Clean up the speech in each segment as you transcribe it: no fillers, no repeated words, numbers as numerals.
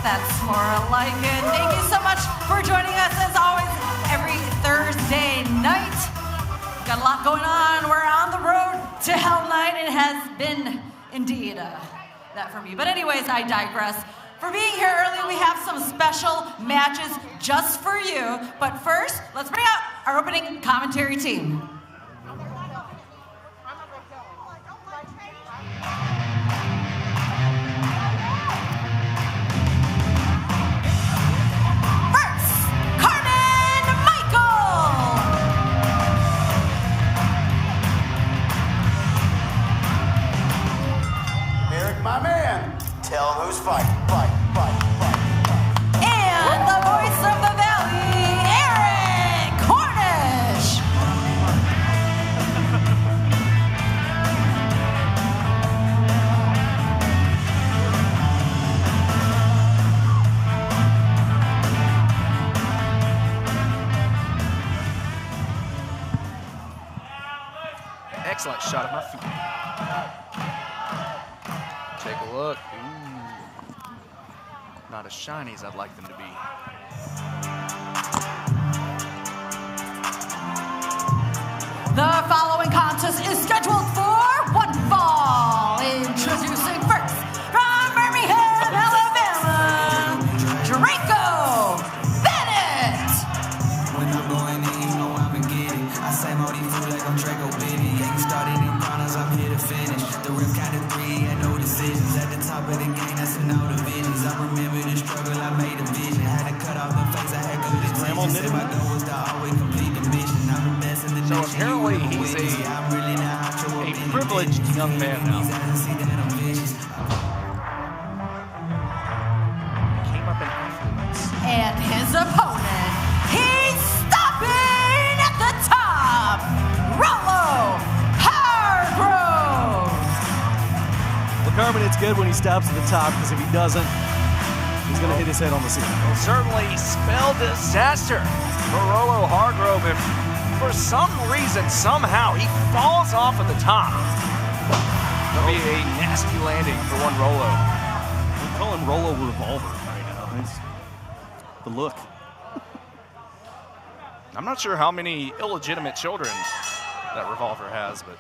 That's more like it. Thank you so much for joining us, as always, every Thursday night. Got a lot going on. We're on the road to Hell Night. It has been indeed that for me. But anyways, I digress. For being here early, we have some special matches just for you. But first, let's bring out our opening commentary team. My man, tell him who's fighting. Fight. And the voice of the Valley, Eric Cornish. Excellent shot at my feet. Take a look. Ooh. Not as shiny as I'd like them to be. The following contest is scheduled for one fall. Introducing first, from Birmingham, Alabama, Draco Bennett. When I'm going in, you know I'ma get it. I say more these food like I'm Draco Bennett. Getting started in finals, I'm here to finish. The rim count of three and no decisions. At the top of the game, that's in all divisions. I remember the struggle, I made a vision. Had to cut off the face, I had good intentions. Said my goal was to always complete the mission. I'm the best in the nation. So apparently he's a privileged young man now. Came up in affluence. And his opponent, he's stopping at the top, Rollo Hargrove. Well, Carmen, it's good when he stops at the top, because if he doesn't, he's going to hit his head on the ceiling. Well, certainly spell disaster for Rollo Hargrove. If for some reason, somehow, he falls off at the top, that'll be a nasty landing for one Rollo. We call him Rollo Revolver right now. It's the look. I'm not sure how many illegitimate children that Revolver has, but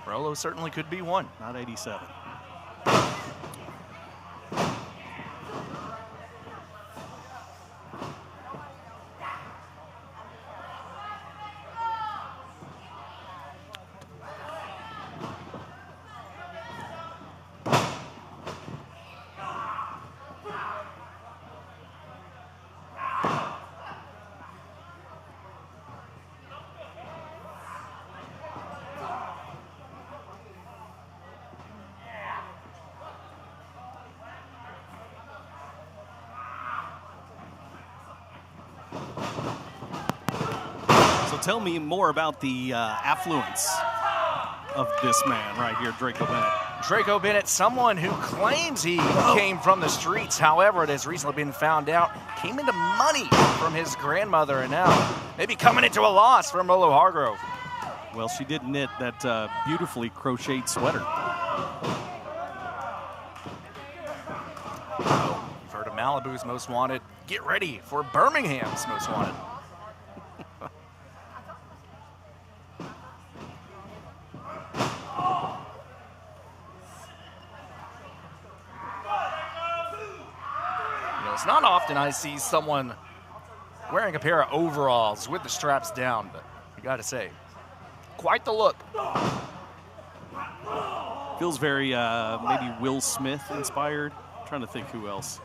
Rollo certainly could be one. Not 87. Tell me more about the affluence of this man right here, Draco Bennett. Draco Bennett, someone who claims he came from the streets. However, it has recently been found out, came into money from his grandmother, and now maybe coming into a loss from Rollo Hargrove. Well, she did knit that beautifully crocheted sweater. Oh, you've heard of Malibu's Most Wanted. Get ready for Birmingham's Most Wanted. It's not often I see someone wearing a pair of overalls with the straps down, but you got to say, quite the look. Feels very maybe Will Smith inspired. I'm trying to think who else.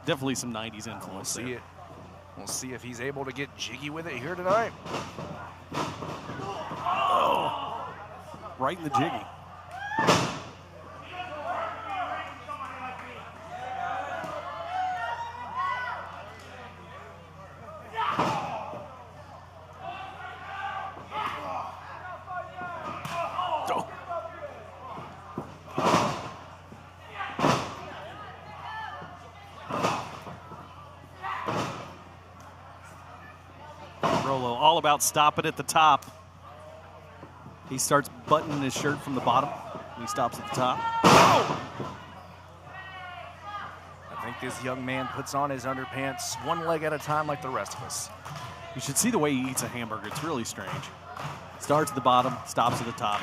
Definitely some 90s influence. We'll see if he's able to get jiggy with it here tonight. Oh, right in the jiggy. Rollo all about stopping at the top. He starts buttoning his shirt from the bottom. He stops at the top. Oh! like this young man puts on his underpants one leg at a time like the rest of us. You should see the way he eats a hamburger. It's really strange. Starts at the bottom, stops at the top.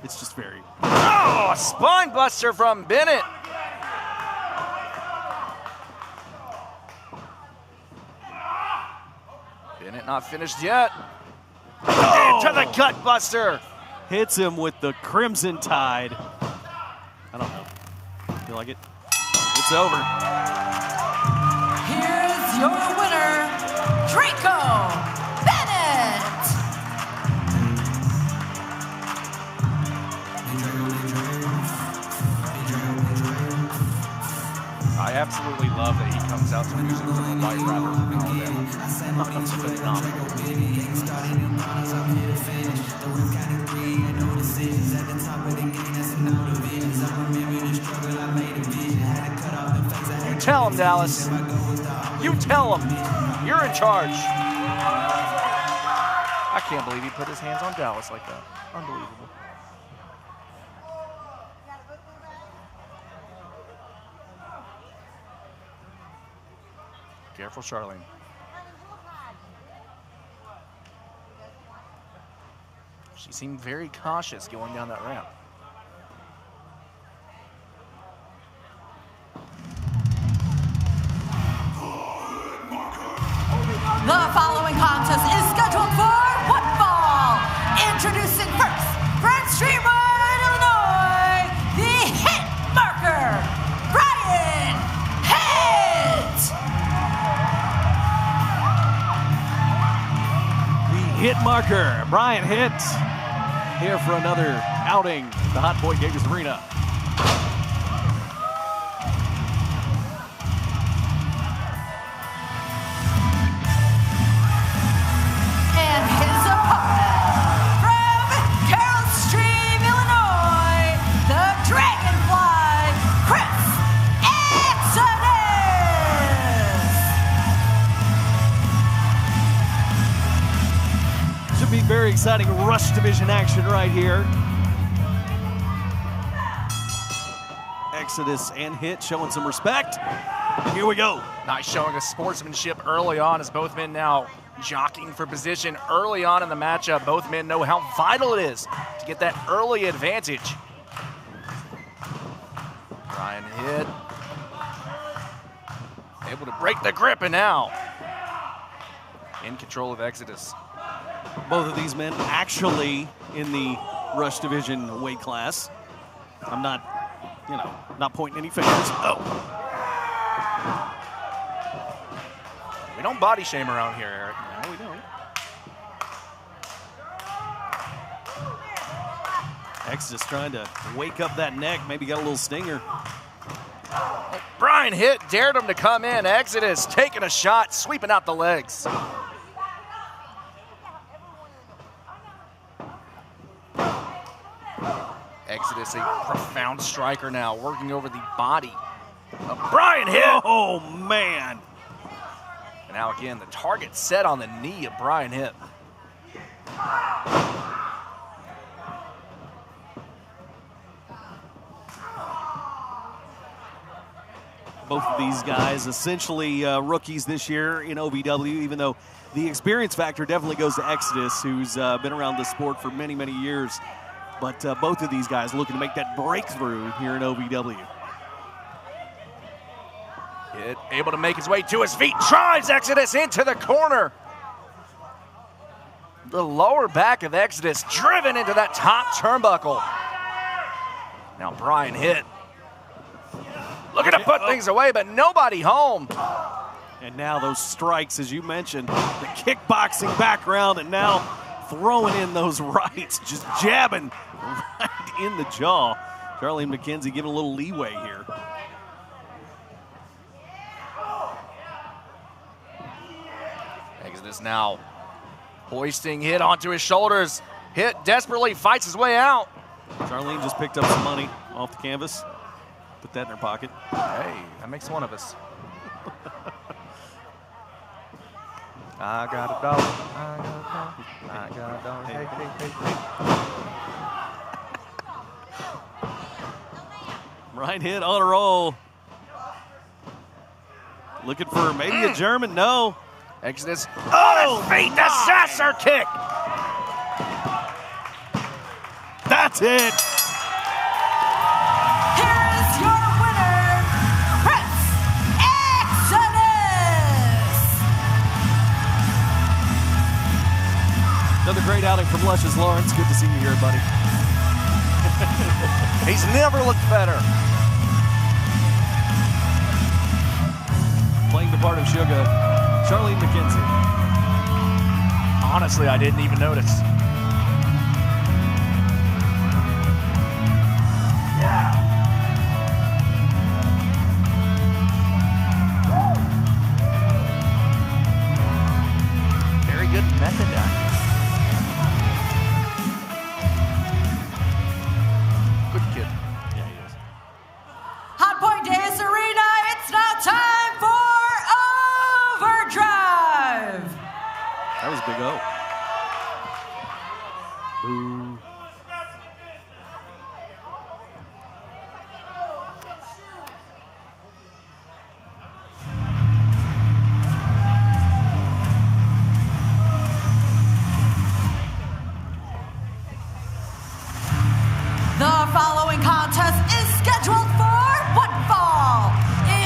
It's just very... Oh, a spine buster from Bennett. Bennett not finished yet. Oh! Into the gut buster. Hits him with the Crimson Tide. I don't know. Feel like it? It's over. Here's your winner, Draco Bennett. I absolutely love that he comes out to music from a white rapper from Alabama. It's phenomenal. You tell him, Dallas. You tell him. You're in charge. I can't believe he put his hands on Dallas like that. Unbelievable. Careful, Charlene. She seemed very cautious going down that ramp. The following contest is scheduled for one fall. Introducing first, from Streamwood, Illinois, the hit marker, Brian Hitt. The hit marker, Brian Hitt, here for another outing at the Hot Boy Gators Arena. And his opponent, from Carroll Stream, Illinois, the Dragonfly, Chris Exodus. Should be very exciting Rush Division action right here. Exodus and Hitt showing some respect. Here we go. Nice showing of sportsmanship early on as both men now jockeying for position early on in the matchup. Both men know how vital it is to get that early advantage. Brian Hitt able to break the grip, and now in control of Exodus. Both of these men actually in the Rush Division weight class. I'm not, not pointing any fingers. Oh. We don't body shame around here, Eric. No, we don't. Exodus trying to wake up that neck. Maybe got a little stinger. Brian Hitt dared him to come in. Exodus taking a shot, sweeping out the legs. Exodus, a profound striker now, working over the body of Brian Hitt. Oh, man. And now again, the target set on the knee of Brian Hitt. Both of these guys essentially rookies this year in OVW, even though the experience factor definitely goes to Exodus, who's been around the sport for many, many years. But both of these guys looking to make that breakthrough here in OVW. Hitt able to make his way to his feet, drives Exodus into the corner. The lower back of Exodus driven into that top turnbuckle. Now Brian Hitt looking to put things away, but nobody home. And now those strikes, as you mentioned, the kickboxing background, and now throwing in those rights, just jabbing right in the jaw. Charlene McKenzie giving a little leeway here. Exodus now hoisting Hitt onto his shoulders. Hitt desperately fights his way out. Charlene just picked up some money off the canvas. Put that in her pocket. Hey, that makes one of us. I got a dog. I got a dog. I got a dog. Hey, hey, hey, hey. Right hit on a roll. Looking for maybe a German. No. Exodus. Oh, feet disaster kick. That's it. Here is your winner, Prince Exodus. Another great outing from Luscious Lawrence. Good to see you here, buddy. He's never looked better. Playing the part of Sugar, Charlene McKenzie. Honestly, I didn't even notice. Very good method acting. Good kid. Yeah, he is. Hot Point Davis Arena, it's now time for Overdrive. That was a big O. Boo. The following contest is scheduled for one fall.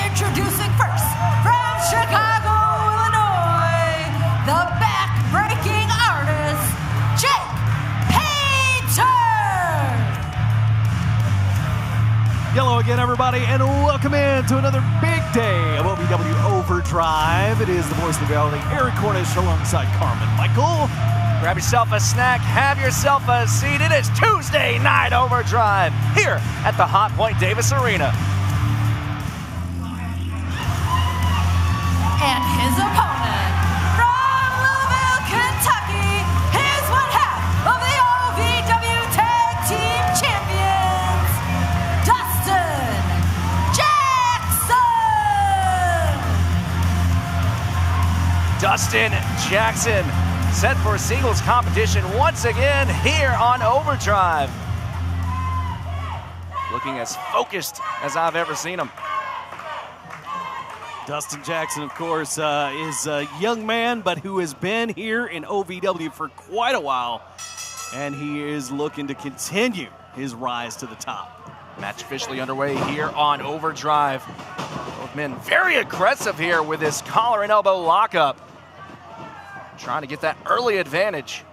Introducing first, from Chicago, Illinois, the back-breaking artist, Jake Painter. Yellow again, everybody, and welcome in to another big day of OVW Overdrive. It is the voice of the building, Eric Cornish, alongside Carmen Michael. Grab yourself a snack, have yourself a seat. It is Tuesday Night Overdrive here at the Hot Point Davis Arena. And his opponent, from Louisville, Kentucky, is one half of the OVW Tag Team Champions, Dustin Jackson. Dustin Jackson set for singles competition once again here on Overdrive. Looking as focused as I've ever seen him. Dustin Jackson, of course, is a young man, but who has been here in OVW for quite a while, and he is looking to continue his rise to the top. Match officially underway here on Overdrive. Both men very aggressive here with this collar and elbow lockup. Trying to get that early advantage.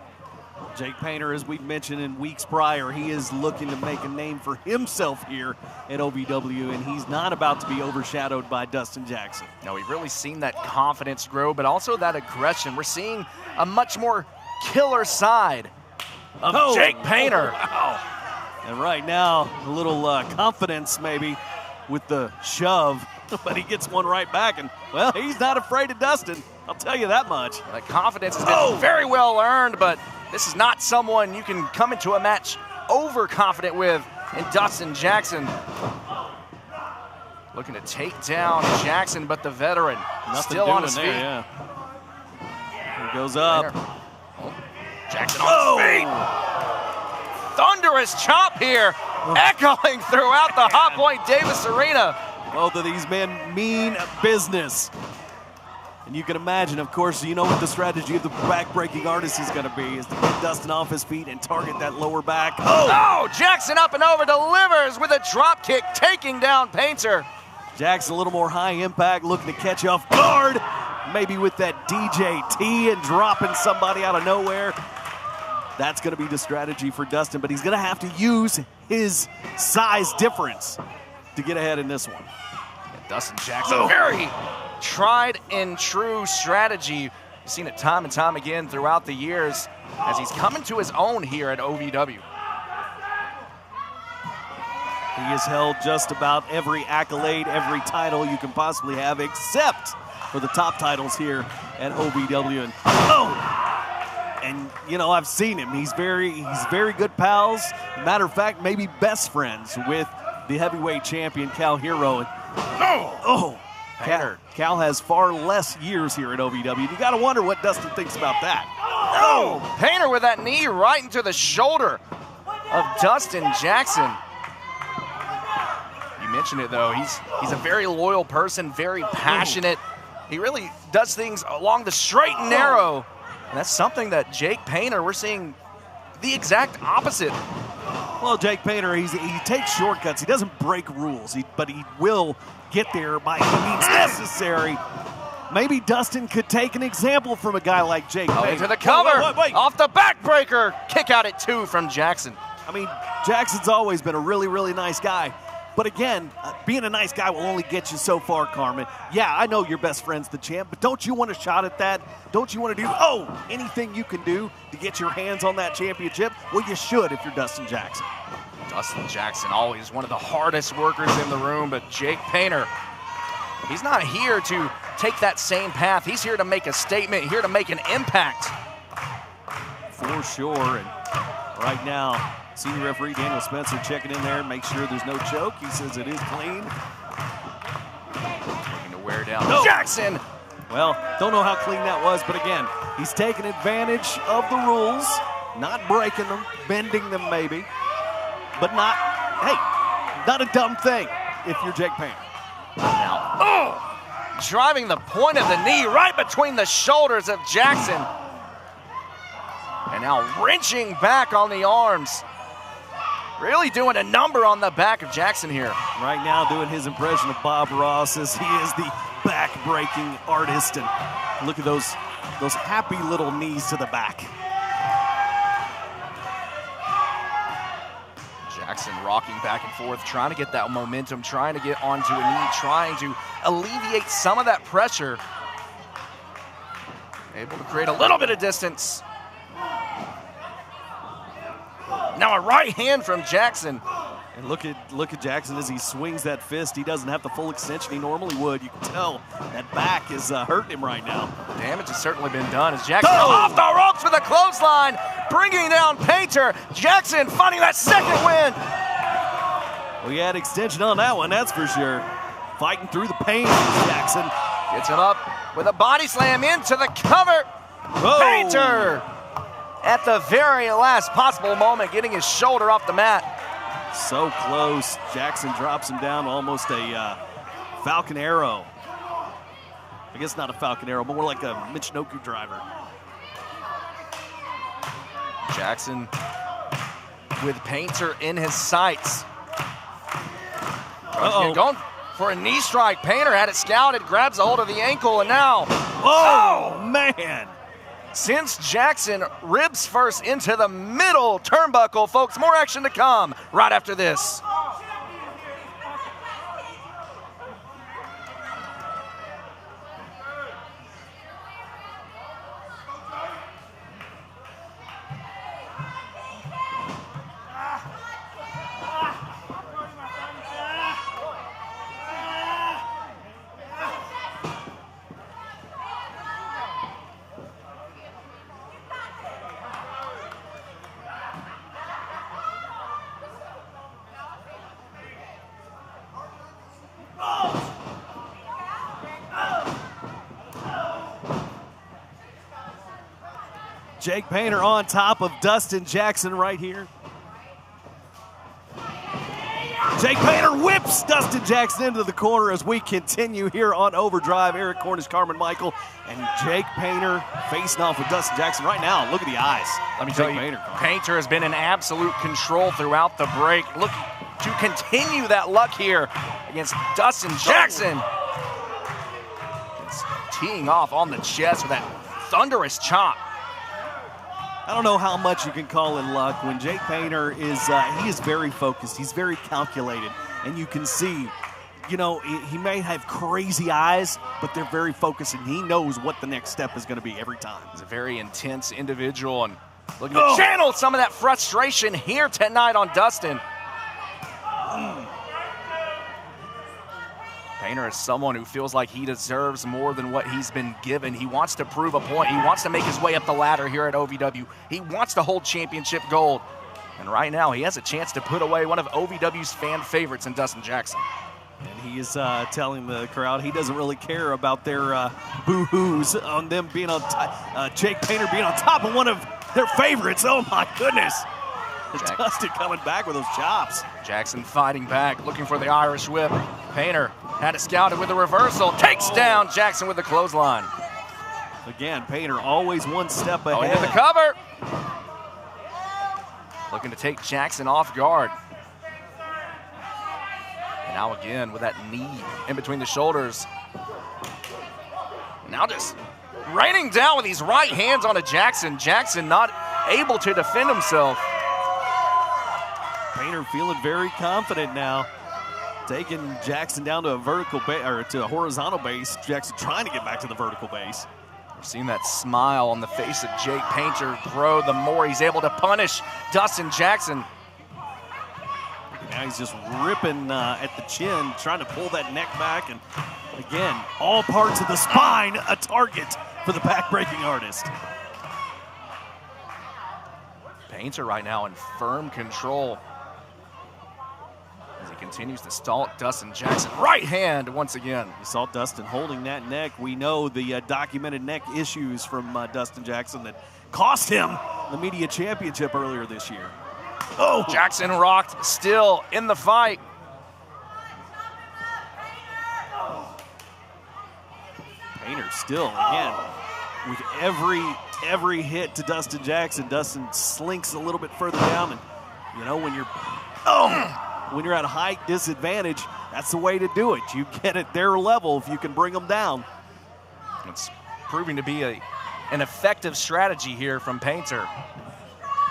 Jake Painter, as we've mentioned in weeks prior, he is looking to make a name for himself here at OVW, and he's not about to be overshadowed by Dustin Jackson. No, we've really seen that confidence grow, but also that aggression. We're seeing a much more killer side of Jake Painter. Wow. And right now, a little confidence maybe with the shove, but he gets one right back, and, well, he's not afraid of Dustin. I'll tell you that much. That confidence has been very well earned, but this is not someone you can come into a match overconfident with in Dustin Jackson. Looking to take down Jackson, but the veteran still on his feet. Yeah. He goes up. Oh, Jackson on his feet. Thunderous chop here, echoing throughout the Hot Point Davis Arena. Both of these men mean business. And you can imagine, of course, you know what the strategy of the back-breaking artist is going to be, is to get Dustin off his feet and target that lower back. Oh, Jackson up and over, delivers with a drop kick, taking down Painter. Jackson a little more high impact, looking to catch off guard, maybe with that DJT and dropping somebody out of nowhere. That's going to be the strategy for Dustin, but he's going to have to use his size difference to get ahead in this one. Dustin Jackson, very tried and true strategy. We've seen it time and time again throughout the years as he's coming to his own here at OVW. He has held just about every accolade, every title you can possibly have, except for the top titles here at OVW. And you know, I've seen him. He's very good pals. Matter of fact, maybe best friends with the heavyweight champion Cal Hero. Cal has far less years here at OVW. You got to wonder what Dustin thinks about that. Painter with that knee right into the shoulder of Dustin Jackson. You mentioned it, though. He's a very loyal person, very passionate. He really does things along the straight and narrow. And that's something that Jake Painter, we're seeing the exact opposite. Well, Jake Painter, he takes shortcuts. He doesn't break rules, but he will get there by any means necessary. Maybe Dustin could take an example from a guy like Jake Painter. Into the cover, wait. Off the backbreaker. Kick out at 2 from Jackson. I mean, Jackson's always been a really, really nice guy. But again, being a nice guy will only get you so far, Carmen. Yeah, I know your best friend's the champ, but don't you want a shot at that? Don't you want to do, anything you can do to get your hands on that championship? Well, you should if you're Dustin Jackson. Dustin Jackson, always one of the hardest workers in the room, but Jake Painter, he's not here to take that same path. He's here to make a statement, here to make an impact. For sure, and right now, senior referee Daniel Spencer checking in there, make sure there's no choke. He says it is clean. Looking to wear down Jackson. Well, don't know how clean that was, but again, he's taking advantage of the rules, not breaking them, bending them maybe, but not a dumb thing if you're Jake Painter. Now, driving the point of the knee right between the shoulders of Jackson. And now wrenching back on the arms. Really doing a number on the back of Jackson here. Right now doing his impression of Bob Ross as he is the back-breaking artist. And look at those happy little knees to the back. Jackson rocking back and forth, trying to get that momentum, trying to get onto a knee, trying to alleviate some of that pressure. Able to create a little bit of distance. Now a right hand from Jackson. And look at Jackson as he swings that fist. He doesn't have the full extension he normally would. You can tell that back is hurting him right now. Damage has certainly been done as Jackson off the ropes with a clothesline, bringing down Painter. Jackson finding that second win. We had extension on that one, that's for sure. Fighting through the pain, Jackson. Gets him up with a body slam into the cover. Whoa. Painter at the very last possible moment getting his shoulder off the mat. So close. Jackson drops him down almost a Falcon Arrow. I guess not a Falcon Arrow, but more like a Michinoku driver. Jackson with Painter in his sights. Going for a knee strike. Painter had it scouted, grabs a hold of the ankle, and now. Oh, man. Since Jackson ribs first into the middle turnbuckle, folks, more action to come right after this. Jake Painter on top of Dustin Jackson right here. Jake Painter whips Dustin Jackson into the corner as we continue here on Overdrive. Eric Cornish, Carmen Michael, and Jake Painter facing off with Dustin Jackson right now. Look at the eyes. Let me tell you, Painter has been in absolute control throughout the break. Look to continue that luck here against Dustin Jackson. It's teeing off on the chest with that thunderous chop. I don't know how much you can call it luck when Jake Painter is, he is very focused. He's very calculated. And you can see, you know, he may have crazy eyes, but they're very focused and he knows what the next step is going to be every time. He's a very intense individual and looking to channel some of that frustration here tonight on Dustin. Painter is someone who feels like he deserves more than what he's been given. He wants to prove a point. He wants to make his way up the ladder here at OVW. He wants to hold championship gold. And right now, he has a chance to put away one of OVW's fan favorites in Dustin Jackson. And he is telling the crowd he doesn't really care about their boo-hoos on them being on Jake Painter being on top of one of their favorites. Oh, my goodness. Dustin coming back with those chops. Jackson fighting back, looking for the Irish whip. Painter had it scouted with a reversal. Takes down Jackson with the clothesline. Again, Painter always one step ahead. Oh, into the cover. Looking to take Jackson off guard. And now again with that knee in between the shoulders. Now just raining down with these right hands onto Jackson. Jackson not able to defend himself. Painter feeling very confident now. Taking Jackson down to a vertical base, or to a horizontal base. Jackson trying to get back to the vertical base. We're seeing that smile on the face of Jake Painter grow the more he's able to punish Dustin Jackson. Now he's just ripping at the chin, trying to pull that neck back. And again, all parts of the spine, a target for the back-breaking artist. Painter right now in firm control as he continues to stalk Dustin Jackson. Right hand once again. You saw Dustin holding that neck. We know the documented neck issues from Dustin Jackson that cost him the media championship earlier this year. Oh, Jackson rocked, still in the fight. Painter still, again, with every hit to Dustin Jackson, Dustin slinks a little bit further down. And, you know, when you're at a height disadvantage, that's the way to do it. You get at their level if you can bring them down. It's proving to be an effective strategy here from Painter.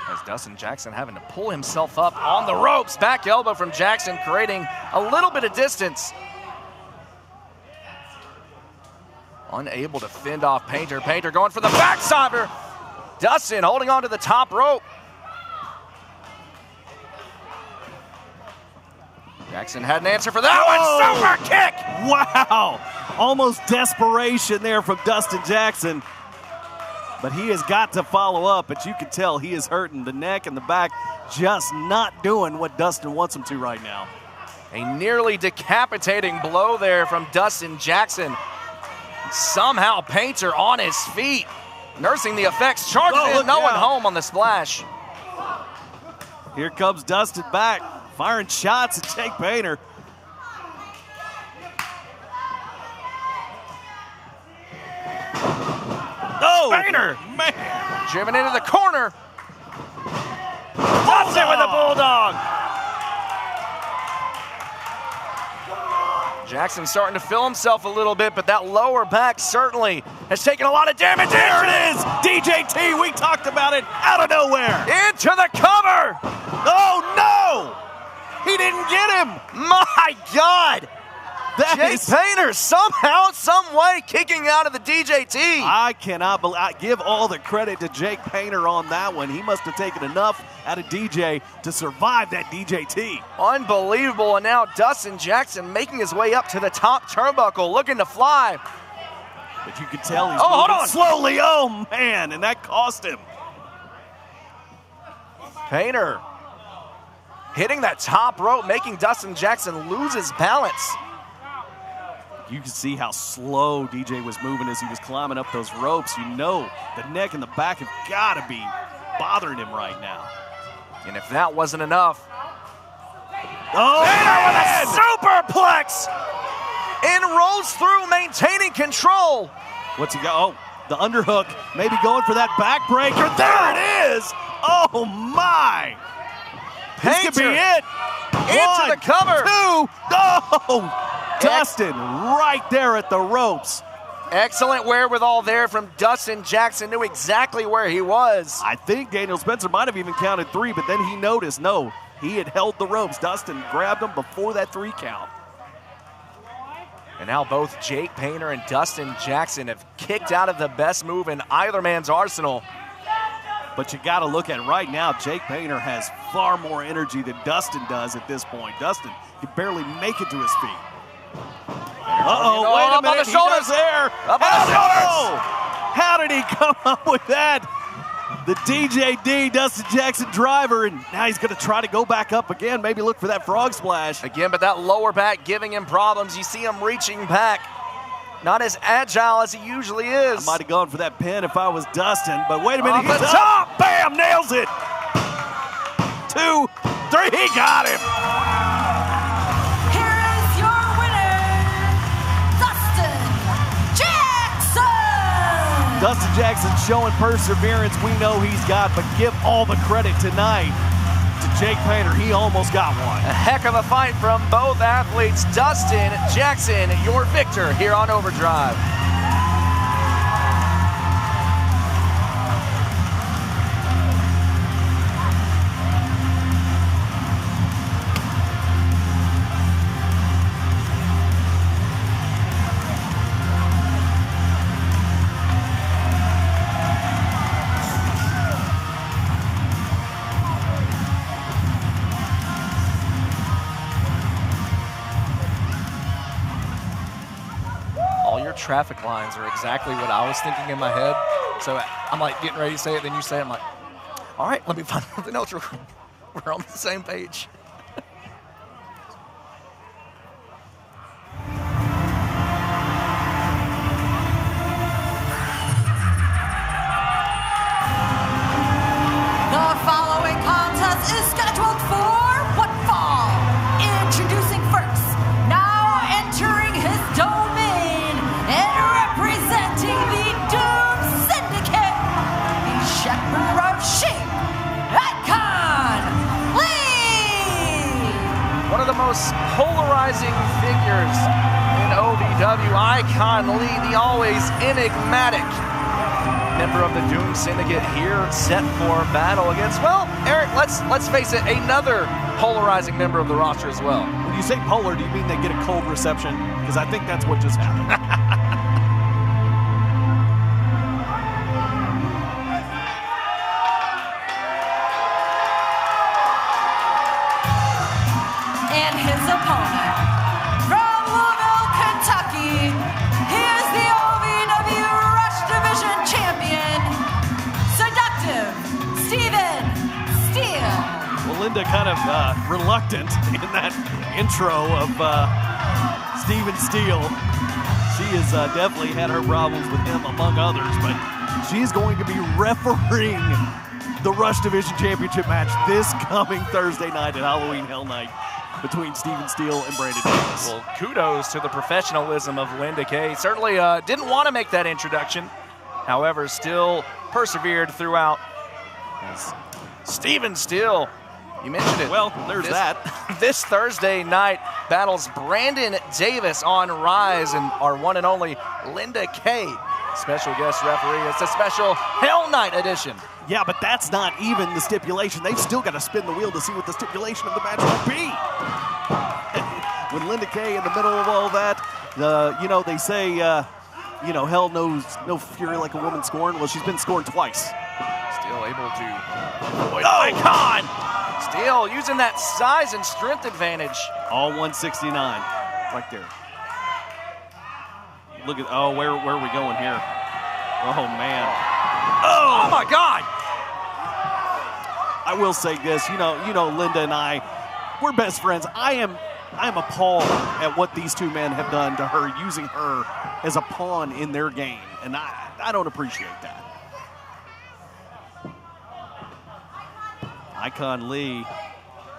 As Dustin Jackson having to pull himself up on the ropes. Back elbow from Jackson, creating a little bit of distance. Unable to fend off Painter. Painter going for the backstabber. Dustin holding on to the top rope. Jackson had an answer for that one. Super kick. Wow. Almost desperation there from Dustin Jackson. But he has got to follow up, but you can tell he is hurting. The neck and the back just not doing what Dustin wants him to right now. A nearly decapitating blow there from Dustin Jackson. Somehow Painter on his feet, nursing the effects, charges in, no one home on the splash. Here comes Dustin back, firing shots at Jake Painter. Oh, Painter, man. driven into the corner. Dustin with a bulldog. Jackson starting to feel himself a little bit, but that lower back certainly has taken a lot of damage. There it is, DJT, we talked about it, out of nowhere. Into the cover. Oh, no, he didn't get him. My God. Jake Is, Painter somehow, some way kicking out of the DJT. I cannot believe, I give all the credit to Jake Painter on that one. He must have taken enough out of DJ to survive that DJT. Unbelievable, and now Dustin Jackson making his way up to the top turnbuckle, looking to fly. But you can tell he's hold moving on. slowly. Oh, man, and that cost him. Painter hitting that top rope, making Dustin Jackson lose his balance. You can see how slow DJ was moving as he was climbing up those ropes. You know the neck and the back have got to be bothering him right now. And if that wasn't enough, Oh, Painter with a superplex and rolls through, maintaining control. what's he got? Oh, the underhook, maybe going for that backbreaker. There it is. Oh, my. This could be Painter it. into the cover. 2. Oh, Dustin right there at the ropes. Excellent wherewithal there from Dustin Jackson. Knew exactly where he was. I think Daniel Spencer might have even counted 3, but then he noticed, no, he had held the ropes. Dustin grabbed him before that 3 count. And now both Jake Painter and Dustin Jackson have kicked out of the best move in either man's arsenal. But you got to look at it right now. Jake Painter has far more energy than Dustin does at this point. Dustin can barely make it to his feet. Uh-oh, wait a up on minute, the shoulders. he does there. Up on the shoulders. How did he come up with that? The DJD, Dustin Jackson driver, and now he's going to try to go back up again, maybe look for that frog splash. Again, but that lower back giving him problems. You see him reaching back. Not as agile as he usually is. I might have gone for that pin if I was Dustin, but wait a minute, Off the he's up. Bam, nails it. 2, 3. He got him. Here is your winner, Dustin Jackson. Dustin Jackson showing perseverance we know he's got, but give all the credit tonight to Jake Painter. He almost got one. A heck of a fight from both athletes. Dustin Jackson, your victor here on Overdrive. Traffic lines are exactly what I was thinking in my head. So I'm like getting ready to say it, then you say it. I'm like, all right, let me find something else. We're on the same page. The following contest is scheduled for one fall. Introducing first, now entering his domain and representing the Doom Syndicate, the Shepherd of Sheep, Icon Lee. One of the most polarizing figures in OVW, Icon Lee, the always enigmatic member of the Doom Syndicate here, set for battle against, well, Eric, let's face it, another polarizing member of the roster as well. When you say polar, do you mean they get a cold reception? Because I think that's what just happened. And his opponent, from Louisville, Kentucky, he is the OVW Rush Division champion, Seductive Steven Steele. Well, Linda kind of reluctant in that intro of Steven Steele. She has definitely had her problems with him, among others, but she's going to be refereeing the Rush Division Championship match this coming Thursday night at Halloween Hell Night between Steven Steele and Brandon Davis. Well, kudos to the professionalism of Linda Kay. Certainly didn't want to make that introduction. However, still persevered throughout. As Steven Steele, you mentioned it. Well, there's that. This Thursday night battles Brandon Davis on Rise and our one and only Linda Kay, special guest referee. It's a special Hell Night edition. Yeah, but that's not even the stipulation. They've still got to spin the wheel to see what the stipulation of the match will be. With Linda Kay in the middle of all that, they say, hell knows no fury like a woman scorned. Well, she's been scorned twice. Still able to avoid Icon! Still using that size and strength advantage. All 169 right there. Look at, where are we going here? Oh, man. Oh my God! I will say this, Linda and I, we're best friends. I am appalled at what these two men have done to her, using her as a pawn in their game, and I don't appreciate that. Icon Lee,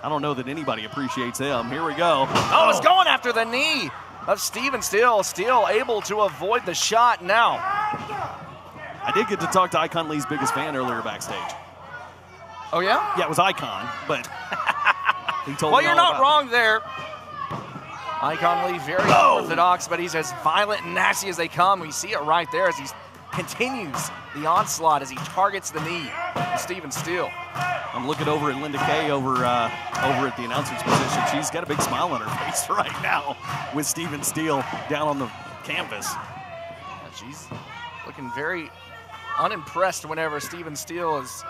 I don't know that anybody appreciates him. Here we go. Oh, it's going after the knee of Steven Steele. Steele able to avoid the shot now. I did get to talk to Icon Lee's biggest fan earlier backstage. Oh, yeah? Yeah, it was Icon, but he told me well, you're all not about wrong there. Icon Lee, very orthodox, but he's as violent and nasty as they come. We see it right there as he continues the onslaught as he targets the knee of Steven Steele. I'm looking over at Linda Kay over at the announcer's position. She's got a big smile on her face right now with Steven Steele down on the canvas. Yeah, she's looking very unimpressed whenever Steven Steele is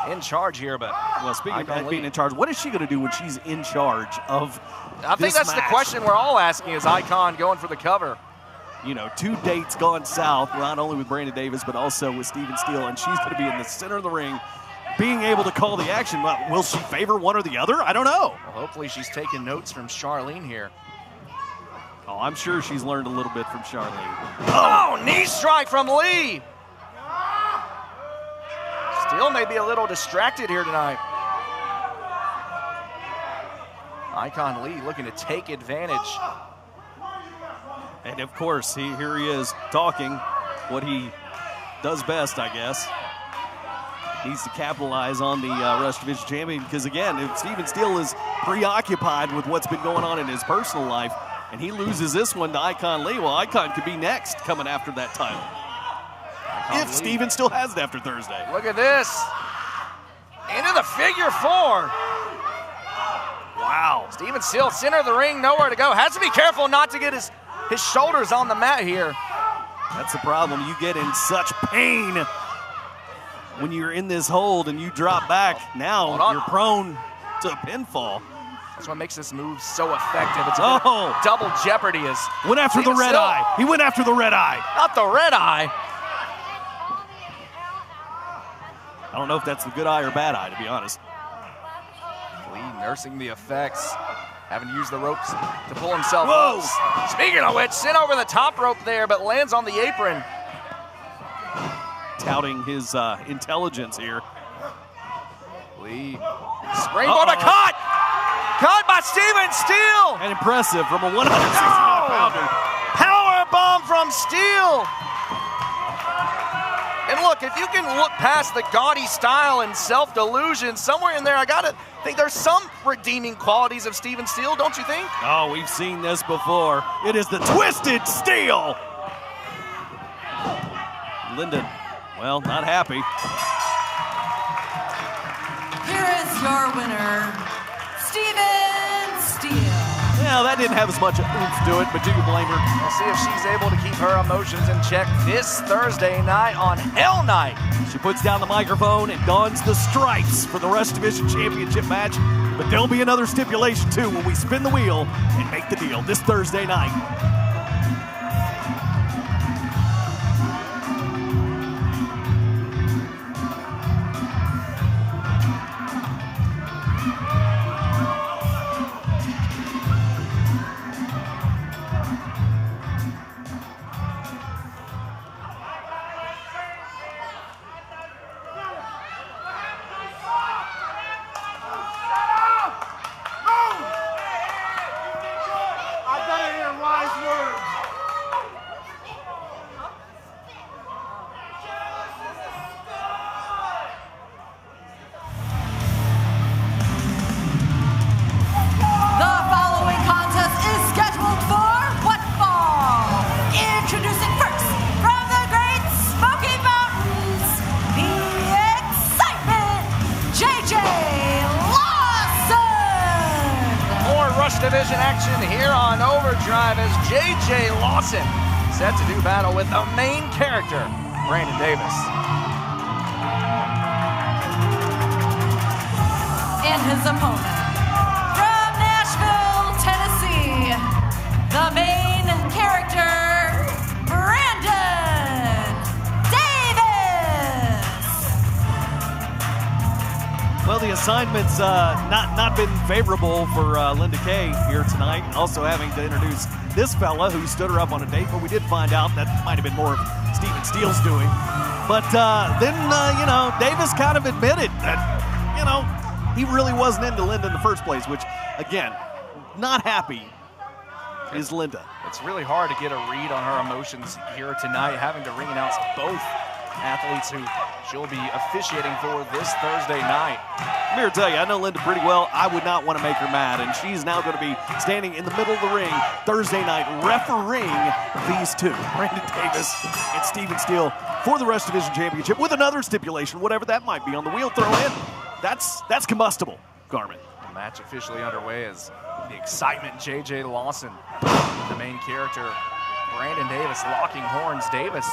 in charge here. But well, speaking of being in charge, what is she going to do when she's in charge of I think that's the question we're all asking, is Icon going for the cover? 2 dates gone south, not only with Brandon Davis, but also with Steven Steele, and she's going to be in the center of the ring, being able to call the action. Well, will she favor one or the other? I don't know. Well, hopefully she's taking notes from Charlene here. Oh, I'm sure she's learned a little bit from Charlene. Oh, knee strike from Lee. Steele may be a little distracted here tonight. Icon Lee looking to take advantage. And of course, here he is talking what he does best, I guess. Needs to capitalize on the Rush Division champion because, again, if Steven Steele is preoccupied with what's been going on in his personal life and he loses this one to Icon Lee, well, Icon could be next coming after that title. If Steven still has it after Thursday. Look at this. Into the figure 4. Wow. Steven Steele, center of the ring, nowhere to go. Has to be careful not to get his shoulders on the mat here. That's the problem. You get in such pain when you're in this hold and you drop back. Now you're prone to a pinfall. That's what makes this move so effective. It's a double jeopardy. Went after the red eye. He went after the red eye. Not the red eye. I don't know if that's the good eye or bad eye, to be honest. Lee nursing the effects. Having to use the ropes to pull himself up. Speaking of which, sent over the top rope there, but lands on the apron. Touting his intelligence here. Lee, springboard, but caught! Caught by Steven Steele! And impressive from a 165-pounder. Power bomb from Steele! And look, if you can look past the gaudy style and self-delusion, somewhere in there, I gotta think there's some redeeming qualities of Steven Steele, don't you think? Oh, we've seen this before. It is the Twisted Steel. Linden, well, not happy. Here is your winner, Steven Steele. Well, that didn't have as much oomph to it, but you can blame her. We'll see if she's able to keep her emotions in check this Thursday night on Hell Night. She puts down the microphone and dons the stripes for the Rush Division Championship match. But there'll be another stipulation, too, when we spin the wheel and make the deal this Thursday night. Division action here on Overdrive as J.J. Lawson set to do battle with the main character, Brandon Davis. And his opponent, from Nashville, Tennessee, the main character, Brandon Davis. Well, the assignment's not been favorable for Linda Kay here tonight. Also having to introduce this fella who stood her up on a date, but we did find out that might have been more of Steven Steele's doing. But then, Davis kind of admitted that, he really wasn't into Linda in the first place, which, again, not happy is Linda. It's really hard to get a read on her emotions here tonight, having to ring announce both athletes who she'll be officiating for this Thursday night. I'm here to tell you, I know Linda pretty well. I would not want to make her mad, and she's now going to be standing in the middle of the ring Thursday night, refereeing these two, Brandon Davis and Steven Steele, for the Rush Division Championship with another stipulation, whatever that might be on the wheel throw in. That's combustible, Garmin. The match officially underway as the excitement, J.J. Lawson, the main character, Brandon Davis locking horns. Davis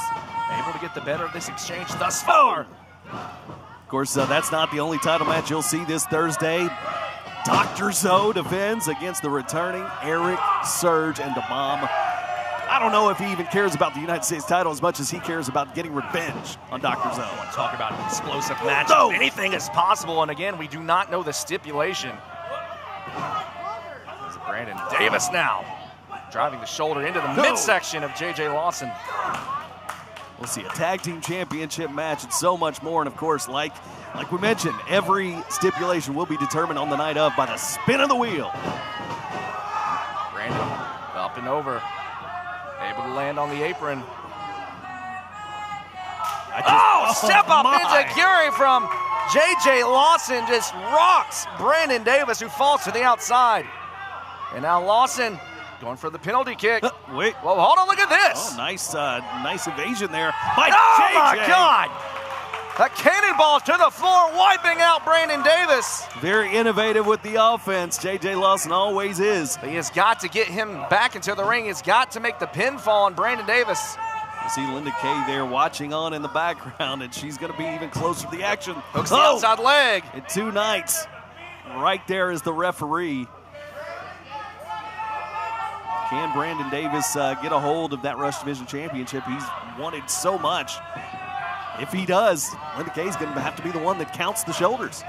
able to get the better of this exchange thus far. Of course, that's not the only title match you'll see this Thursday. Dr. Zoe defends against the returning Eric, Surge, and the Bomb. I don't know if he even cares about the United States title as much as he cares about getting revenge on Dr. Zoe. I want to talk about an explosive match. Anything is possible, and again, we do not know the stipulation. It's Brandon Davis now, driving the shoulder into the midsection of J.J. Lawson. We'll see a tag team championship match and so much more. And of course, like we mentioned, every stipulation will be determined on the night of by the spin of the wheel. Brandon up and over, able to land on the apron. Step up enziguri from J.J. Lawson just rocks Brandon Davis, who falls to the outside. And now Lawson going for the penalty kick. Wait. Well, hold on, look at this. Oh, nice evasion there by Oh, JJ. my God. A cannonball to the floor, wiping out Brandon Davis. Very innovative with the offense. J.J. Lawson always is. He has got to get him back into the ring. He's got to make the pinfall on Brandon Davis. You see Linda Kay there watching on in the background, and she's going to be even closer to the action. Hooks the outside leg. And two Knights right there is the referee. Can Brandon Davis get a hold of that Rush Division Championship he's wanted so much? If he does, Linda Kay's going to have to be the one that counts the shoulders.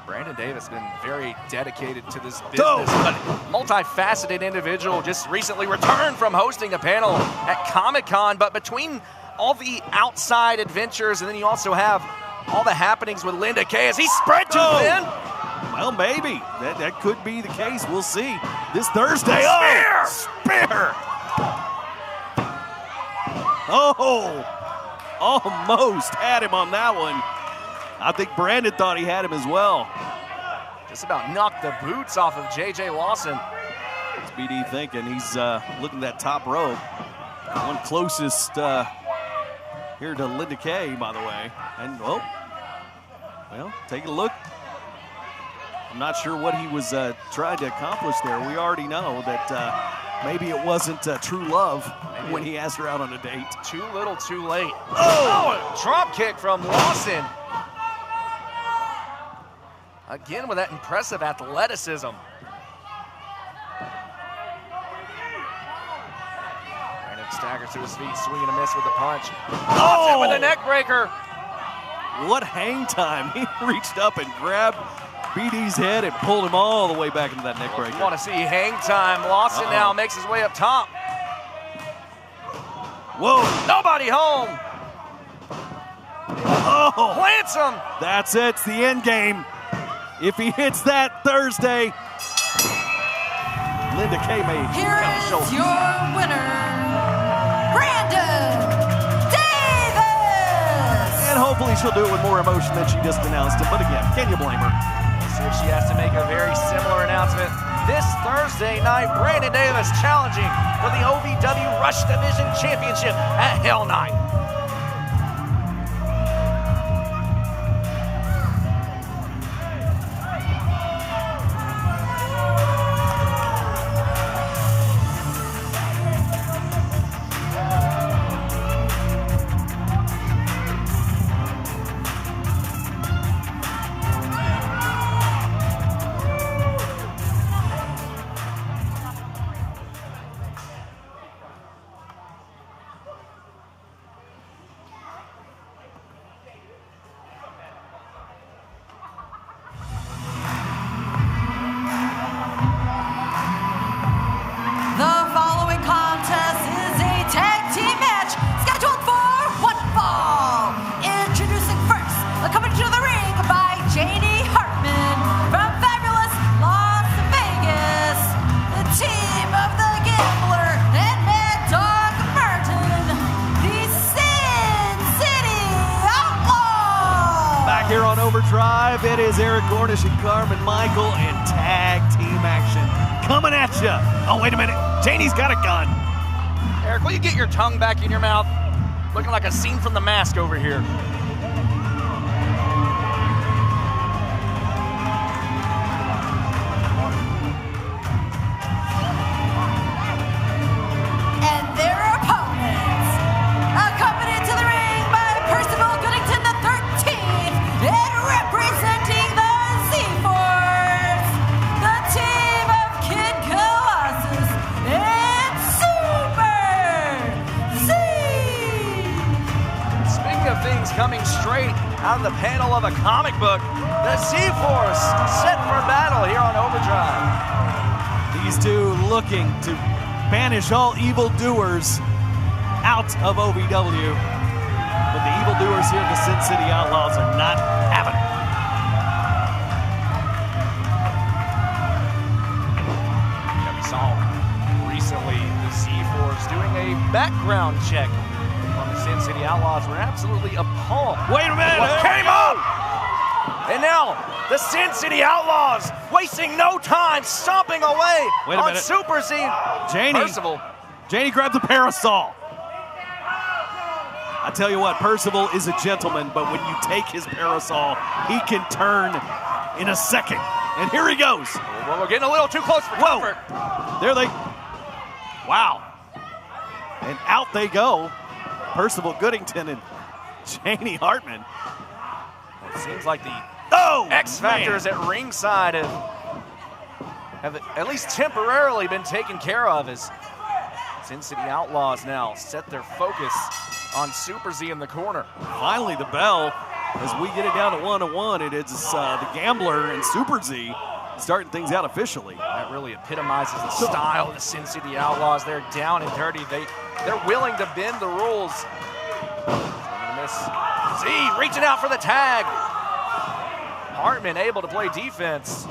Brandon Davis has been very dedicated to this business, but multifaceted individual, just recently returned from hosting a panel at Comic-Con. But between all the outside adventures, and then you also have all the happenings with Linda Kay, as he spread too thin. Well, maybe. That could be the case. We'll see this Thursday. Spear! Oh, almost had him on that one. I think Brandon thought he had him as well. Just about knocked the boots off of J.J. Lawson. What's BD thinking? He's looking at that top rope. One closest here to Linda Kay, by the way. And, well, take a look. I'm not sure what he was trying to accomplish there. We already know that maybe it wasn't true love when he asked her out on a date. Too little, too late. Oh, a drop kick from Lawson. Again with that impressive athleticism. Brandon staggers to his feet, swinging a miss with the punch. Lawson with a neck breaker. What hang time. He reached up and grabbed BD's head and pulled him all the way back into that neck breaker. You want to see hang time. Lawson now makes his way up top. Whoa. Nobody home. Oh. Plants him. That's it. It's the end game. If he hits that Thursday, Linda Kay may Here is your winner, Brandon Davis! And hopefully she'll do it with more emotion than she just announced it. But again, can you blame her? We'll see if she has to make a very similar announcement. This Thursday night, Brandon Davis challenging for the OVW Rush Division Championship at Hell 9. Here on Overdrive, it is Eric Gornish and Carmen Michael and tag team action coming at you. Oh, wait a minute. Janie's got a gun. Eric, will you get your tongue back in your mouth? Looking like a scene from The Mask over here. And their opponents, accompanied to the ring by Percival Goodington III, and representing the Z-Force, the team of Kid Colossus and Super Z. Speaking of things coming straight out of the panel of a comic book, the Z-Force set for battle here on Overdrive. These two looking to banish all evildoers out of OVW. but the evildoers here, the Sin City Outlaws, are not having it. Yeah, we saw recently the C4s doing a background check on the Sin City Outlaws. We're absolutely appalled. Wait a minute! What came up? And now the Sin City Outlaws wasting no time, stomping away Wait a on minute. Super Z. Percival. Janie grabs a parasol. I tell you what, Percival is a gentleman, but when you take his parasol, he can turn in a second. And here he goes. Well, we're getting a little too close for comfort. There they, wow. And out they go. Percival Goodington and Janie Hartman. Well, it seems like the X Factors at ringside have at least temporarily been taken care of, as Sin City Outlaws now set their focus on Super Z in the corner. Finally, the bell, as we get it down to 1-1, it is the Gambler and Super Z starting things out officially. That really epitomizes the style of the Sin City Outlaws. They're down and dirty. They're willing to bend the rules. Miss Z reaching out for the tag. Hartman able to play defense.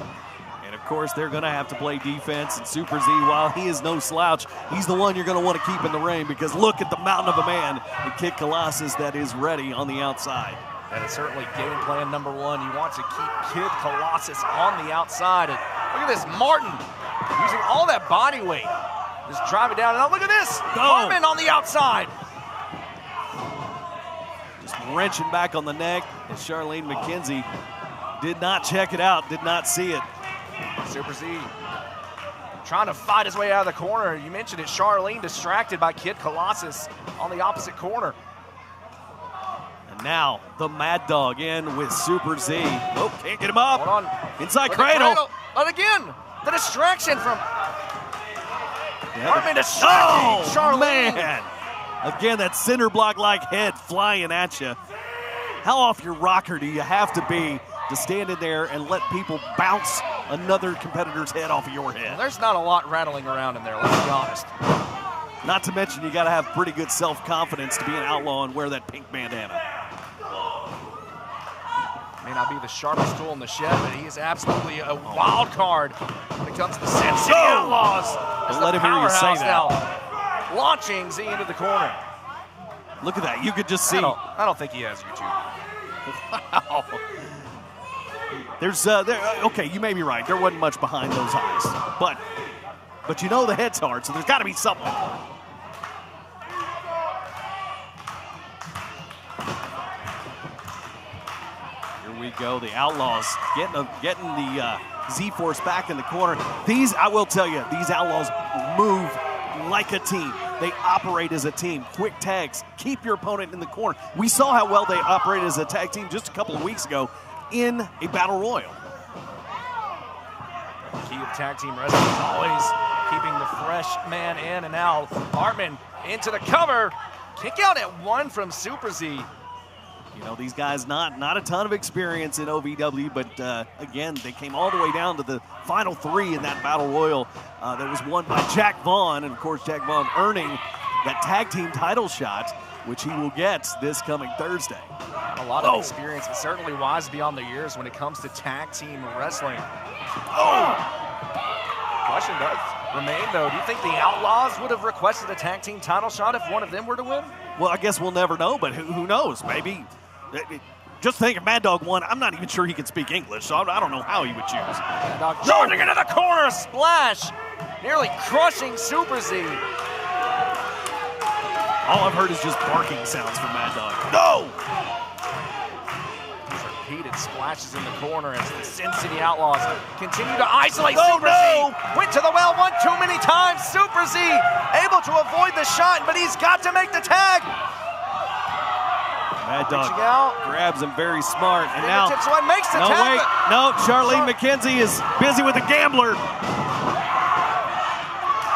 And of course, they're going to have to play defense. And Super Z, while he is no slouch, he's the one you're going to want to keep in the ring, because look at the mountain of a man in Kid Colossus that is ready on the outside. That is certainly game plan number one. You want to keep Kid Colossus on the outside. And look at this, Martin using all that body weight. Just drive it down. And now look at this, Hartman on the outside. Just wrenching back on the neck. And Charlene McKenzie did not check it out, did not see it. Super Z trying to fight his way out of the corner. You mentioned it, Charlene distracted by Kid Colossus on the opposite corner. And now the Mad Dog in with Super Z. Oh, can't get him up. Hold on. Inside cradle. But again, the distraction from Hartman distracting Charlene. Man. Again, that cinder block-like head flying at you. How off your rocker do you have to be to stand in there and let people bounce another competitor's head off of your head? Well, there's not a lot rattling around in there, let's be honest. Not to mention, you got to have pretty good self-confidence to be an outlaw and wear that pink bandana. May not be the sharpest tool in the shed, but he is absolutely a wild card when it comes to the Sin City Outlaws. I'll let him hear you say that. Now, launching Z into the corner. Look at that. You could just see. I don't think he has YouTube. Wow. There's okay, you may be right. There wasn't much behind those eyes, but you know the head's hard, so there's got to be something. Here we go. The Outlaws getting the Z-Force back in the corner. I will tell you, these Outlaws move like a team. They operate as a team. Quick tags. Keep your opponent in the corner. We saw how well they operated as a tag team just a couple of weeks ago in a battle royal. Key of tag team wrestling is always keeping the fresh man in, and now Hartman into the cover. Kick out at one from Super Z. You know, these guys not a ton of experience in OVW, but again, they came all the way down to the final three in that battle royal that was won by Jack Vaughn, and of course Jack Vaughn earning that tag team title shot, which he will get this coming Thursday. A lot of experience, and certainly wise beyond their years when it comes to tag team wrestling. Question does remain, though. Do you think the Outlaws would have requested a tag team title shot if one of them were to win? Well, I guess we'll never know, but who knows? Maybe. Just think if Mad Dog won, I'm not even sure he can speak English, so I don't know how he would choose. Mad Dog charging into the corner, splash, nearly crushing Super Z. All I've heard is just barking sounds from Mad Dog. No! Repeated splashes in the corner as the Sin City Outlaws continue to isolate Super Z. Went to the well one too many times. Super Z able to avoid the shot, but he's got to make the tag. Mad Dog grabs him very smart, and now makes the tag. Wait, no, Charlene McKenzie is busy with the Gambler.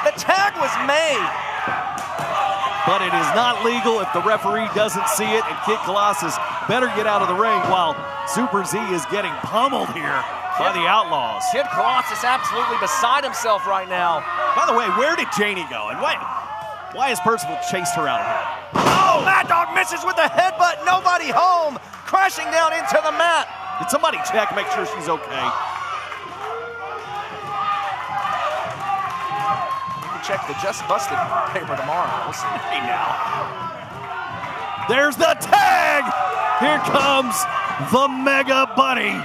The tag was made. But it is not legal if the referee doesn't see it, and Kid Colossus better get out of the ring while Super Z is getting pummeled here by the Outlaws. Kid Colossus absolutely beside himself right now. By the way, where did Janie go? And wait, Why has Percival chased her out of here? Oh, Mad Dog misses with the headbutt. Nobody home. Crashing down into the mat. Did somebody check, make sure she's okay? You can check the Just Busted paper tomorrow. We'll see. Hey now. There's the tag. Here comes the Mega Bunny.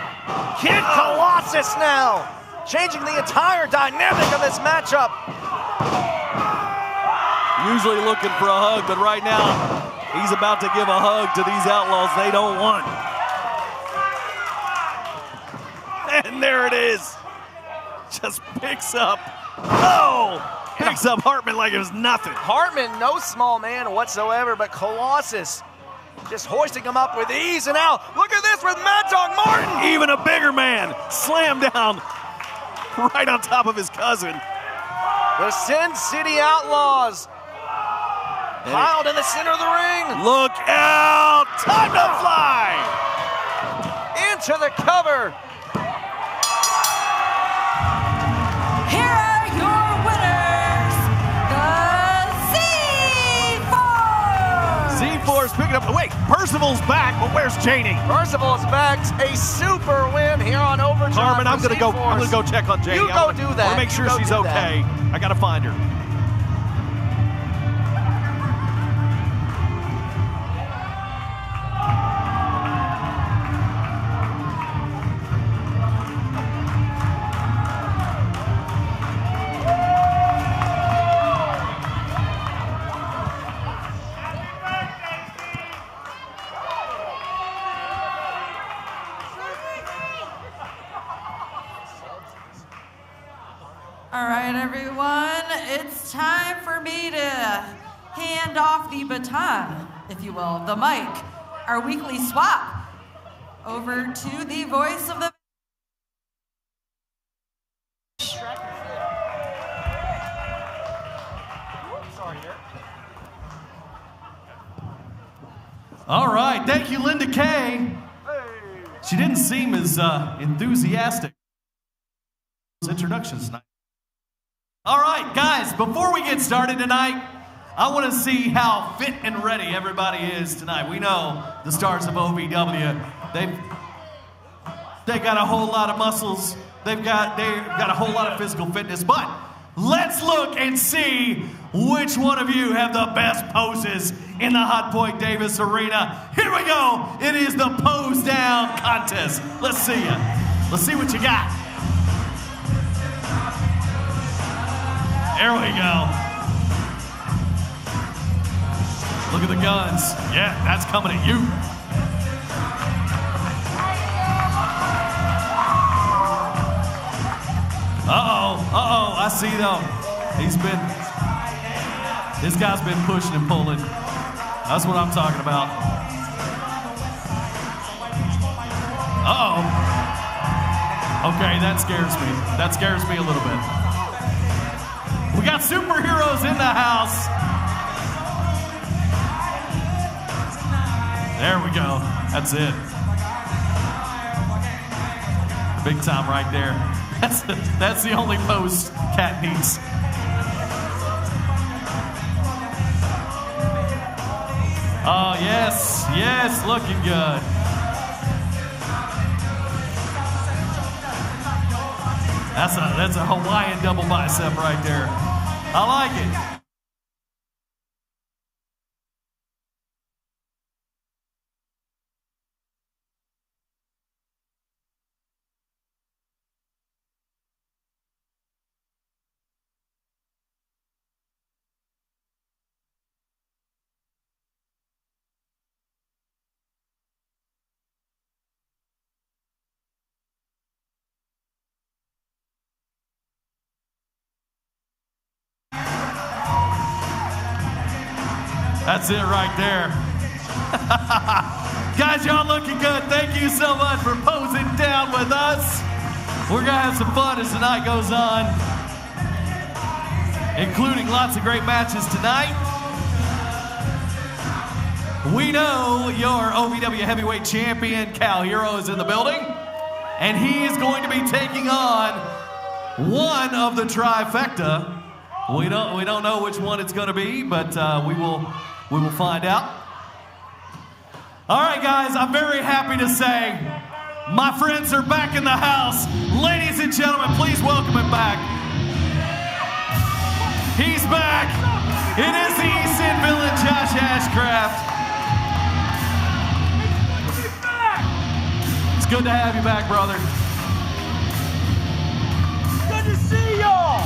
Kid Colossus now, changing the entire dynamic of this matchup. Usually looking for a hug, but right now, he's about to give a hug to these outlaws they don't want. And there it is. Just picks up. Oh! Picks up Hartman like it was nothing. Hartman, no small man whatsoever, but Colossus just hoisting him up with ease. And now, look at this with Mad Dog Martin. Even a bigger man slammed down right on top of his cousin. The Sin City Outlaws piled in the center of the ring. Look out! Time to fly! Into the cover. Here are your winners, the Z4. Z4's picking up. Wait, Percival's back, but where's Janie? Percival's back. A super win here on Overdrive. Carmen, I'm for gonna go check on Janie. You go do that. I wanna make sure she's okay. I gotta find her. All right, everyone, it's time for me to hand off the baton, if you will, the mic, our weekly swap, over to the voice of the... All right, thank you, Linda Kay. She didn't seem as enthusiastic. Introductions tonight. All right, guys, before we get started tonight, I want to see how fit and ready everybody is tonight. We know the stars of OVW. They got a whole lot of muscles. They've got a whole lot of physical fitness. But let's look and see which one of you have the best poses in the Hot Point Davis Arena. Here we go. It is the pose down contest. Let's see ya. Let's see what you got. There we go. Look at the guns. Yeah, that's coming at you. Uh-oh, I see though. This guy's been pushing and pulling. That's what I'm talking about. Uh-oh. Okay, that scares me. That scares me a little bit. We got superheroes in the house. There we go. That's it. Big time right there. That's the only pose Cat needs. Oh, yes, looking good. That's a Hawaiian double bicep right there. I like it. That's it right there. Guys, y'all looking good. Thank you so much for posing down with us. We're going to have some fun as the night goes on, including lots of great matches tonight. We know your OVW Heavyweight Champion, Cal Hero, is in the building, and he is going to be taking on one of the trifecta We don't know which one it's going to be, but we will find out. All right, guys, I'm very happy to say my friends are back in the house. Ladies and gentlemen, please welcome him back. He's back. It is the East End villain, Josh Ashcraft. It's good to have you back, brother. Good to see y'all.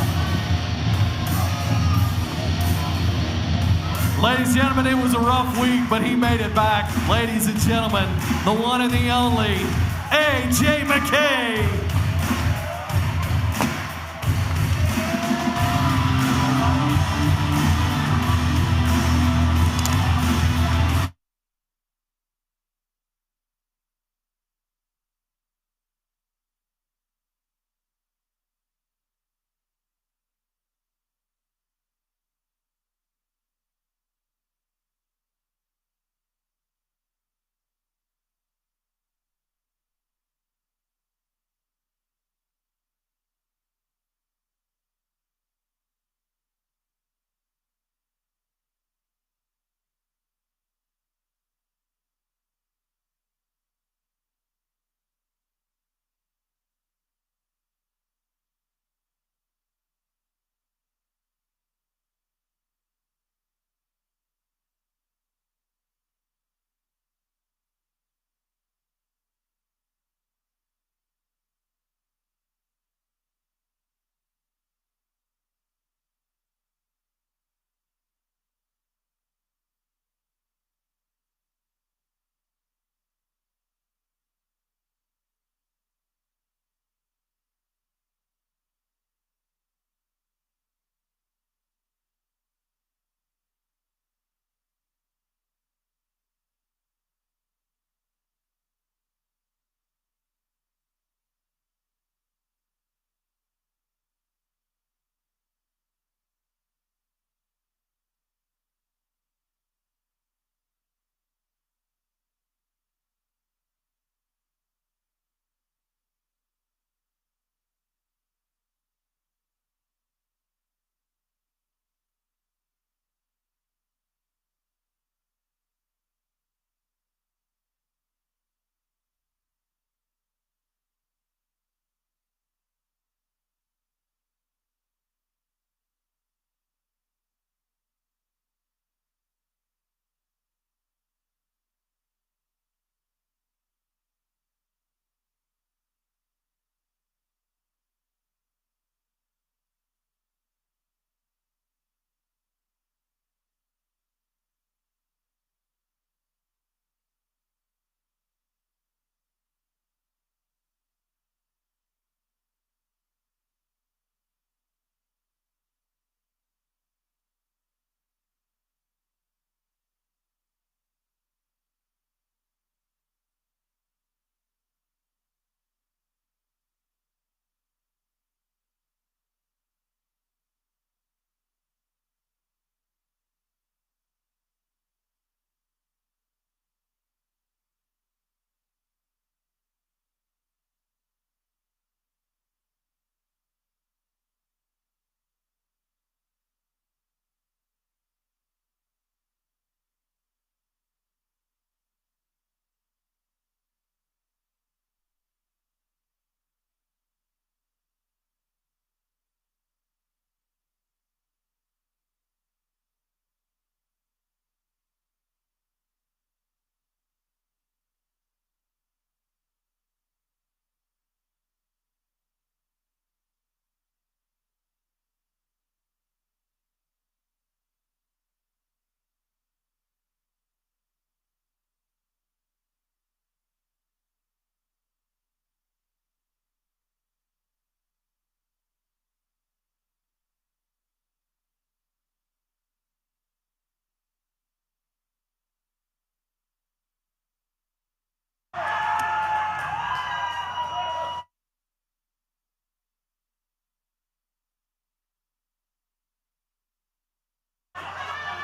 Ladies and gentlemen, it was a rough week, but he made it back. Ladies and gentlemen, the one and the only, AJ McKay.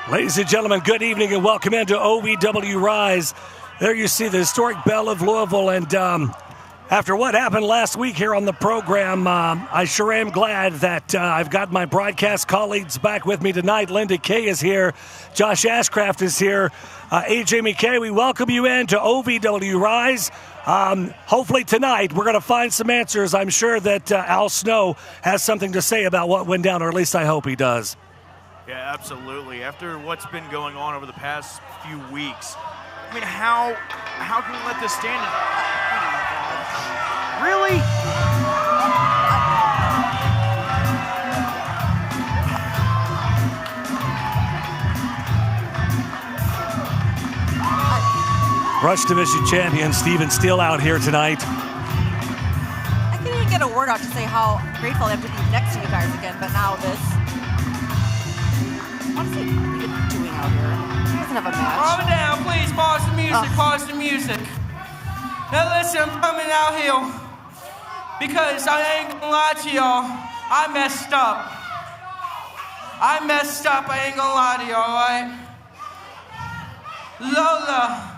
Ladies and gentlemen, good evening and welcome into OVW Rise. There you see the historic Belle of Louisville, and After what happened last week here on the program, I sure am glad that I've got my broadcast colleagues back with me tonight. Linda Kay is here. Josh Ashcraft is here. AJ McKay, we welcome you in to OVW Rise. Hopefully tonight we're going to find some answers. I'm sure that Al Snow has something to say about what went down, or at least I hope he does. Yeah, absolutely. After what's been going on over the past few weeks, I mean, how can we let this stand? Really? Rush Division champion Steven Steele out here tonight. I couldn't even get a word out to say how grateful I am to be next to you guys again, but now this. What's he even doing out here? He doesn't have a match. Calm it down, please. Pause the music. Pause the music. Now listen, I'm coming out here because I ain't gonna lie to y'all. I messed up. I ain't gonna lie to y'all, alright? Lola.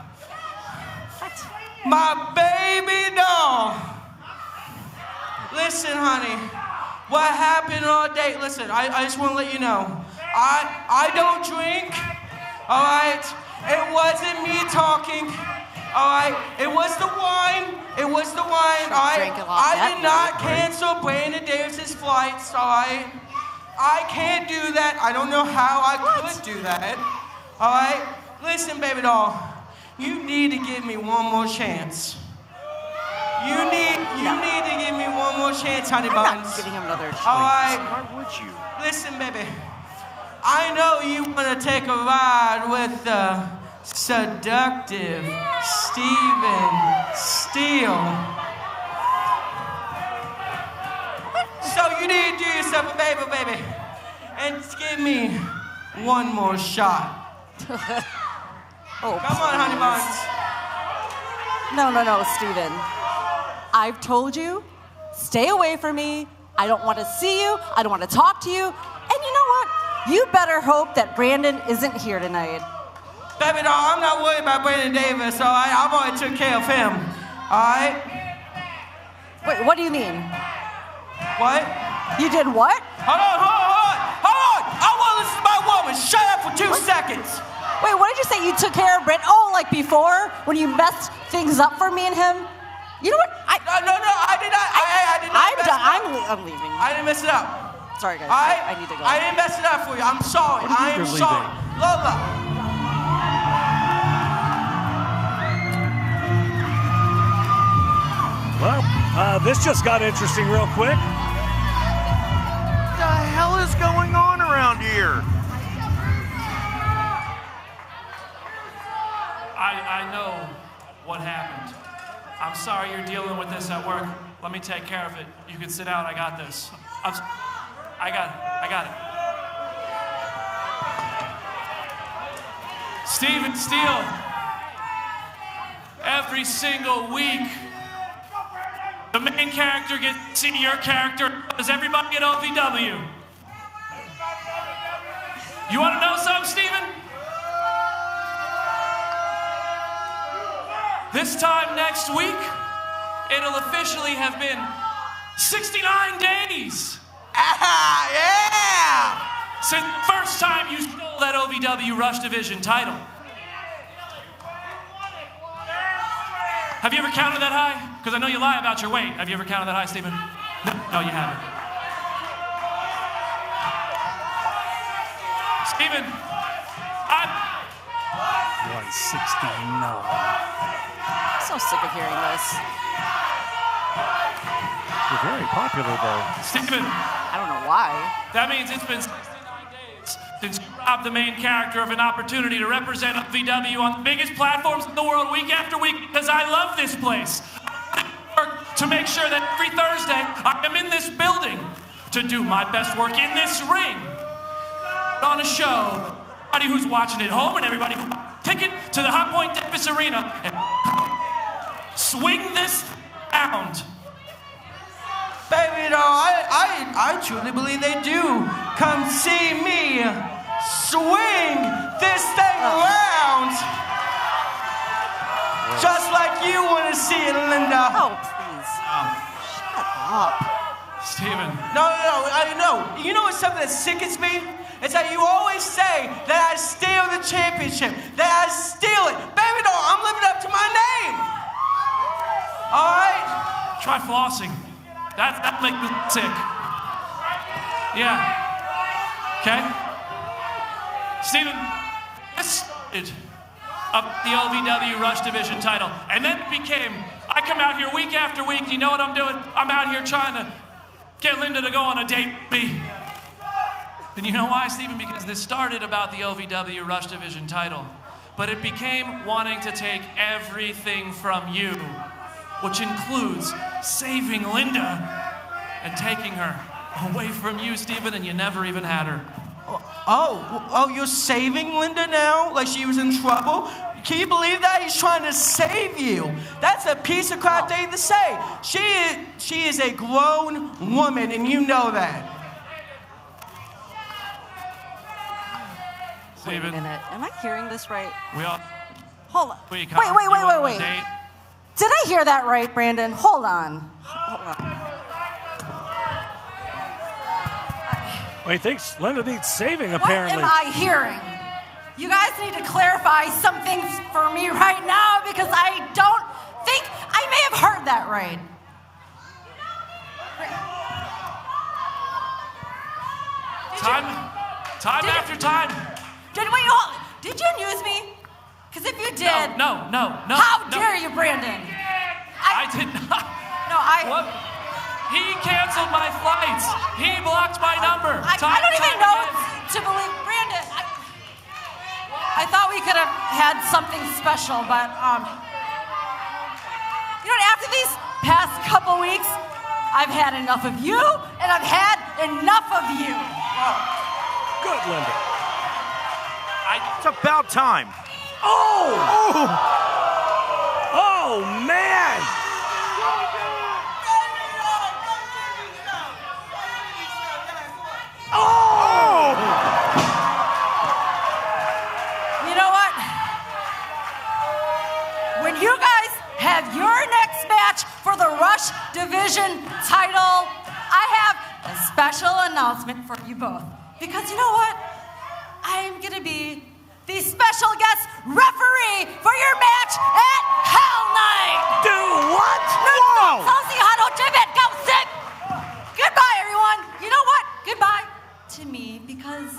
My baby doll. Listen, honey. What happened all day? Listen, I just want to let you know. I don't drink. All right? It wasn't me talking. All right? It was the wine. All right? I did not cancel Brandon Davis's flights. All right? I can't do that. I don't know how I could do that. All right? Listen, baby doll. You need to give me one more chance. You need to give me one more chance, honey buns. I'm not giving him another chance. All right. Why would you? Listen, baby. I know you want to take a ride with the seductive Steven Steele. So you need to do yourself a favor, baby, and just give me one more shot. Oh, come on, honey buns. No, Steven. I've told you, stay away from me. I don't want to see you. I don't want to talk to you. And you know what? You better hope that Brandon isn't here tonight. Baby doll, I'm not worried about Brandon Davis, all right? I've already took care of him, all right? Wait, what do you mean? What? You did what? Hold on. I want to listen to my woman. Shut up for 2 seconds. Wait, what did you say? You took care of Brent? Oh, like before? When you messed things up for me and him? You know what? No, I did not. I did not mess it up. I'm leaving. I didn't mess it up. Sorry, guys. I need to go. I didn't mess it up for you. I'm sorry. I am sorry. Lola. Well, this just got interesting real quick. What the hell is going on around here? I know what happened. I'm sorry you're dealing with this at work. Let me take care of it. You can sit down. I got this. I got it. Steven Steele. Every single week, the main character gets to see your character. Does everybody at OVW? You want to know something, Steven? This time next week, it'll officially have been 69 days. Yeah! Since the first time you stole that OVW Rush Division title. Have you ever counted that high? Because I know you lie about your weight. Have you ever counted that high, Steven? No, you haven't. Steven, I'm 169. I'm so sick of hearing this. You're very popular, though. Steven. I don't know why. That means it's been 69 days since you robbed the main character of an opportunity to represent OVW on the biggest platforms in the world week after week, because I love this place. I work to make sure that every Thursday I am in this building to do my best work in this ring. On a show, everybody who's watching at home and everybody who bought a ticket to the Hot Point Davis Arena and swing this round. Baby, no, I truly believe they do. Come see me swing this thing around. Just like you want to see it, Linda. Oh, please. up. Steven. No, I know. You know what's something that sickens me? It's that you always say that I steal the championship, that I steal it. Baby, no, I'm living up to my name. All right? Try flossing. That makes me sick. Yeah. Okay? Steven, this is up the OVW Rush Division title. And then it became, I come out here week after week. You know what I'm doing? I'm out here trying to get Linda to go on a date with me. And you know why, Steven? Because this started about the OVW Rush Division title. But it became wanting to take everything from you, which includes saving Linda and taking her away from you, Steven, and you never even had her. Oh, you're saving Linda now? Like she was in trouble? Can you believe that? He's trying to save you. That's a piece of crap thing to say. She is a grown woman, and you know that. Wait a minute. Am I hearing this right? We all. Hold on. Wait. Did I hear that right, Brandon? Hold on. Well, he thinks Linda needs saving, apparently. What am I hearing? You guys need to clarify some things for me right now because I don't think I may have heard that right. Time after time. Did you news me? Because if you did... No. How dare you, Brandon? I did not. No, What? He canceled my flights. He blocked my number. I don't even know to believe... Brandon, I thought we could have had something special, but... you know what? After these past couple weeks, I've had enough of you, and I've had enough of you. Good, Linda. It's about time. Oh, man. Oh! You know what? When you guys have your next match for the Rush Division title, I have a special announcement for you both. Because you know what? I'm going to be the special guest referee for your match at Hell Night. Do what? Whoa! Goodbye, everyone. You know what? Goodbye to me, because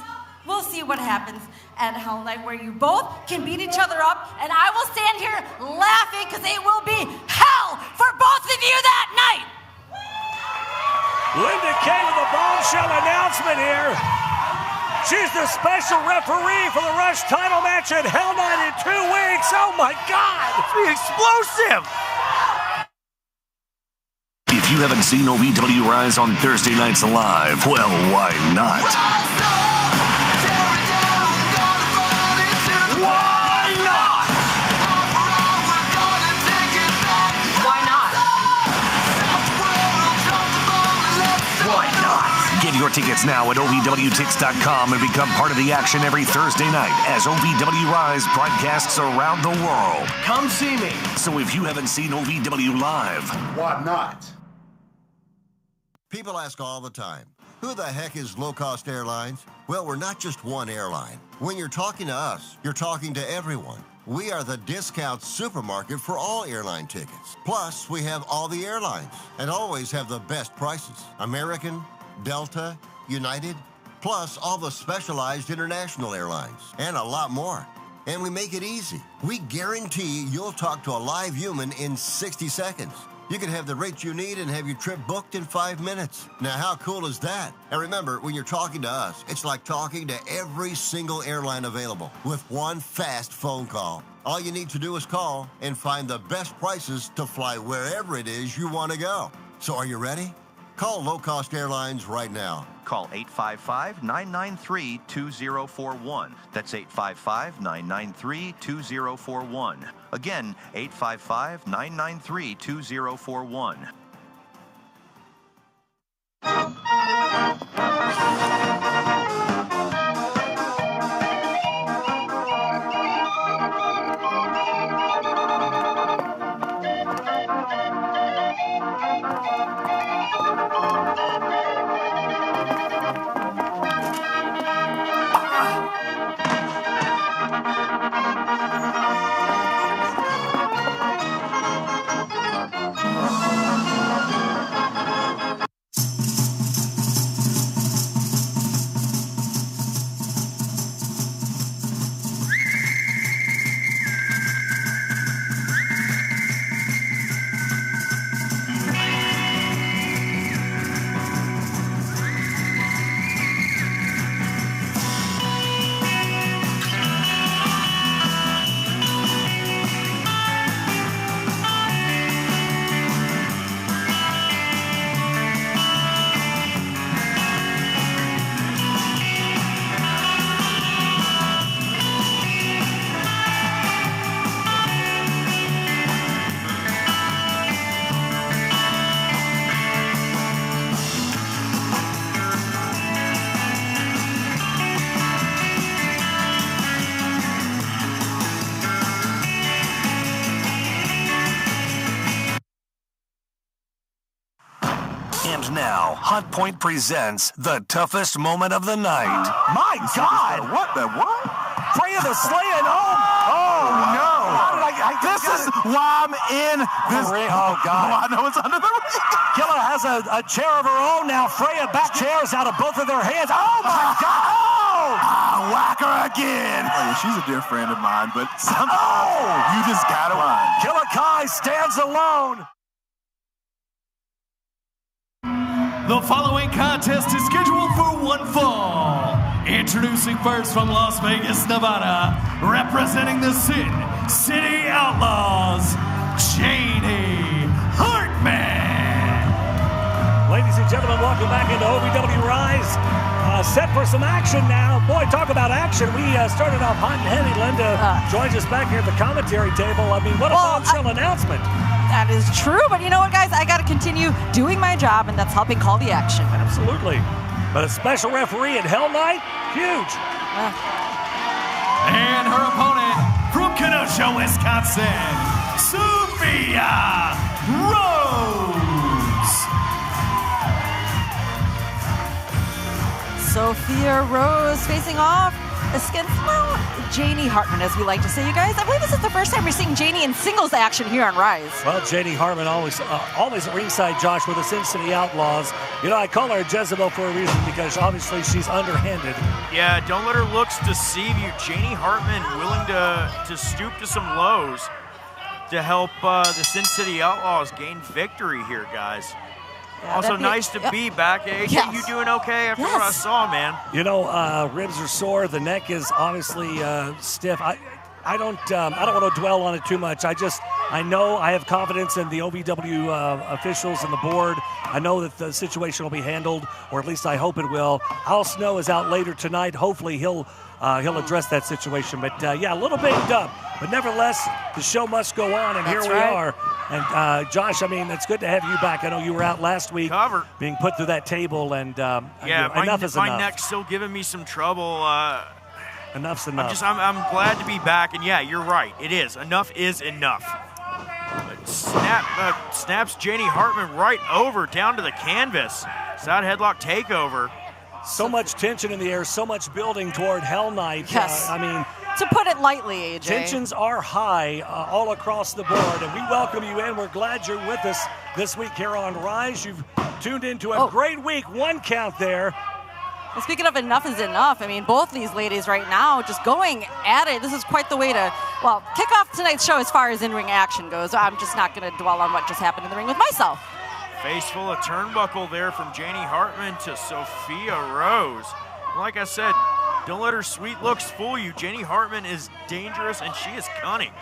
we'll see what happens at Hell Night, where you both can beat each other up, and I will stand here laughing because it will be hell for both of you that night. Linda Kay with a bombshell announcement here. She's the special referee for the Rush title match at Hell Night in 2 weeks. Oh, my God. It's explosive. If you haven't seen OVW Rise on Thursday nights live, well, why not? Why not? Why not? Why not? Get your tickets now at OVWTix.com and become part of the action every Thursday night as OVW Rise broadcasts around the world. Come see me. So if you haven't seen OVW Live, Why not? People ask all the time, who the heck is Low Cost Airlines? Well, we're not just one airline. When you're talking to us, you're talking to everyone. We are the discount supermarket for all airline tickets. Plus, we have all the airlines and always have the best prices. American, Delta, United, plus all the specialized international airlines and a lot more. And we make it easy. We guarantee you'll talk to a live human in 60 seconds. You can have the rates you need and have your trip booked in 5 minutes. Now, how cool is that? And remember, when you're talking to us, it's like talking to every single airline available with one fast phone call. All you need to do is call and find the best prices to fly wherever it is you want to go. So are you ready? Call Low Cost Airlines right now. Call 855-993-2041. That's 855-993-2041. Again, 855-993-2041. Now, Hot Point presents the toughest moment of the night. My God! What? Freya the slaying home. Oh, no. This is why I'm in this. Oh, God. Oh, I know it's under the ring. Killa has a chair of her own now. Freya back chairs out of both of their hands. Oh, my God. Oh! Whack her again. Oh, yeah, she's a dear friend of mine, but you just gotta win. Killa Kai stands alone. The following contest is scheduled for one fall. Introducing first from Las Vegas, Nevada, representing the Sin City Outlaws, Janie Hartman. Ladies and gentlemen, welcome back into OVW Rise. Set for some action now. Boy, talk about action. We started off hot and heavy. Linda joins us back here at the commentary table. I mean, what a bombshell announcement. That is true, but you know what, guys? I got to continue doing my job, and that's helping call the action. Absolutely. But a special referee at Hell Night, huge. And her opponent from Kenosha, Wisconsin, Sophia Rose. Sophia Rose facing off against, well, Janie Hartman, as we like to say, you guys. I believe this is the first time we're seeing Janie in singles action here on Rise. Well, Janie Hartman always at ringside, Josh, with the Sin City Outlaws. You know, I call her a Jezebel for a reason because obviously she's underhanded. Yeah, don't let her looks deceive you. Janie Hartman willing to stoop to some lows to help the Sin City Outlaws gain victory here, guys. Yeah, also, nice to be back. AJ, Yes. you doing okay after what I saw, man? You know, ribs are sore. The neck is obviously stiff. I don't want to dwell on it too much. I know I have confidence in the OVW officials and the board. I know that the situation will be handled, or at least I hope it will. Al Snow is out later tonight. Hopefully he'll address that situation. But yeah, a little banged up. But nevertheless, the show must go on, and here we are. And Josh, I mean, it's good to have you back. I know you were out last week, being put through that table, and enough is enough. My neck's still giving me some trouble. Enough's enough. I'm glad to be back, and yeah, you're right. It is. Enough is enough. But snaps Janie Hartman right over down to the canvas. Side headlock takeover. So much tension in the air, so much building toward Hell Night. Yes. I mean, to put it lightly, AJ. Tensions are high all across the board, and we welcome you in. We're glad you're with us this week here on Rise. You've tuned into a great week. One count there. Well, speaking of enough is enough, I mean, both these ladies right now just going at it. This is quite the way to, well, kick off tonight's show as far as in-ring action goes. I'm just not going to dwell on what just happened in the ring with myself. Face full of turnbuckle there from Janie Hartman to Sophia Rose. Like I said, don't let her sweet looks fool you. Janie Hartman is dangerous, and she is cunning.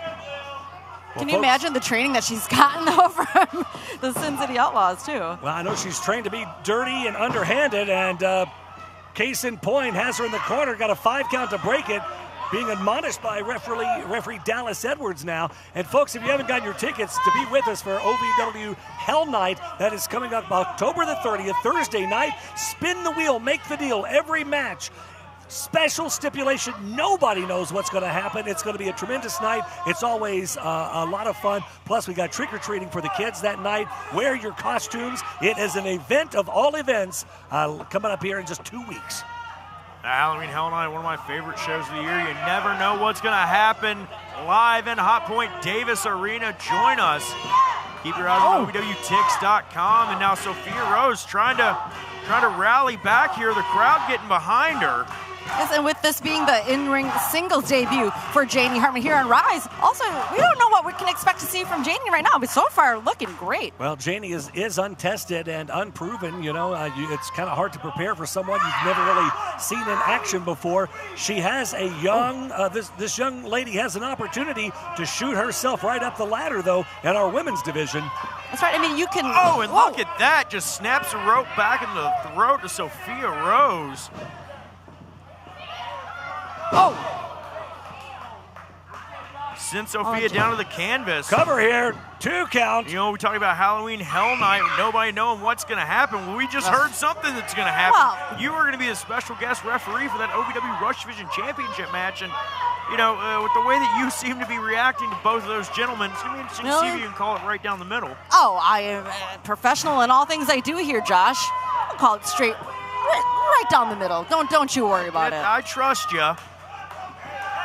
Can you imagine the training that she's gotten though from the Sin City Outlaws, too? Well, I know she's trained to be dirty and underhanded, and case in point, has her in the corner, got a 5 count to break it, being admonished by referee Dallas Edwards now. And folks, if you haven't gotten your tickets to be with us for OVW Hell Night, that is coming up October the 30th, Thursday night. Spin the wheel, make the deal, every match. Special stipulation, nobody knows what's going to happen. It's going to be a tremendous night. It's always a lot of fun. Plus, we got trick-or-treating for the kids that night. Wear your costumes. It is an event of all events coming up here in just 2 weeks. Halloween Hell Night, one of my favorite shows of the year. You never know what's going to happen live in Hot Point Davis Arena. Join us. Keep your eyes on OVWTix.com. And now Sophia Rose trying to rally back here. The crowd getting behind her. Yes, and with this being the in-ring singles debut for Janie Hartman here on Rise, also, we don't know what we can expect to see from Janie right now, but so far, looking great. Well, Janie is untested and unproven. You know, it's kind of hard to prepare for someone you've never really seen in action before. She has a young, this young lady has an opportunity to shoot herself right up the ladder, though, in our women's division. That's right. I mean, you can... Oh, and look at that. Just snaps a rope back in the throat to Sophia Rose. send Sophia down to the canvas. Cover here, 2 count. You know, we talk about Halloween Hell Night, nobody knowing what's going to happen. Well, we just heard something that's going to happen. Well, you were going to be a special guest referee for that OVW Rush Division Championship match, and you know, with the way that you seem to be reacting to both of those gentlemen, it's going to be interesting to see if you can call it right down the middle. Oh, I am professional in all things I do here, Josh. I'll call it straight, right down the middle. Don't you worry about it. I trust you.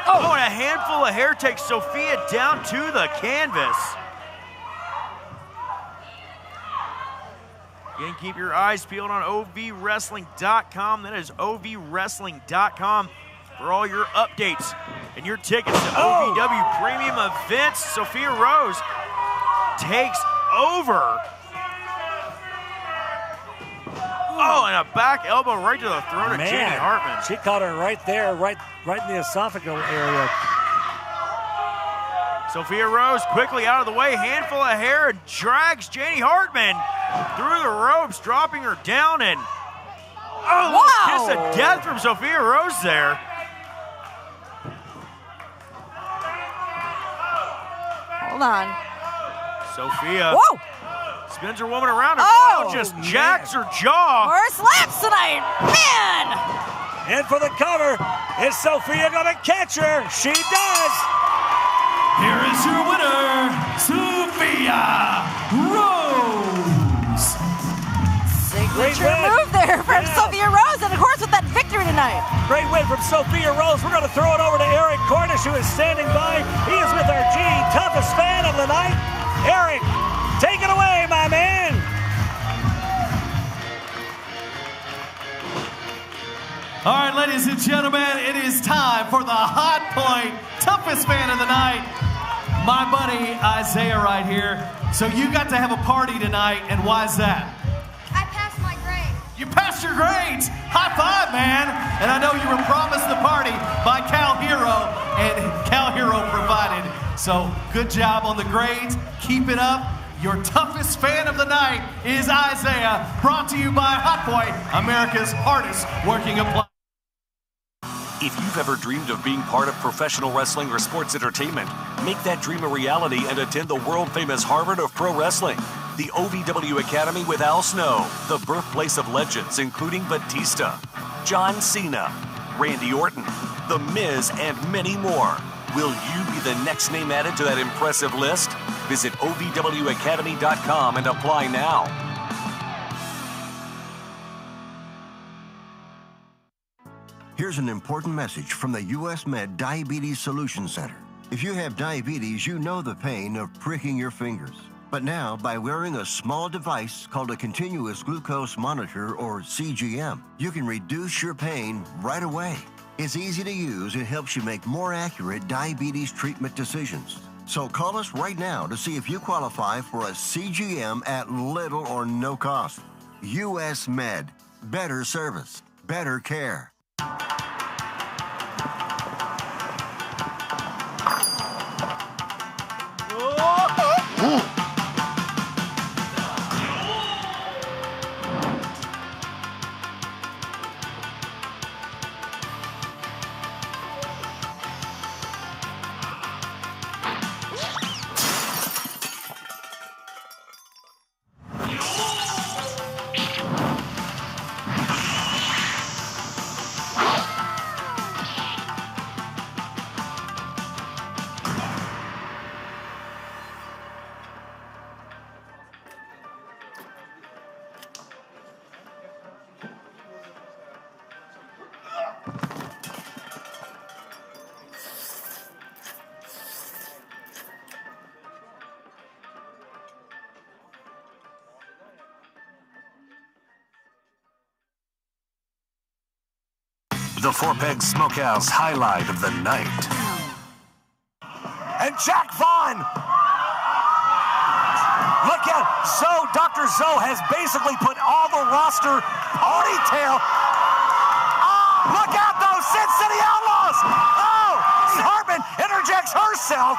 Oh, and a handful of hair takes Sophia down to the canvas. You can keep your eyes peeled on ovwrestling.com. That is ovwrestling.com for all your updates and your tickets to OVW premium events. Sophia Rose takes over. Oh, and a back elbow right to the throat of Jamie Hartman. She caught her right there, right in the esophageal area. Sophia Rose quickly out of the way, handful of hair, and drags Janie Hartman through the ropes, dropping her down, and kiss of death from Sophia Rose there. Hold on. Sophia spins her woman around and just jacks her jaw. More slaps tonight, man! And for the cover, is Sophia gonna catch her? She does! Here is your winner, Sophia Rose! Signature move there from Sophia Rose, and of course with that victory tonight. Great win from Sophia Rose. We're gonna throw it over to Eric Cornish, who is standing by. He is with our toughest fan of the night. Eric, take it away, my man. All right, ladies and gentlemen, it is time for the Hot Point toughest fan of the night, my buddy Isaiah right here. So you got to have a party tonight, and why is that? I passed my grade. You passed your grades. High five, man. And I know you were promised the party by Cal Hero, and Cal Hero provided. So good job on the grades. Keep it up. Your toughest fan of the night is Isaiah, brought to you by Hot Point, America's hardest working appliance. If you've ever dreamed of being part of professional wrestling or sports entertainment, make that dream a reality and attend the world-famous Harvard of Pro Wrestling. The OVW Academy with Al Snow, the birthplace of legends including Batista, John Cena, Randy Orton, The Miz, and many more. Will you be the next name added to that impressive list? Visit OVWacademy.com and apply now. Here's an important message from the U.S. Med Diabetes Solution Center. If you have diabetes, you know the pain of pricking your fingers. But now, by wearing a small device called a continuous glucose monitor, or CGM, you can reduce your pain right away. It's easy to use and helps you make more accurate diabetes treatment decisions. So call us right now to see if you qualify for a CGM at little or no cost. U.S. Med. Better service. Better care. The Four Pegs Smokehouse highlight of the night. And Jack Vaughn! Look at Zoe. Dr. Zoe has basically put all the roster ponytail. Oh, look out, though, Sin City Outlaws! Oh, Hartman interjects herself.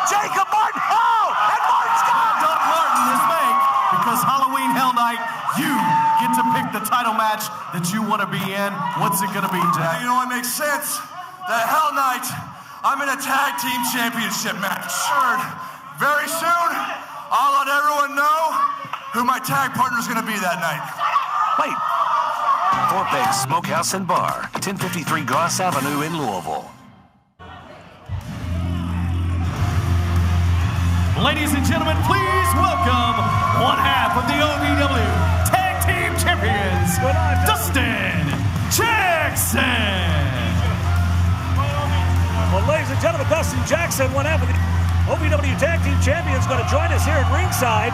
Jacob Martin, and Martin's gone! Doug Martin is made because Halloween Hell Night, you get to pick the title match that you want to be in. What's it going to be, Jack? You know what makes sense? The Hell Night I'm in a tag team championship match. Very soon, I'll let everyone know who my tag partner's gonna be that night. Wait. Thorpe's Smokehouse and Bar, 1053 Goss Avenue in Louisville. Ladies and gentlemen, please welcome one half of the OVW Tag Team Champions, Dustin Jackson. Well, ladies and gentlemen, Dustin Jackson, one half of the OVW Tag Team Champions, going to join us here at ringside.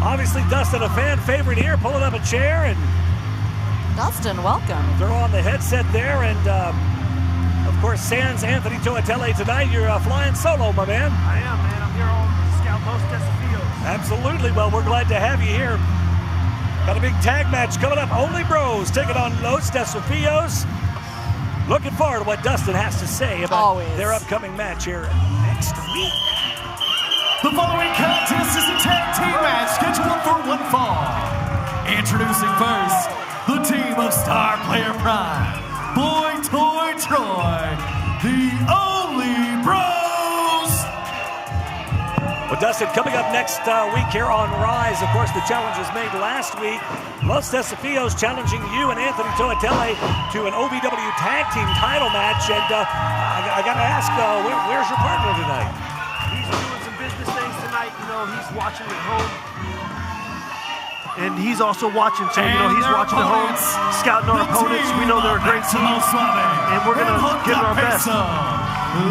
Obviously, Dustin, a fan favorite here, pulling up a chair, and Dustin, welcome. Throw on the headset there, and of course, sans Anthony Toatele tonight. You're flying solo, my man. I am, man. I'm here on Scout Los Desafios. Absolutely. Well, we're glad to have you here. Got a big tag match coming up. Only Bros taking on Los Desafios. Looking forward to what Dustin has to say about their upcoming match here next week. The following contest is a tag team match scheduled for one fall. Introducing first, the team of star player prime, Boy Toy Troy, the Only Bros. Well, Dustin, coming up next week here on Rise, of course, the challenge was made last week. Los Desafios challenging you and Anthony Toatele to an OVW Tag Team title match. And I got to ask, where's your partner tonight? He's doing some business things tonight. You know, he's watching at home. And he's also watching, so, you know, he's watching at home, scouting our opponents. We know they're a great team. And we're going to give it our best.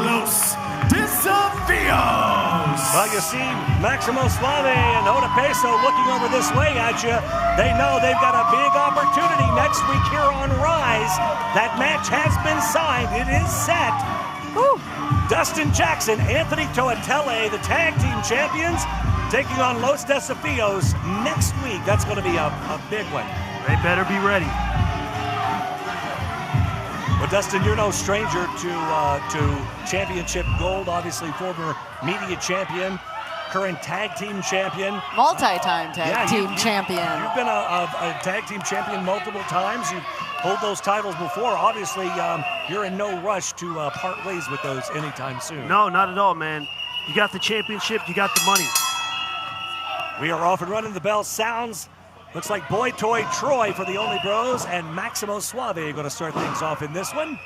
Los Desafios. Well, you see Maximo Suave and Oda Peso looking over this way at you. They know they've got a big opportunity next week here on Rise. That match has been signed. It is set. Woo. Dustin Jackson, Anthony Toatele, the tag team champions, taking on Los Desafios next week. That's going to be a big one. They better be ready. Well, Dustin, you're no stranger to championship gold. Obviously, former media champion, current tag team champion. Multi-time tag team champion. You've been a tag team champion multiple times. You've held those titles before. Obviously, you're in no rush to part ways with those anytime soon. No, not at all, man. You got the championship, you got the money. We are off and running. The bell sounds. Looks like Boy Toy Troy for the Only Bros and Maximo Suave are going to start things off in this one.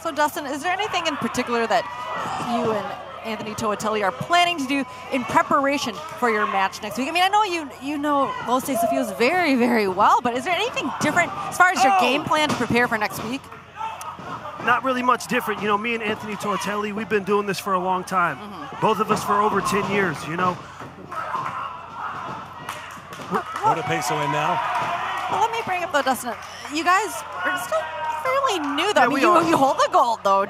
So, Dustin, is there anything in particular that you and Anthony Toatele are planning to do in preparation for your match next week? I mean, I know you know Los Desafios very, very well, but is there anything different as far as your game plan to prepare for next week? Not really much different. You know, me and Anthony Toatele, we've been doing this for a long time. Both of us for over 10 years, you know. Oda Peso in now. Well, let me bring up, though, Dustin. You guys are still fairly new, though. Yeah, I mean, you hold the gold, though.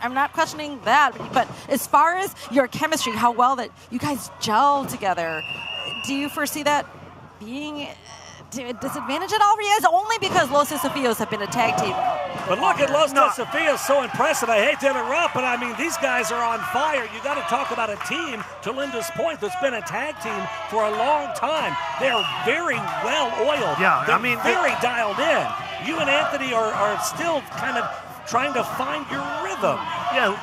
I'm not questioning that. But as far as your chemistry, how well that you guys gel together, do you foresee that being to a disadvantage at all for you guys? Only because Los Desafios have been a tag team. But look at Los Desafios, so impressive. I hate to interrupt, but I mean, these guys are on fire. You got to talk about a team, to Linda's point, that's been a tag team for a long time. They're very well oiled. Yeah, they're I mean, very dialed in. You and Anthony are still kind of trying to find your rhythm. Yeah,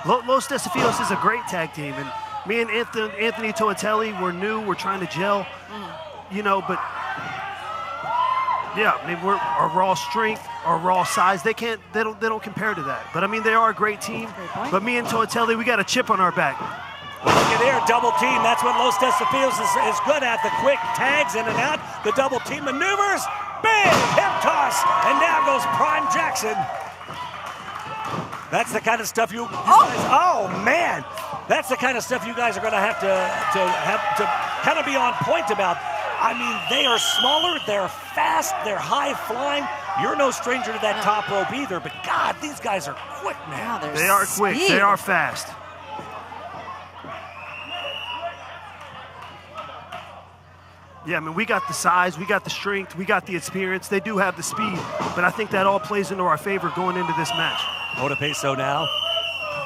Los Desafios is a great tag team, and me and Anthony Toatele, we're new, we're trying to gel, you know, but yeah, I mean, our raw strength, our raw size, they don't compare to that. But I mean, they are a great team. But me and Toatele, we got a chip on our back. Look at there, double team. That's what Los Desafios is good at. The quick tags in and out, the double team maneuvers, big hip toss, and down goes Prime Jackson. That's the kind of stuff you guys, oh man, that's the kind of stuff you guys are going to have to kind of be on point about. I mean, they are smaller, they're fast, they're high flying. You're no stranger to that top rope either, but God, these guys are quick, man. Yeah, they are quick, they are fast. Yeah, I mean, we got the size, we got the strength, we got the experience. They do have the speed, but I think that all plays into our favor going into this match. Oda Peso now.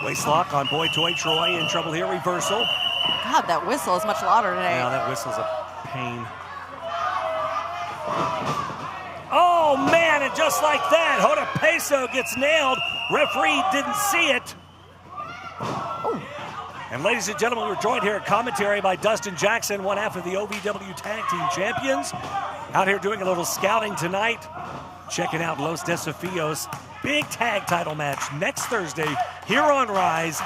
Waistlock on Boy Toy Troy, in trouble here, reversal. God, that whistle is much louder today. Yeah, that whistle's a pain. Oh, Oh, man, and just like that, Hoda Peso gets nailed. Referee didn't see it. Oh. And ladies and gentlemen, we're joined here at commentary by Dustin Jackson, one half of the OVW Tag Team Champions. Out here doing a little scouting tonight. Checking out Los Desafios. Big tag title match next Thursday here on Rise.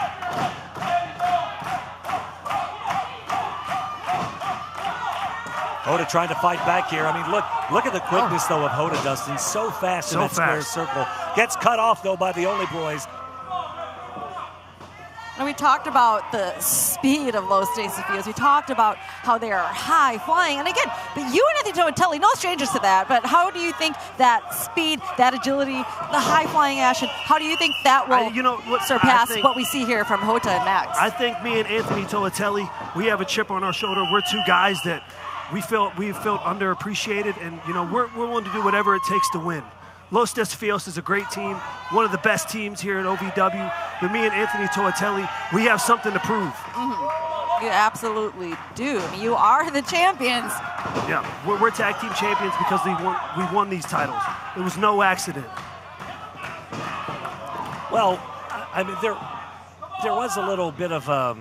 Hoda trying to fight back here. I mean, look at the quickness, though, of Hoda, Dustin. So fast in that square circle. Gets cut off, though, by the Only Boys. And we talked about the speed of Los Desafios. We talked about how they are high flying. And again, but you and Anthony Totelli, no strangers to that, but how do you think that speed, that agility, the high flying action, how do you think that will surpass what we see here from Hoda and Max? I think me and Anthony Totelli, we have a chip on our shoulder. We're two guys that we felt underappreciated, and we're willing to do whatever it takes to win. Los Desafios is a great team, one of the best teams here at OVW. But me and Anthony Totelli, we have something to prove. You absolutely do. I mean, you are the champions. Yeah, we're tag team champions because we won these titles. It was no accident. Well, I mean, there was a little bit of a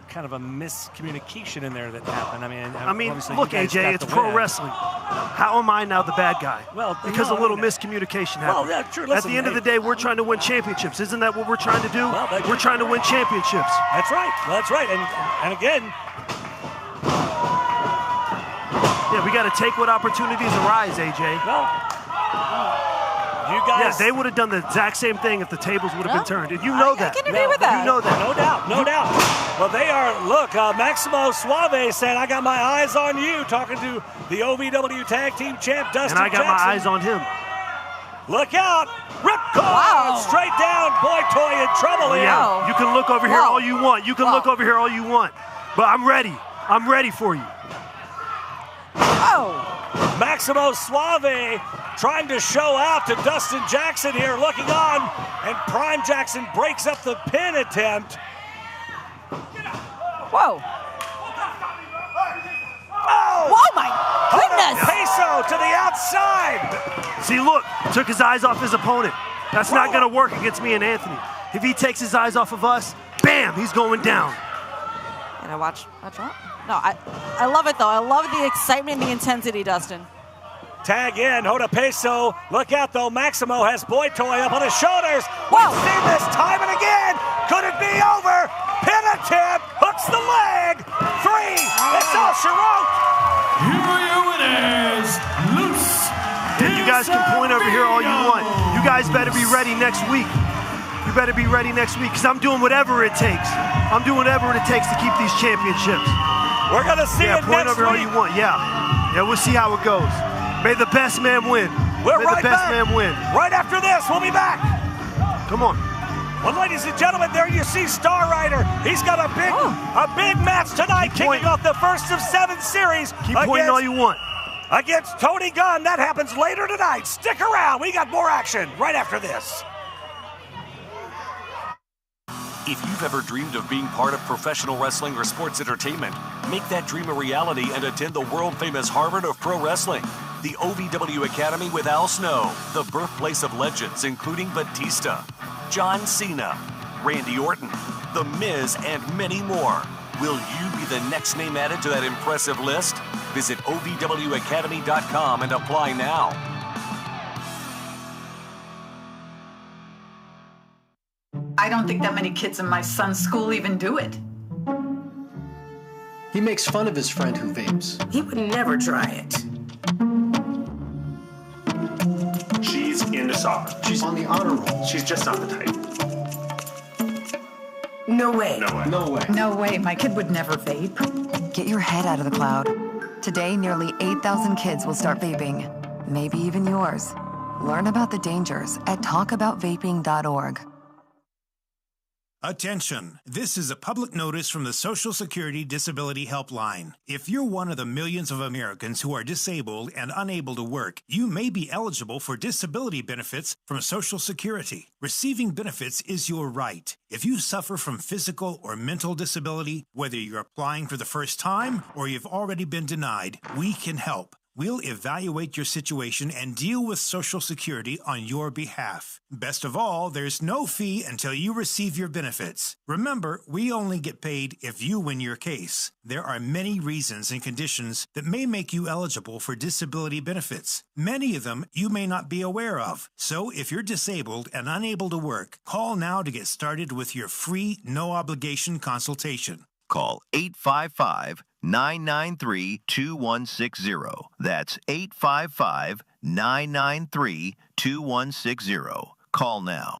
kind of a miscommunication in there that happened. I mean, look, AJ, it's pro wrestling. How am I now the bad guy? Well, because a little miscommunication happened. Well, yeah, true. Listen, at the end of the day, we're trying to win championships. Isn't that what we're trying to do? Well, we're trying to win championships. That's right. That's right. And again, yeah, we got to take what opportunities arise, AJ. Well, you guys. Yeah, they would have done the exact same thing if the tables would have been turned. And you know that. I can agree with that. You know that. No doubt. No doubt. Well, they are, look, Maximo Suave said, I got my eyes on you, talking to the OVW Tag Team Champ, Dustin Jackson. And I got my eyes on him. Look out. Ripcord straight down. Boy Toy in trouble here. Yeah, you can look over here all you want. You can look over here all you want. But I'm ready. I'm ready for you. Oh. Maximo Suave trying to show out to Dustin Jackson here, looking on, and Prime Jackson breaks up the pin attempt. Whoa. Oh my goodness. Peso to the outside. See, look, took his eyes off his opponent. That's not going to work against me and Anthony. If he takes his eyes off of us, bam, he's going down. And I watch out. No, I love it, though. I love the excitement and the intensity, Dustin. Tag in, Hoda Peso. Look out, though. Maximo has Boy Toy up on his shoulders. We've seen this time and again. Could it be over? Pin attempt. Hooks the leg. 3. It's all she wrote. Here are your winners. Loose. Yeah, you guys can point over here all you want. You guys better be ready next week. You better be ready next week because I'm doing whatever it takes. I'm doing whatever it takes to keep these championships. We're going to see it point next over all week. you want. Yeah, we'll see how it goes. May the best man win. We're May right the best back. man win. Right after this, we'll be back. Come on. Well, ladies and gentlemen, there you see Star Rider. He's got a big match tonight, kicking off the first of 7 series. Keep pointing all you want. Against Tony Gunn. That happens later tonight. Stick around. We got more action right after this. If you've ever dreamed of being part of professional wrestling or sports entertainment, make that dream a reality and attend the world-famous Harvard of Pro Wrestling. The OVW Academy with Al Snow, the birthplace of legends including Batista, John Cena, Randy Orton, The Miz, and many more. Will you be the next name added to that impressive list? Visit OVWacademy.com and apply now. I don't think that many kids in my son's school even do it. He makes fun of his friend who vapes. He would never try it. She's into soccer. She's on the honor roll. She's just not the type. No way. No way. No way. No way. My kid would never vape. Get your head out of the cloud. Today, nearly 8,000 kids will start vaping. Maybe even yours. Learn about the dangers at talkaboutvaping.org. Attention! This is a public notice from the Social Security Disability Helpline. If you're one of the millions of Americans who are disabled and unable to work, you may be eligible for disability benefits from Social Security. Receiving benefits is your right. If you suffer from physical or mental disability, whether you're applying for the first time or you've already been denied, we can help. We'll evaluate your situation and deal with Social Security on your behalf. Best of all, there's no fee until you receive your benefits. Remember, we only get paid if you win your case. There are many reasons and conditions that may make you eligible for disability benefits. Many of them you may not be aware of. So if you're disabled and unable to work, call now to get started with your free, no-obligation consultation. Call 855-993-2160. That's 855-993-2160. Call now.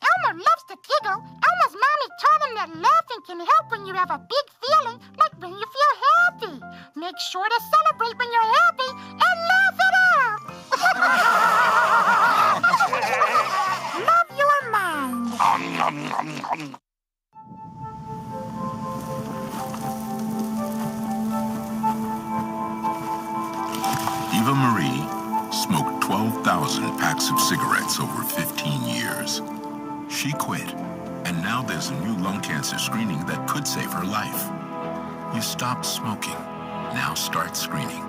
Elmer loves to giggle. Elmer's mommy told him that laughing can help when you have a big feeling, like when you feel happy. Make sure to celebrate when you're happy and laugh it out. Love your mind. Eva Marie smoked 12,000 packs of cigarettes over 15 years. She quit, and now there's a new lung cancer screening that could save her life. You stopped smoking. Now start screening.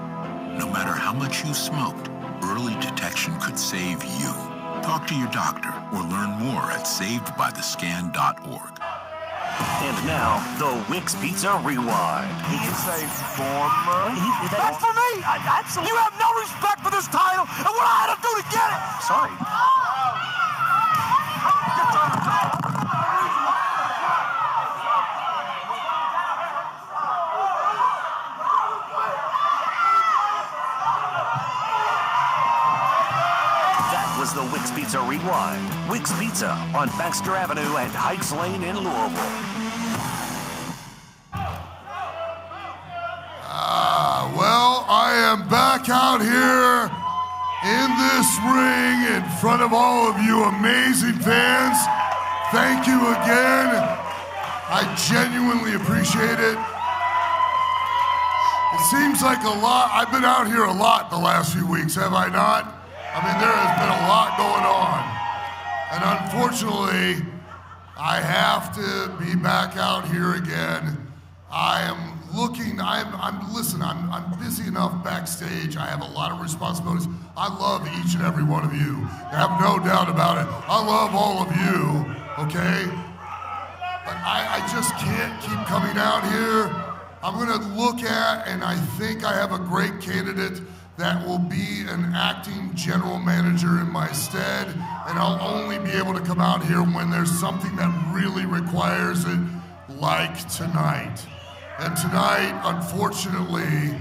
No matter how much you smoked, early detection could save you. Talk to your doctor or learn more at savedbythescan.org. And now, the Wix Pizza Rewind. He's a former. That's for me! You have no respect for this title and what I had to do to get it! Sorry. That was the Wix Pizza Rewind. Wix Pizza on Baxter Avenue and Heights Lane in Louisville. Well, I am back out here in this ring in front of all of you amazing fans. Thank you again. I genuinely appreciate it. It seems like a lot. I've been out here a lot the last few weeks, have I not? I mean, there has been a lot going on. And unfortunately, I have to be back out here again. I'm busy enough backstage. I have a lot of responsibilities. I love each and every one of you. I have no doubt about it. I love all of you, okay? But I just can't keep coming out here. I'm gonna look at, and I think I have a great candidate that will be an acting general manager in my stead, and I'll only be able to come out here when there's something that really requires it, like tonight. And tonight, unfortunately,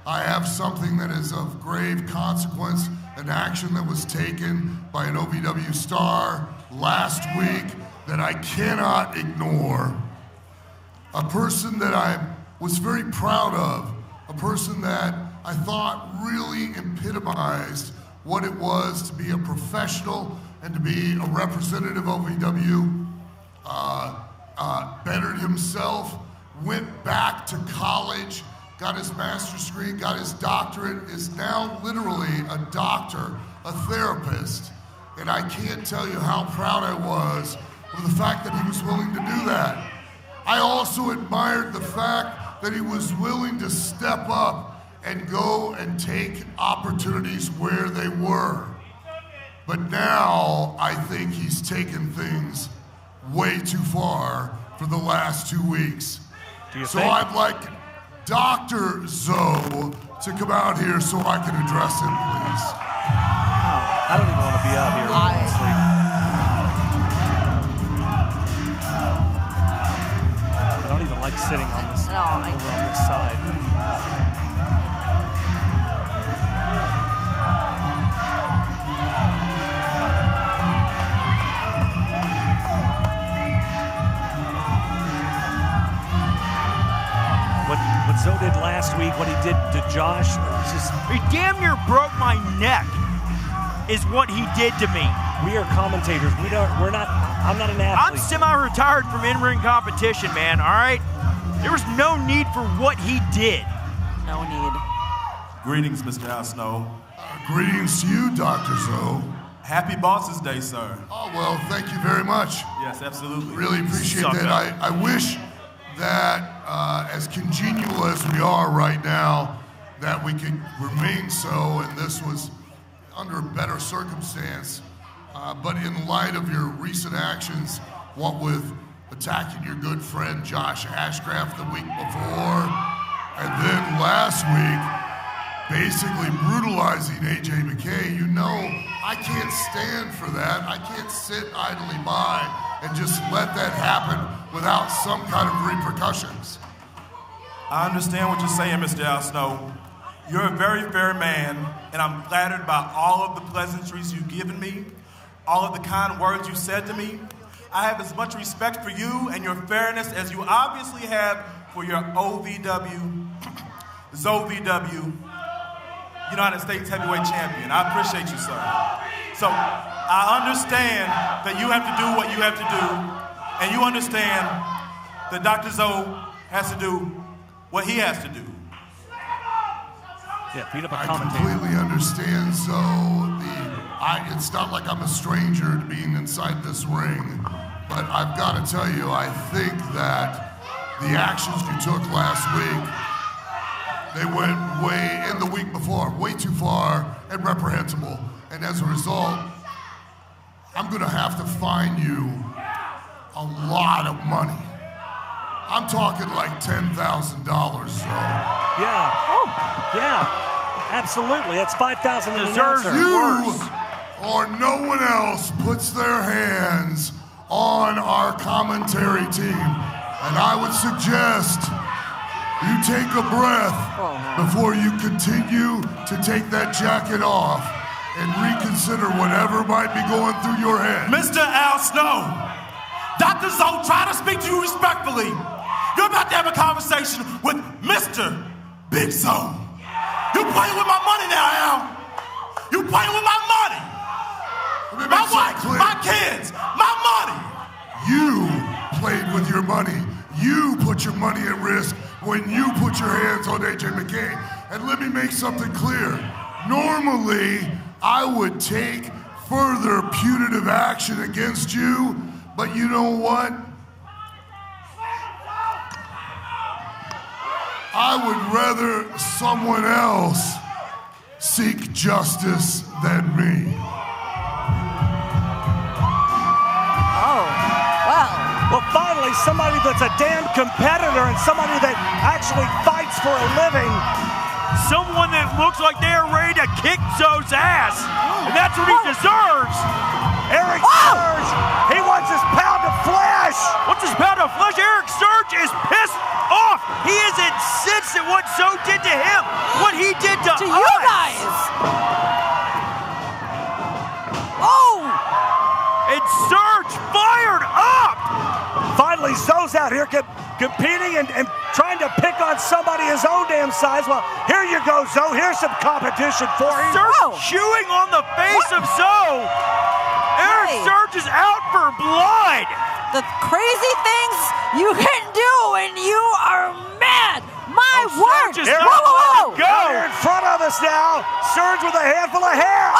I have something that is of grave consequence, an action that was taken by an OVW star last week that I cannot ignore. A person that I was very proud of, a person that I thought really epitomized what it was to be a professional and to be a representative of OVW, bettered himself, went back to college, got his master's degree, got his doctorate, is now literally a doctor, a therapist. And I can't tell you how proud I was of the fact that he was willing to do that. I also admired the fact that he was willing to step up and go and take opportunities where they were. But now I think he's taken things way too far for the last 2 weeks. So I'd like Dr. Zoe to come out here so I can address him, please. I don't even want to be out here, honestly. I don't even like sitting on this, over on this side. what he did to Josh. He damn near broke my neck, is what he did to me. We are commentators. I'm not an athlete. I'm semi-retired from in-ring competition, man, all right? There was no need for what he did. No need. Greetings, Mr. Al Snow. Greetings to you, Dr. Zoe. Happy Bosses Day, sir. Oh, well, thank you very much. Yes, absolutely. Really appreciate that. I wish that as congenial as we are right now, that we could remain so, and this was under a better circumstance. But in light of your recent actions, what with attacking your good friend Josh Ashcraft the week before, and then last week, basically brutalizing AJ McKay, you know I can't stand for that. I can't sit idly by and just let that happen without some kind of repercussions. I understand what you're saying, Mr. Al Snow. You're a very fair man, and I'm flattered by all of the pleasantries you've given me, all of the kind words you said to me. I have as much respect for you and your fairness as you obviously have for your OVW, United States Heavyweight Champion. I appreciate you, sir. So I understand that you have to do what you have to do, and you understand that Dr. Zoe has to do what he has to do. Yeah, beat up a I commentator. completely understand, it's not like I'm a stranger to being inside this ring, but I've got to tell you, I think that the actions you took last week, they went in the week before, way too far and reprehensible. And as a result, I'm gonna have to fine you a lot of money. I'm talking like $10,000, so. Yeah, yeah, absolutely. That's $5,000 an announcer. You or no one else puts their hands on our commentary team. And I would suggest you take a breath before you continue to take that jacket off and reconsider whatever might be going through your head. Mr. Al Snow, Dr. Zoe, try to speak to you respectfully. You're about to have a conversation with Mr. Big Zoe. You playing with my money now, Al. You playing with my money. My wife, my kids, my money. You played with your money. You put your money at risk when you put your hands on AJ McKay. And let me make something clear. Normally, I would take further punitive action against you, but you know what? I would rather someone else seek justice than me. Well, finally, somebody that's a damn competitor and somebody that actually fights for a living. Someone that looks like they're ready to kick Zoe's ass. And that's what he deserves. Eric Surge, he wants his pound of flesh. What's his pound of flesh? Eric Surge is pissed off. He is incensed at what Zoe did to him, what he did to us. you guys. Oh! And Surge fired up. Finally, Zoe's out here competing and trying to pick on somebody his own damn size. Well, here you go, Zoe. Here's some competition for you. Surge chewing on the face of Zoe. Eric Surge is out for blood. The crazy things you can do when you are mad. My word. Surge is whoa, whoa, whoa. Go. Here in front of us now. Surge with a handful of hair.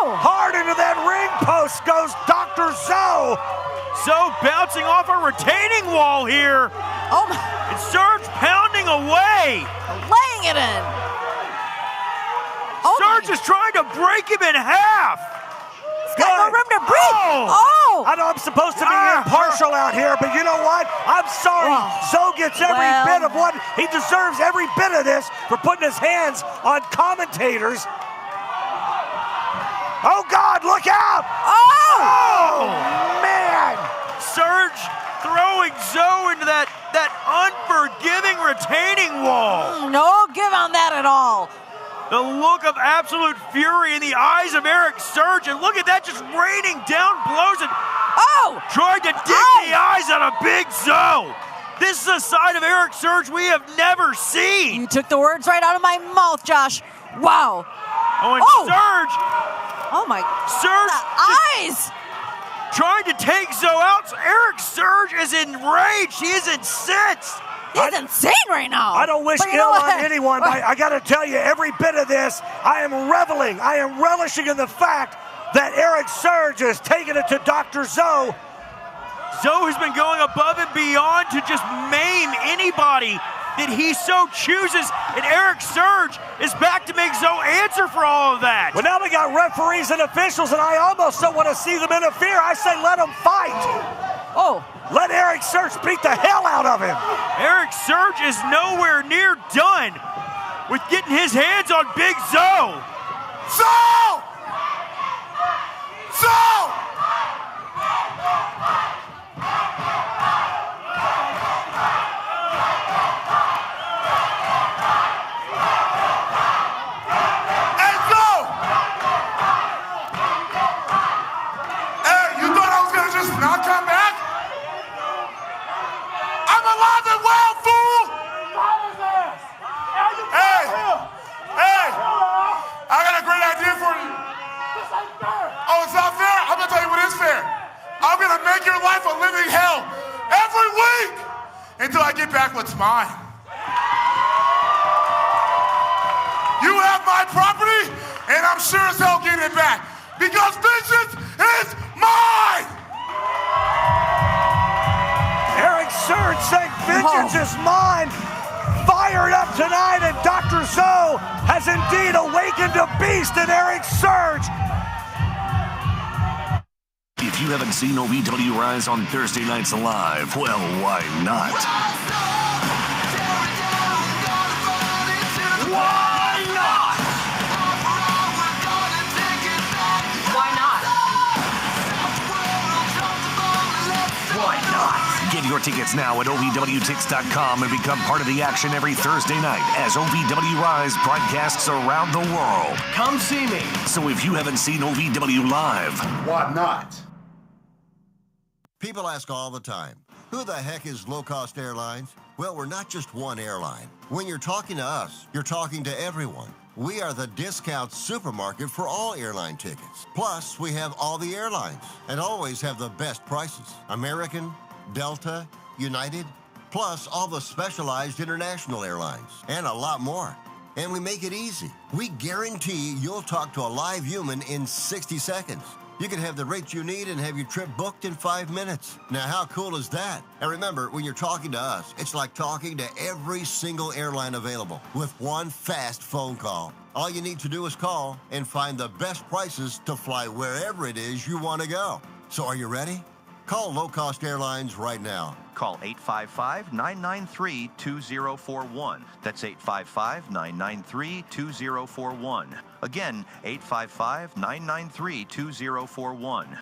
Hard into that ring post goes Dr. Zoe. Zoe bouncing off a retaining wall here. Oh my. And Surge pounding away. Laying it in. Surge is trying to break him in half. He's got no room to breathe. Oh. I know I'm supposed to be impartial out here, but you know what? I'm sorry. Zoe gets every bit of what he deserves, every bit of this for putting his hands on commentators. Oh, God, look out! Oh, man! Surge throwing Zoe into that unforgiving retaining wall. No give on that at all. The look of absolute fury in the eyes of Eric Surge, and look at that, just raining down blows and trying to dig the eyes out of Big Zoe. This is a side of Eric Surge we have never seen. You took the words right out of my mouth, Josh. Wow. Oh, and Surge. Oh, my. Surge. Eyes. Trying to take Zoe out. Eric Surge is enraged. He is incensed. He's insane right now. I don't wish ill on anyone, but I got to tell you, every bit of this, I am reveling. I am relishing in the fact that Eric Surge is taking it to Dr. Zoe. Zoe has been going above and beyond to just maim anybody that he so chooses, and Eric Surge is back to make Zoe answer for all of that. Well, now we got referees and officials, and I almost don't want to see them interfere. I say let them fight. Oh. Let Eric Surge beat the hell out of him. Eric Surge is nowhere near done with getting his hands on Big Zoe. Zoe! Zoe! I'm gonna make your life a living hell every week until I get back what's mine. You have my property, and I'm sure as hell getting it back because vengeance is mine. Eric Surge saying vengeance is mine. Fired up tonight, and Dr. Zoe has indeed awakened a beast in Eric Surge. If you haven't seen OVW Rise on Thursday nights live, well, why not? Why not? Why not? Why not? Get your tickets now at OVWTix.com and become part of the action every Thursday night as OVW Rise broadcasts around the world. Come see me. So if you haven't seen OVW Live, why not? People ask all the time, who the heck is low-cost airlines? Well, we're not just one airline. When you're talking to us, you're talking to everyone. We are the discount supermarket for all airline tickets. Plus, we have all the airlines and always have the best prices. American, Delta, United, plus all the specialized international airlines and a lot more. And we make it easy. We guarantee you'll talk to a live human in 60 seconds. You can have the rates you need and have your trip booked in 5 minutes. Now, how cool is that? And remember, when you're talking to us, it's like talking to every single airline available with one fast phone call. All you need to do is call and find the best prices to fly wherever it is you want to go. So are you ready? Call Low Cost Airlines right now. Call 855-993-2041. That's 855-993-2041. Again, 855-993-2041.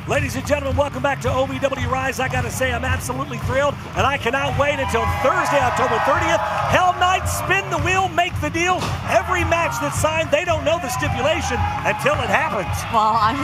Ladies and gentlemen, welcome back to OVW Rise. I got to say, I'm absolutely thrilled, and I cannot wait until Thursday, October 30th. Hell Night, spin the wheel, make the deal. Every match that's signed, they don't know the stipulation until it happens. Well, I'm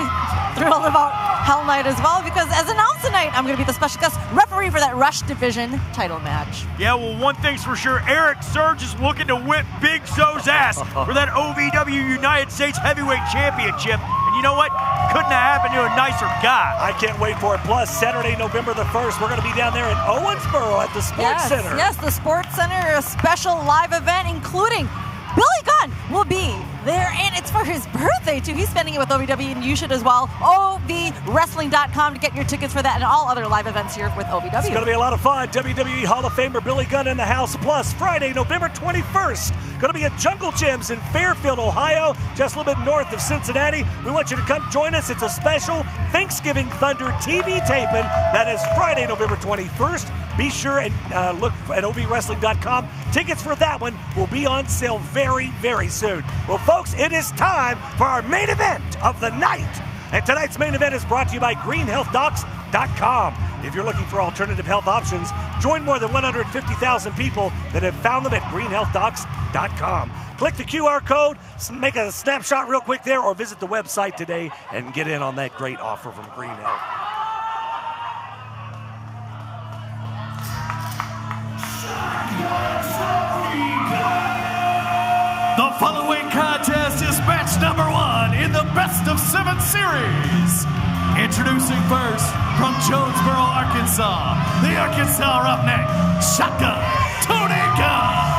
thrilled about Hell Night as well, because as announced tonight, I'm going to be the special guest referee for that Rush Division title match. Yeah, well, one thing's for sure, Eric Surge is looking to whip Big Zo's ass for that OVW United States Heavyweight Championship. And you know what? Couldn't have happened to a nicer guy. I can't wait for it. Plus, Saturday, November the 1st, we're going to be down there in Owensboro at the Sports Center. Yes, the Sports Center, a special live event, including Billy Gunn will be there, and it's for his birthday, too. He's spending it with OVW, and you should as well. OVWrestling.com to get your tickets for that and all other live events here with OVW. It's going to be a lot of fun. WWE Hall of Famer Billy Gunn in the house. Plus, Friday, November 21st, going to be at Jungle Gyms in Fairfield, Ohio, just a little bit north of Cincinnati. We want you to come join us. It's a special Thanksgiving Thunder TV taping. That is Friday, November 21st. Be sure and look at OVWrestling.com. Tickets for that one will be on sale very, very soon. Well, folks, it is time for our main event of the night. And tonight's main event is brought to you by GreenHealthDocs.com. If you're looking for alternative health options, join more than 150,000 people that have found them at GreenHealthDocs.com. Click the QR code, make a snapshot real quick there, or visit the website today and get in on that great offer from Green Health. The following contest is match number 1 in the best of 7 series. Introducing first from Jonesboro, Arkansas, the Arkansas Roughneck, Shotgun Tony Gunn.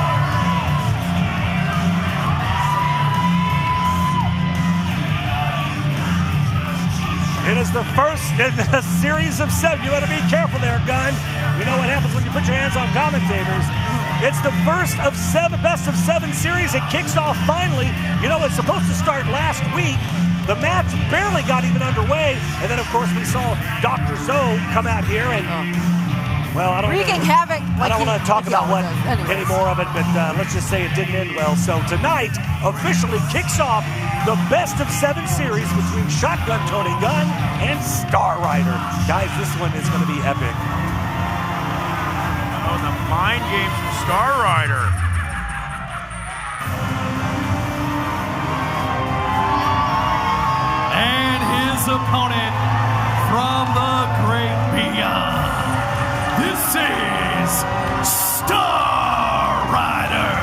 It is the first in a series of 7. You better be careful there, Gunn. You know what happens when you put your hands on commentators. It's the first of 7, best of 7 series. It kicks off finally. You know, it's supposed to start last week. The match barely got even underway. And then, of course, we saw Dr. Zoe come out here and, well, I don't wreaking havoc. I don't want to talk about any more of it, but let's just say it didn't end well. So tonight officially kicks off the best of 7 series between Shotgun Tony Gunn and Star Rider. Guys, this one is going to be epic. Oh, the mind games from Star Rider. And his opponent from the great beyond. This is Star Rider.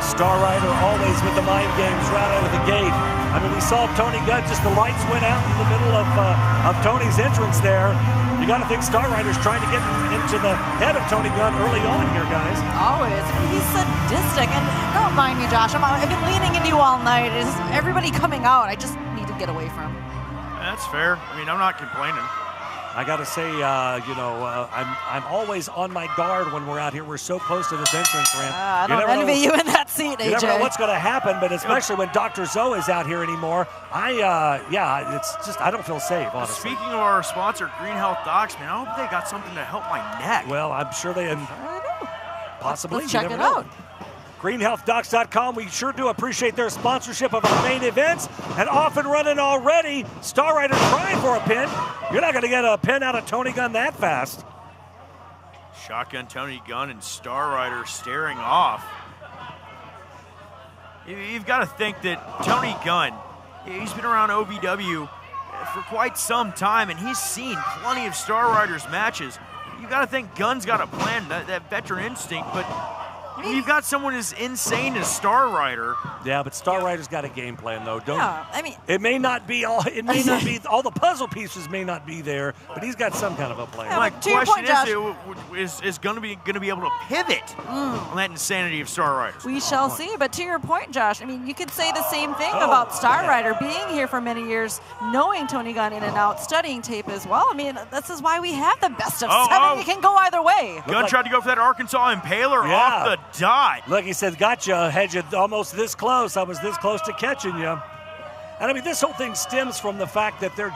Star Rider always with the mind games right out of the gate. I mean, we saw Tony Gunn, just the lights went out in the middle of Tony's entrance there. You got to think Star Rider's trying to get into the head of Tony Gunn early on here, guys. Always. He's sadistic. And don't mind me, Josh. I've been leaning into you all night. It's everybody coming out. I just need to get away from him. That's fair. I mean, I'm not complaining. I got to say, I'm always on my guard when we're out here. We're so close to this entrance ramp. I don't envy you in that seat, AJ. You never know what's going to happen, but especially when Dr. Zoe is out here anymore, it's just, I don't feel safe, honestly. Speaking of our sponsor, Green Health Docs, man, I hope they got something to help my neck. Well, I'm sure they possibly. Let's check it out. GreenHealthDocs.com. We sure do appreciate their sponsorship of our main events. And off and running already. Star Rider trying for a pin. You're not going to get a pin out of Tony Gunn that fast. Shotgun Tony Gunn and Star Rider staring off. You've got to think that Tony Gunn, he's been around OVW for quite some time, and he's seen plenty of Star Rider's matches. You've got to think Gunn's got a plan, that veteran instinct, but you've got someone as insane as Star Rider. Yeah, but Star Rider's got a game plan, though. It may not be all the puzzle pieces may not be there, but he's got some kind of a plan. My question is going to be able to pivot on that insanity of Star Rider. We shall see. But to your point, Josh, I mean, you could say the same thing about Star Rider being here for many years, knowing Tony Gunn in and out, studying tape as well. I mean, this is why we have the best of 7. You can go either way. Gunn tried to go for that Arkansas Impaler off the dot. Look, he said, gotcha, had you almost this close. I was this close to catching you. And I mean, this whole thing stems from the fact that they're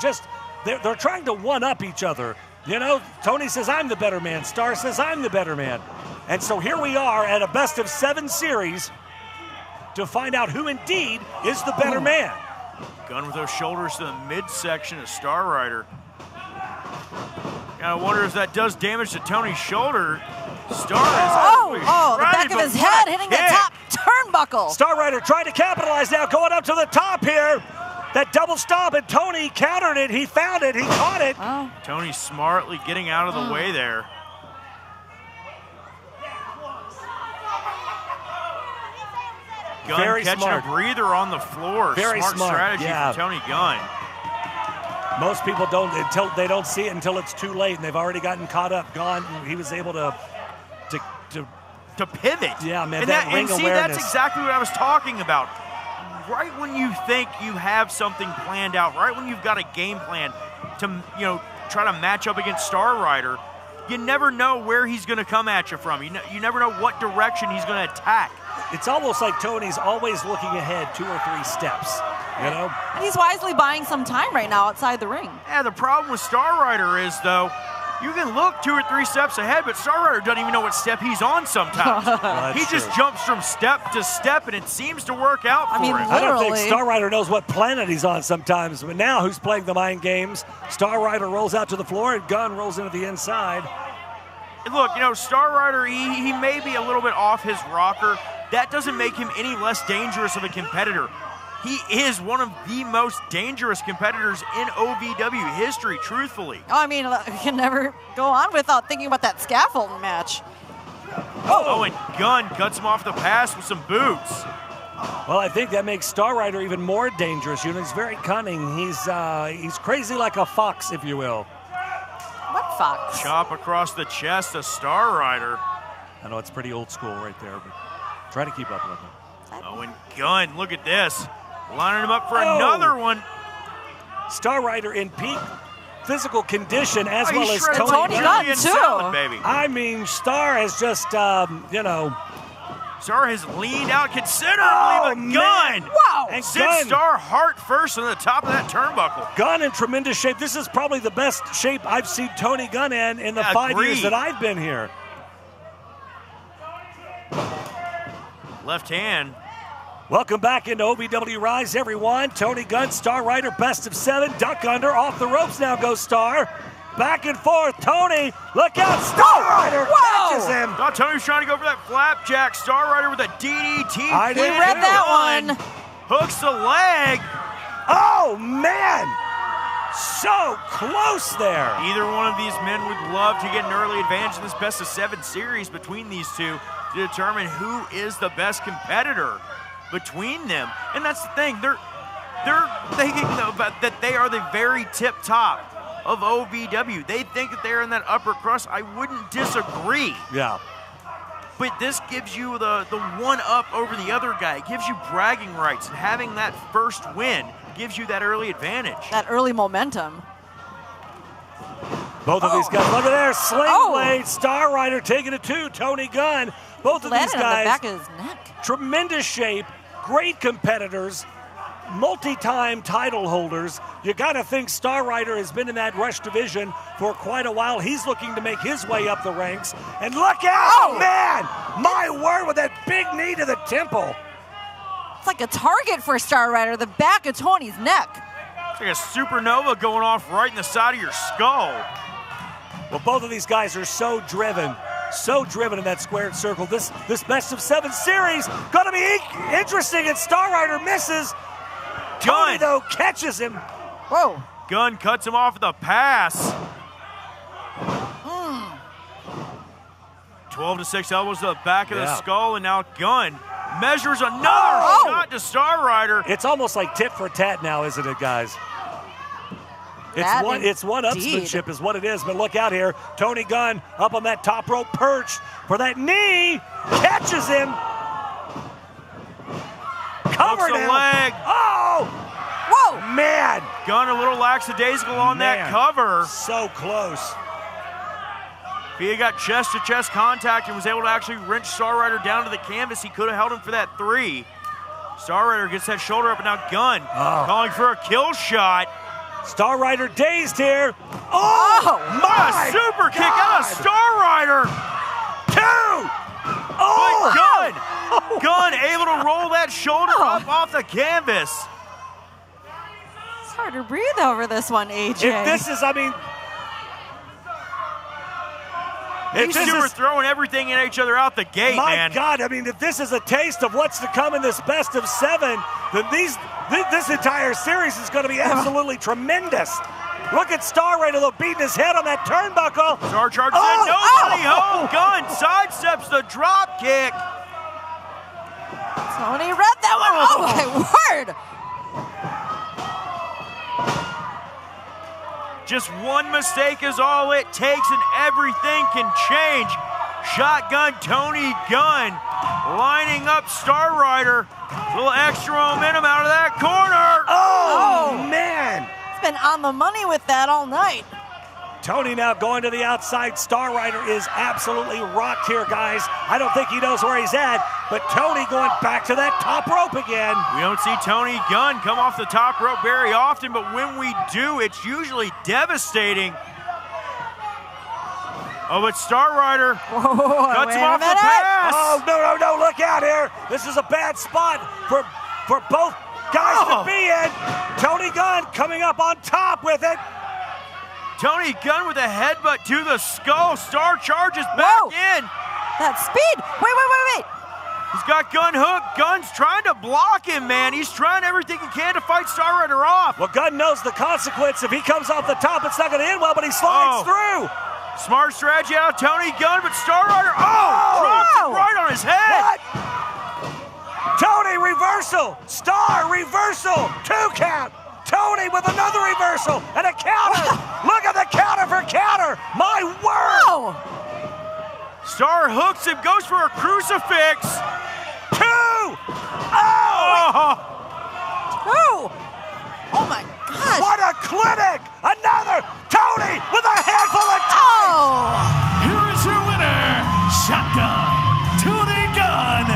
trying to one-up each other. You know, Tony says, I'm the better man. Star says, I'm the better man. And so here we are at a best of 7 series to find out who indeed is the better man. Gunn with those shoulders to the midsection of Star Rider. I wonder if that does damage to Tony's shoulder. Star is the back of his head hitting the top turnbuckle. Star Rider trying to capitalize now, going up to the top here. That double stomp, and Tony countered it. He found it. He caught it. Oh. Tony smartly getting out of the way there. Gunn Very catching smart. a breather on the floor. Very smart Strategy from Tony Gunn. Most people don't see it until it's too late, and they've already gotten caught up. Gunn, he was able to pivot. Yeah, man. And see, that's exactly what I was talking about. Right when you think you have something planned out, right when you've got a game plan to try to match up against Star Rider, you never know where he's going to come at you from. You never know what direction he's going to attack. It's almost like Tony's always looking ahead 2 or 3 steps, And he's wisely buying some time right now outside the ring. Yeah, the problem with Star Rider is, though, you can look 2 or 3 steps ahead, but Star Rider doesn't even know what step he's on sometimes. He just jumps from step to step, and it seems to work out for him. I don't think Star Rider knows what planet he's on sometimes, but now who's playing the mind games? Star Rider rolls out to the floor, and Gunn rolls into the inside. Look, Star Rider, he may be a little bit off his rocker. That doesn't make him any less dangerous of a competitor. He is one of the most dangerous competitors in OVW history, truthfully. I mean, you can never go on without thinking about that scaffolding match. And Gunn cuts him off the pass with some boots. Well, I think that makes Star Rider even more dangerous. He's very cunning. He's crazy like a fox, if you will. What fox? Chop across the chest of Star Rider. I know it's pretty old school right there, but try to keep up with it. And Gunn, look at this. Lining him up for another one. Star Rider in peak physical condition as well as Tony Gunn, too. Baby. I mean, Star has just, Star has leaned out considerably, but Gunn sits Star heart first on the top of that turnbuckle. Gunn in tremendous shape. This is probably the best shape I've seen Tony Gunn in the 5 years that I've been here. Left hand. Welcome back into OVW Rise, everyone. Tony Gunn, Star Rider, best of 7. Duck under, off the ropes now goes Star. Back and forth, Tony, look out, Star Rider catches him. Thought Tony was trying to go for that flapjack. Star Rider with a DDT. We read that one. Hooks the leg. Oh, man. So close there. Either one of these men would love to get an early advantage in this best of 7 series between these two to determine who is the best competitor between them. And that's the thing. They're thinking that they are the very tip top of OVW. They think that they're in that upper crust. I wouldn't disagree. Yeah. But this gives you the one up over the other guy. It gives you bragging rights, and having that first win gives you that early advantage. That early momentum. Both of these guys, look at there, sling blade, Star Rider taking it to Tony Gunn. Both of these guys, on the back of his neck. Tremendous shape, great competitors, multi-time title holders. You got to think Star Rider has been in that Rush division for quite a while. He's looking to make his way up the ranks. And look out, man! My word, with that big knee to the temple. It's like a target for Star Rider, the back of Tony's neck. It's like a supernova going off right in the side of your skull. Well, both of these guys are so driven in that squared circle. This best of 7 series going to be interesting, and Star Rider misses. Tony, though, catches him. Whoa. Gunn cuts him off with a pass. 12-6 elbows to the back of the skull, and now Gunn measures another shot to Star Rider. It's almost like tit for tat now, isn't it, guys? It's one-upsmanship is what it is, but look out here. Tony Gunn up on that top rope, perched for that knee, catches him. Covered him. Leg. Oh! Whoa! Man! Gunn a little lackadaisical on that cover. So close. If he had got chest-to-chest contact and was able to actually wrench Star Rider down to the canvas, he could have held him for that 3. Star Rider gets that shoulder up, and now Gunn calling for a kill shot. Star Rider dazed here. Oh my super kick out of Star Rider. 2. But Gunn able to roll that shoulder up off the canvas. It's hard to breathe over this one, AJ. If this is, I mean, These two are throwing everything in each other out the gate, man. My God, I mean, if this is a taste of what's to come in this best of 7, then this entire series is going to be absolutely tremendous. Look at Star Rider, though, beating his head on that turnbuckle. Star charges in, nobody home. Gunn sidesteps the drop kick. Tony read that one. Oh, my word. Just one mistake is all it takes, and everything can change. Shotgun Tony Gunn lining up Star Rider. A little extra momentum out of that corner. Oh, man. It's been on the money with that all night. Tony now going to the outside. Star Rider is absolutely rocked here, guys. I don't think he knows where he's at, but Tony going back to that top rope again. We don't see Tony Gunn come off the top rope very often, but when we do, it's usually devastating. Oh, but Star Rider cuts him off the pass. Oh, no, look out here. This is a bad spot for both guys to be in. Tony Gunn coming up on top with it. Tony Gunn with a headbutt to the skull. Star charges back in. That speed. Wait. He's got Gunn hooked. Gunn's trying to block him, man. He's trying everything he can to fight Star Rider off. Well, Gunn knows the consequence. If he comes off the top, it's not going to end well, but he slides through. Smart strategy out of Tony Gunn, but Star Rider, drops him right on his head. What? Tony reversal. Star reversal. 2 count. Tony with another reversal and a counter. Look at the counter for counter. My word. Star hooks him, goes for a crucifix. 2. Oh. 2. Oh my gosh. What a clinic. Another. Tony with a handful of Here is your winner, Shotgun Tony Gunn.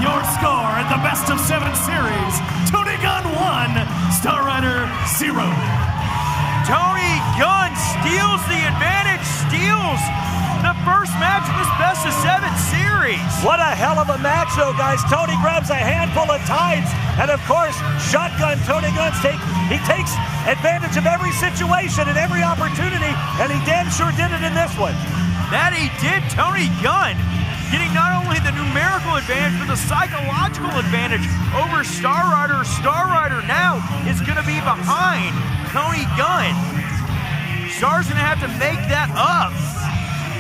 Your score in the best of 7 series. Tony Gunn 1, Star Rider 0. Tony Gunn steals the advantage, steals the first match of this best of 7 series. What a hell of a match, though, guys. Tony grabs a handful of tights, and of course, Shotgun Tony Gunn takes advantage of every situation and every opportunity, and he damn sure did it in this one. That he did. Tony Gunn getting not only the numerical advantage, but the psychological advantage over Star Rider. Star Rider now is going to be behind Tony Gunn. Star's going to have to make that up.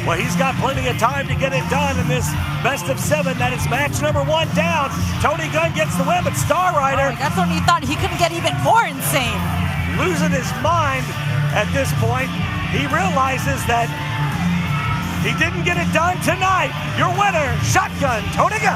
Well, he's got plenty of time to get it done in this best of 7. That is match number 1 down. Tony Gunn gets the win, but Star Rider... that's when he thought he couldn't get even more insane. Losing his mind at this point. He realizes that he didn't get it done tonight. Your winner, Shotgun Tony Gunn.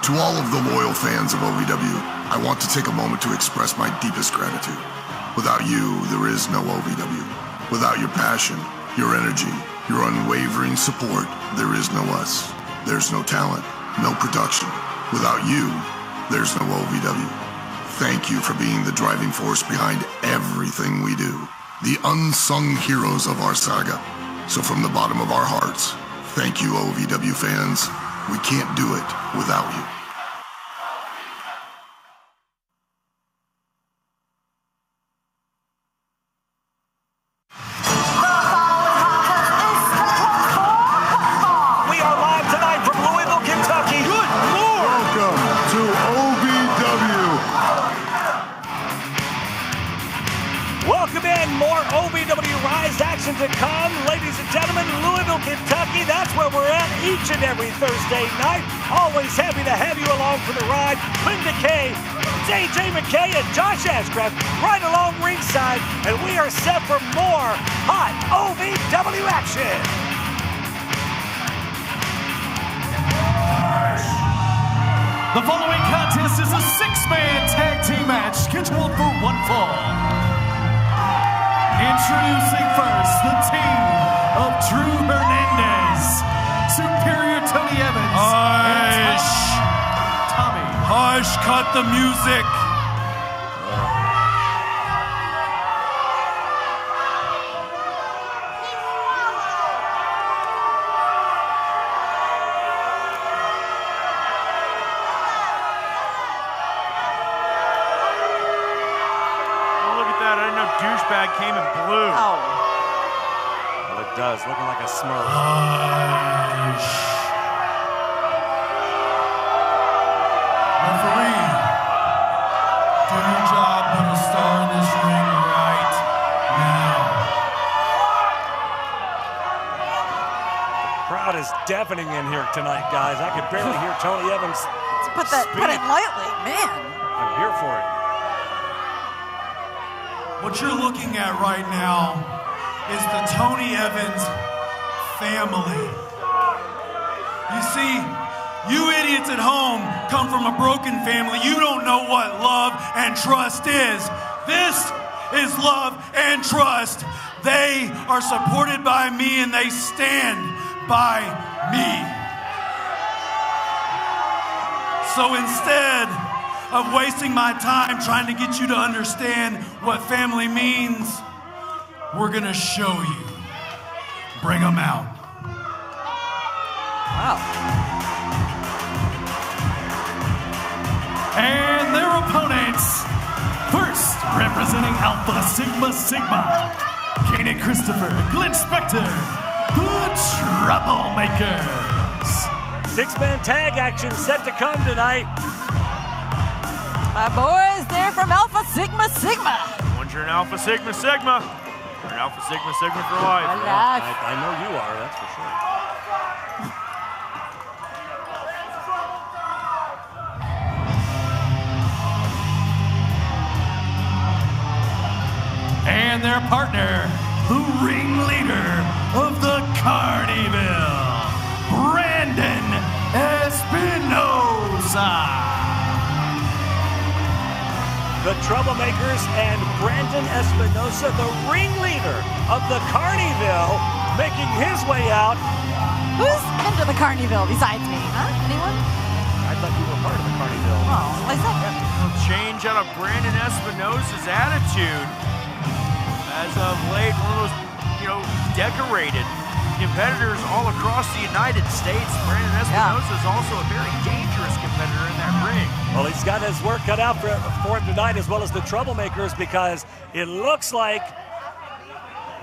To all of the loyal fans of OVW, I want to take a moment to express my deepest gratitude. Without you, there is no OVW. Without your passion, your energy, your unwavering support, there is no us. There's no talent, no production. Without you, there's no OVW. Thank you for being the driving force behind everything we do. The unsung heroes of our saga. So from the bottom of our hearts, thank you, OVW fans. We can't do it without you. We are live tonight from Louisville, Kentucky. Good Lord! Welcome to OVW. Welcome in. More OVW Rise action to come. Ladies and gentlemen, Louisville, Kentucky. That's where we're at each and every Thursday night. Always happy to have you along for the ride. Linda Kay, AJ McKay, and Josh Ashcraft right along ringside. And we are set for more hot OVW action. The following contest is a 6-man tag team match scheduled for 1 fall. Introducing first the team of Drew Hernandez, Superior Tony Evans, and Tommy. Hush, cut the music. bag came in blue. Oh. Well, it does. Looking like a Smurf. Referee, do your job, put a star in this ring right now. The crowd is deafening in here tonight, guys. I could barely hear Tony Evans. Put it lightly, man. I'm here for it. What you're looking at right now is the Tony Evans family. You see, you idiots at home come from a broken family. You don't know what love and trust is. This is love and trust. They are supported by me and they stand by me. So instead of wasting my time trying to get you to understand what family means, we're gonna show you. Bring them out. Wow. And their opponents, first representing Alpha Sigma Sigma, Kanan Christopher, Glenn Spector, the Troublemakers. Six-man tag action set to come tonight. My boys, they're from Alpha Sigma Sigma. Once you're an Alpha Sigma Sigma, you're an Alpha Sigma Sigma for life. I know you are, that's for sure. And their partner, the ringleader of the Carnival, Brandon Espinosa. The Troublemakers and Brandon Espinosa, the ringleader of the Carnival, making his way out. Who's into the Carnival besides me, huh? Anyone? I thought you were part of the Carnival. Oh, like that. Change out of Brandon Espinosa's attitude. As of late, one of those, decorated competitors all across the United States. Brandon Espinosa is also a very dangerous competitor in that ring. Well, he's got his work cut out for him tonight, as well as the Troublemakers, because it looks like,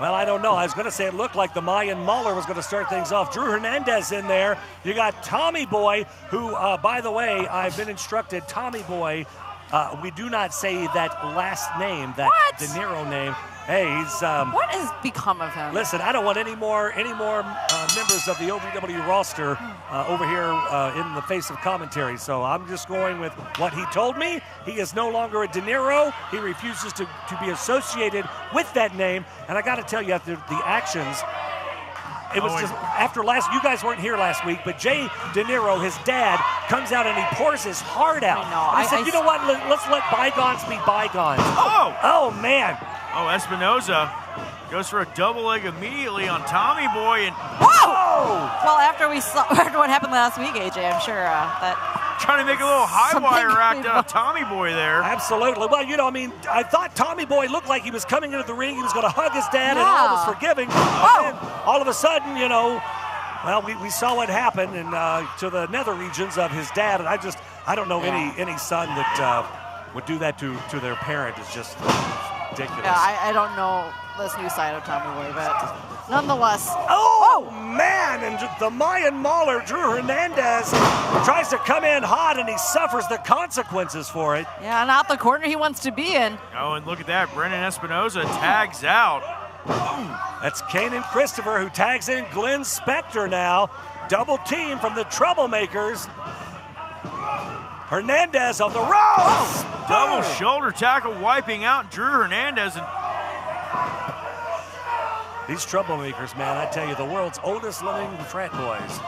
well, I don't know. I was going to say it looked like the Mayan Mauler was going to start things off. Drew Hernandez in there. You got Tommy Boy, who, by the way, I've been instructed, Tommy Boy, we do not say that last name, that De Niro name. Hey, he's... what has become of him? Listen, I don't want any more members of the OVW roster over here in the face of commentary, so I'm just going with what he told me. He is no longer a De Niro. He refuses to be associated with that name, and I got to tell you, after the actions, it was just, after you guys weren't here last week, but Jay De Niro, his dad, comes out and he pours his heart out. I know. And he said, you know what, let's let bygones be bygones. Oh, man. Oh, Espinosa goes for a double leg immediately on Tommy Boy. And whoa! Well, after what happened last week, AJ, I'm sure that... Trying to make a little high wire act out of Tommy Boy there. Absolutely. Well, I thought Tommy Boy looked like he was coming into the ring. He was going to hug his dad and all was forgiving. And then all of a sudden, well, we saw what happened to the nether regions of his dad. And I don't know any son that would do that to their parent. Is just ridiculous. Yeah, I don't know this new side of Tommy Boy, but nonetheless. Oh, man! And the Mayan Mauler, Drew Hernandez, tries to come in hot, and he suffers the consequences for it. Yeah, not the corner he wants to be in. Oh, and look at that. Brandon Espinosa tags out. That's Kanan Christopher, who tags in Glenn Spector now. Double team from the Troublemakers. Hernandez on the ropes. Double shoulder tackle wiping out Drew Hernandez. And these Troublemakers, man, I tell you, the world's oldest living frat boys.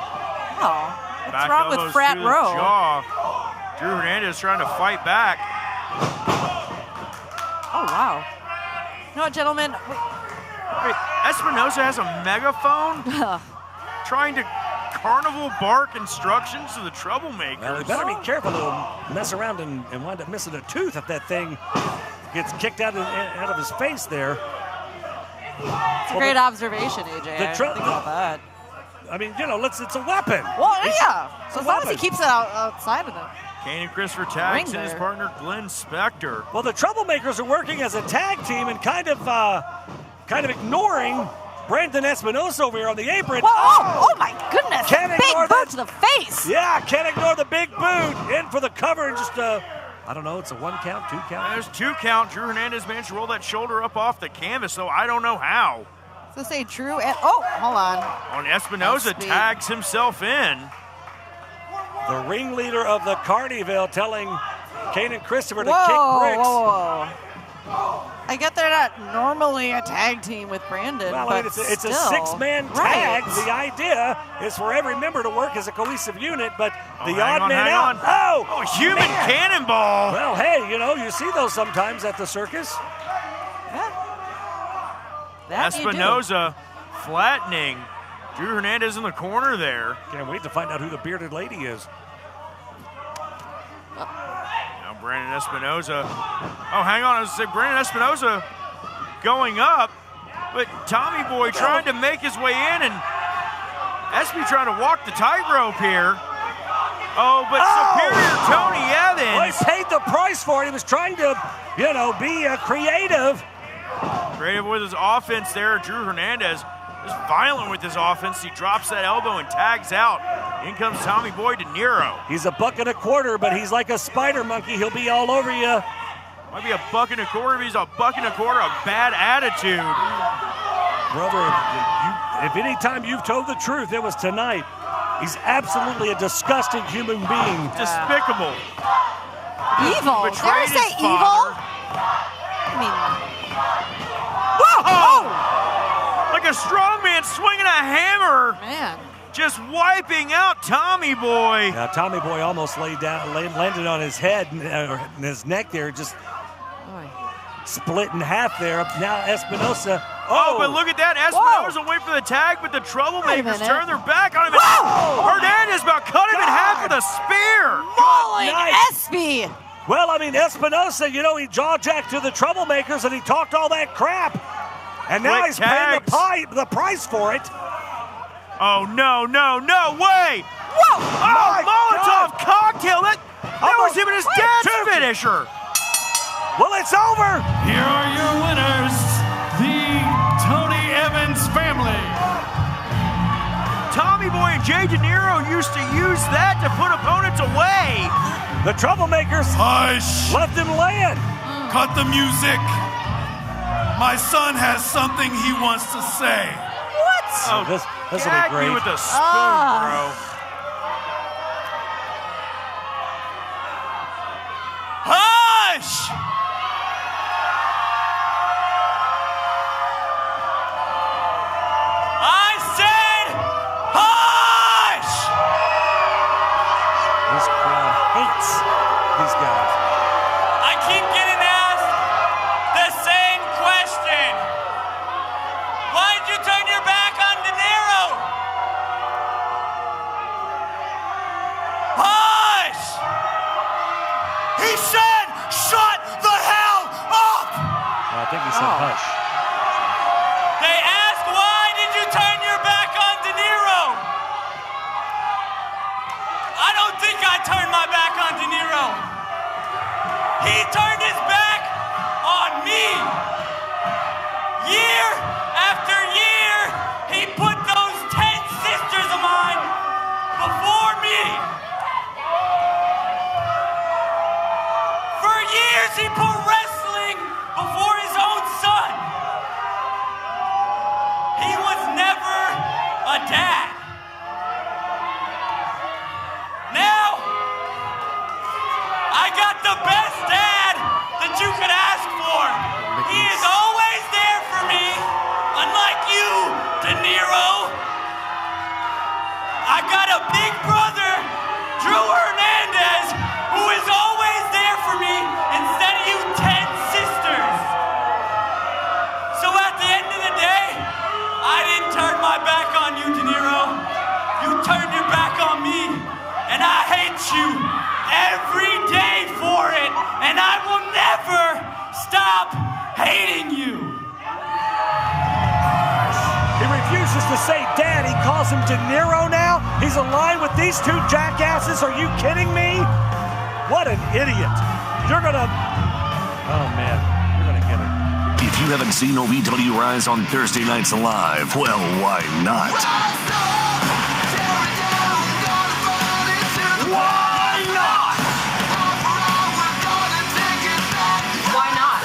Oh, what's wrong with Frat Row? Drew Hernandez trying to fight back. Oh, wow. You know what, gentlemen? Wait, Espinosa has a megaphone trying to carnival bark instructions to the Troublemakers. Well, we better be careful. They'll mess around and wind up missing a tooth if that thing gets kicked out of his face there. It's a great observation, AJ. I didn't think about that. I mean, it's a weapon. Well, yeah. So as long as he keeps it outside of them. Kane and Christopher tags in his partner Glenn Spector. Well, the Troublemakers are working as a tag team and kind of ignoring Brandon Espinosa over here on the apron. Oh my goodness. Can't big ignore boot that. to the face. Yeah, can't ignore the big boot. In for the cover and just I don't know, it's a 1 count, 2 count? There's 2 count. Drew Hernandez managed to roll that shoulder up off the canvas, though I don't know how. So say Drew and hold on. Espinosa tags himself in. The ringleader of the Carneyville telling Kane and Christopher to kick bricks. Whoa. I get they're not normally a tag team with Brandon. Well, but it's a still. 6-man tag. The idea is for every member to work as a cohesive unit, but the odd man out. Oh, human cannonball. Well, hey, you see those sometimes at the circus. Espinosa flattening Drew Hernandez in the corner there. Can't wait to find out who the bearded lady is. Now Brandon Espinosa. Oh, hang on. I was going to say Brandon Espinosa going up, but Tommy Boy trying to make his way in, and Espy trying to walk the tightrope here. Oh, but superior Tony Evans. Well, he paid the price for it. He was trying to, be creative. Creative with his offense there. Drew Hernandez is violent with his offense. He drops that elbow and tags out. In comes Tommy Boy De Niro. He's $1.25, but he's like a spider monkey. He'll be all over you. Might be $1.25, but he's $1.25 of bad attitude. Brother, if any time you've told the truth, it was tonight. He's absolutely a disgusting human being. Despicable. Evil. Did I say evil? I mean... Whoa! Like a strong man swinging a hammer. Man. Just wiping out Tommy Boy. Now, Tommy Boy almost landed on his head and his neck there, just split in half there. Now Espinosa. Oh, but look at that. Espinosa went for the tag, but the Troublemakers turn their back on him. Hernandez about cut him in half with a spear. Mauling Espy. Well, Espinosa, he jaw-jacked to the Troublemakers and he talked all that crap. And now he's paying the price for it. Oh, no way. Whoa! Oh, Molotov cocktail. That was him and his dad's finisher. Well, it's over. Here are your winners, the Tony Evans family. Tommy Boy and Jay De Niro used to use that to put opponents away. The Troublemakers left him laying. Cut the music. My son has something he wants to say. What? Oh, this will be great. Me with a spoon, bro. Hush! I said hush! This crowd hates these guys. I keep getting asked the same question. Why did you turn your back on De Niro? Hush! He said, shut the hell up! I think he said hush. They asked, why did you turn your back on De Niro? I don't think I turned my back on De Niro. He turned his back on me. Year after year, he put those 10 sisters of mine before me. For years, he put wrestling before his own son. He was never a dad. Now, I got the best dad that you could ask for. He is always there for me, unlike you, De Niro. I got a big brother, Drew Hernandez, who is always there for me instead of you 10 sisters. So at the end of the day, I didn't turn my back on you, De Niro. You turned your back on me, and I hate you every day for it, and I will never stop hating you. He refuses to say dad. He calls him De Niro now. He's aligned with these two jackasses. Are you kidding me? What an idiot. You're going to... Oh, man. You're going to get it. If you haven't seen OVW Rise on Thursday nights live, well, why not? Why not? Why not?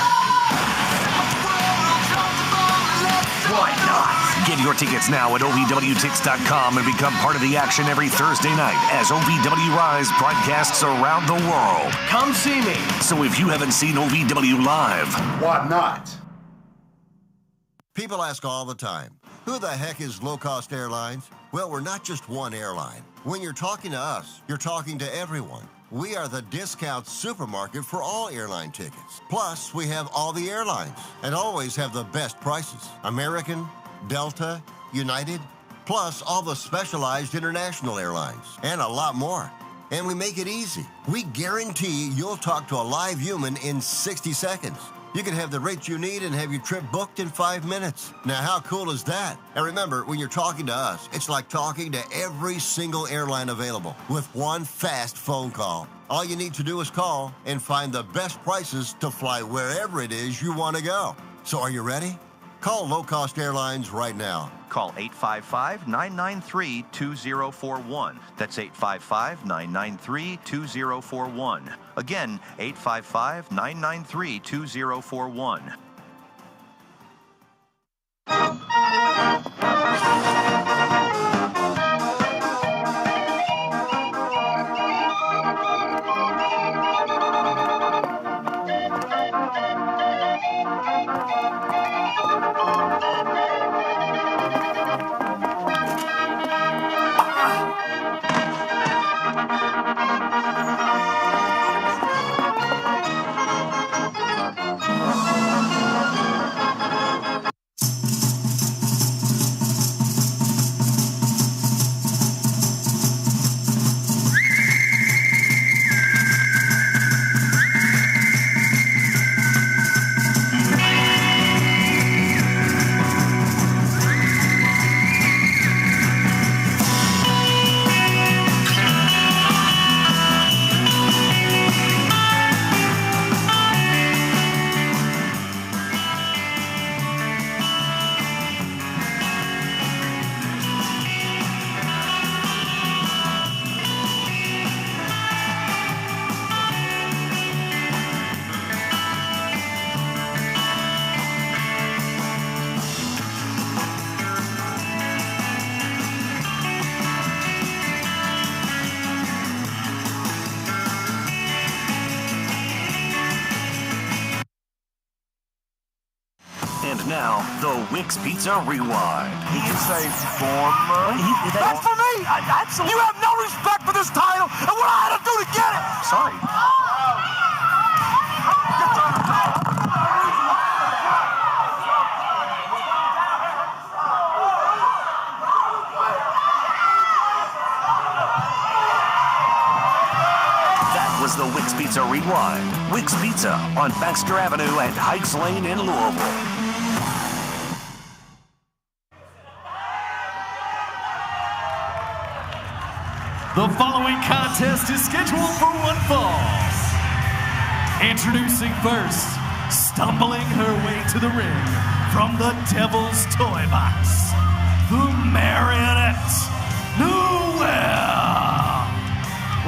Why not? Get your tickets now at OVWTix.com and become part of the action every Thursday night as OVW Rise broadcasts around the world. Come see me. So if you haven't seen OVW live, why not? People ask all the time, who the heck is low-cost airlines? Well, we're not just one airline. When you're talking to us, you're talking to everyone. We are the discount supermarket for all airline tickets. Plus, we have all the airlines and always have the best prices. American, Delta, United, plus all the specialized international airlines and a lot more. And we make it easy. We guarantee you'll talk to a live human in 60 seconds. You can have the rates you need and have your trip booked in 5 minutes. Now, how cool is that? And remember, when you're talking to us, it's like talking to every single airline available with one fast phone call. All you need to do is call and find the best prices to fly wherever it is you want to go. So are you ready? Call Low Cost Airlines right now. Call 855-993-2041. That's 855-993-2041. Again, 855-993-2041. and now, the Wix Pizza Rewind. He is a former... That's for me! Absolutely. You have no respect for this title and what I had to do to get it! Sorry. That was the Wix Pizza Rewind. Wix Pizza on Baxter Avenue and Heights Lane in Louisville. The following contest is scheduled for one fall. Introducing first, stumbling her way to the ring from the Devil's Toy Box, the Marionette Noel.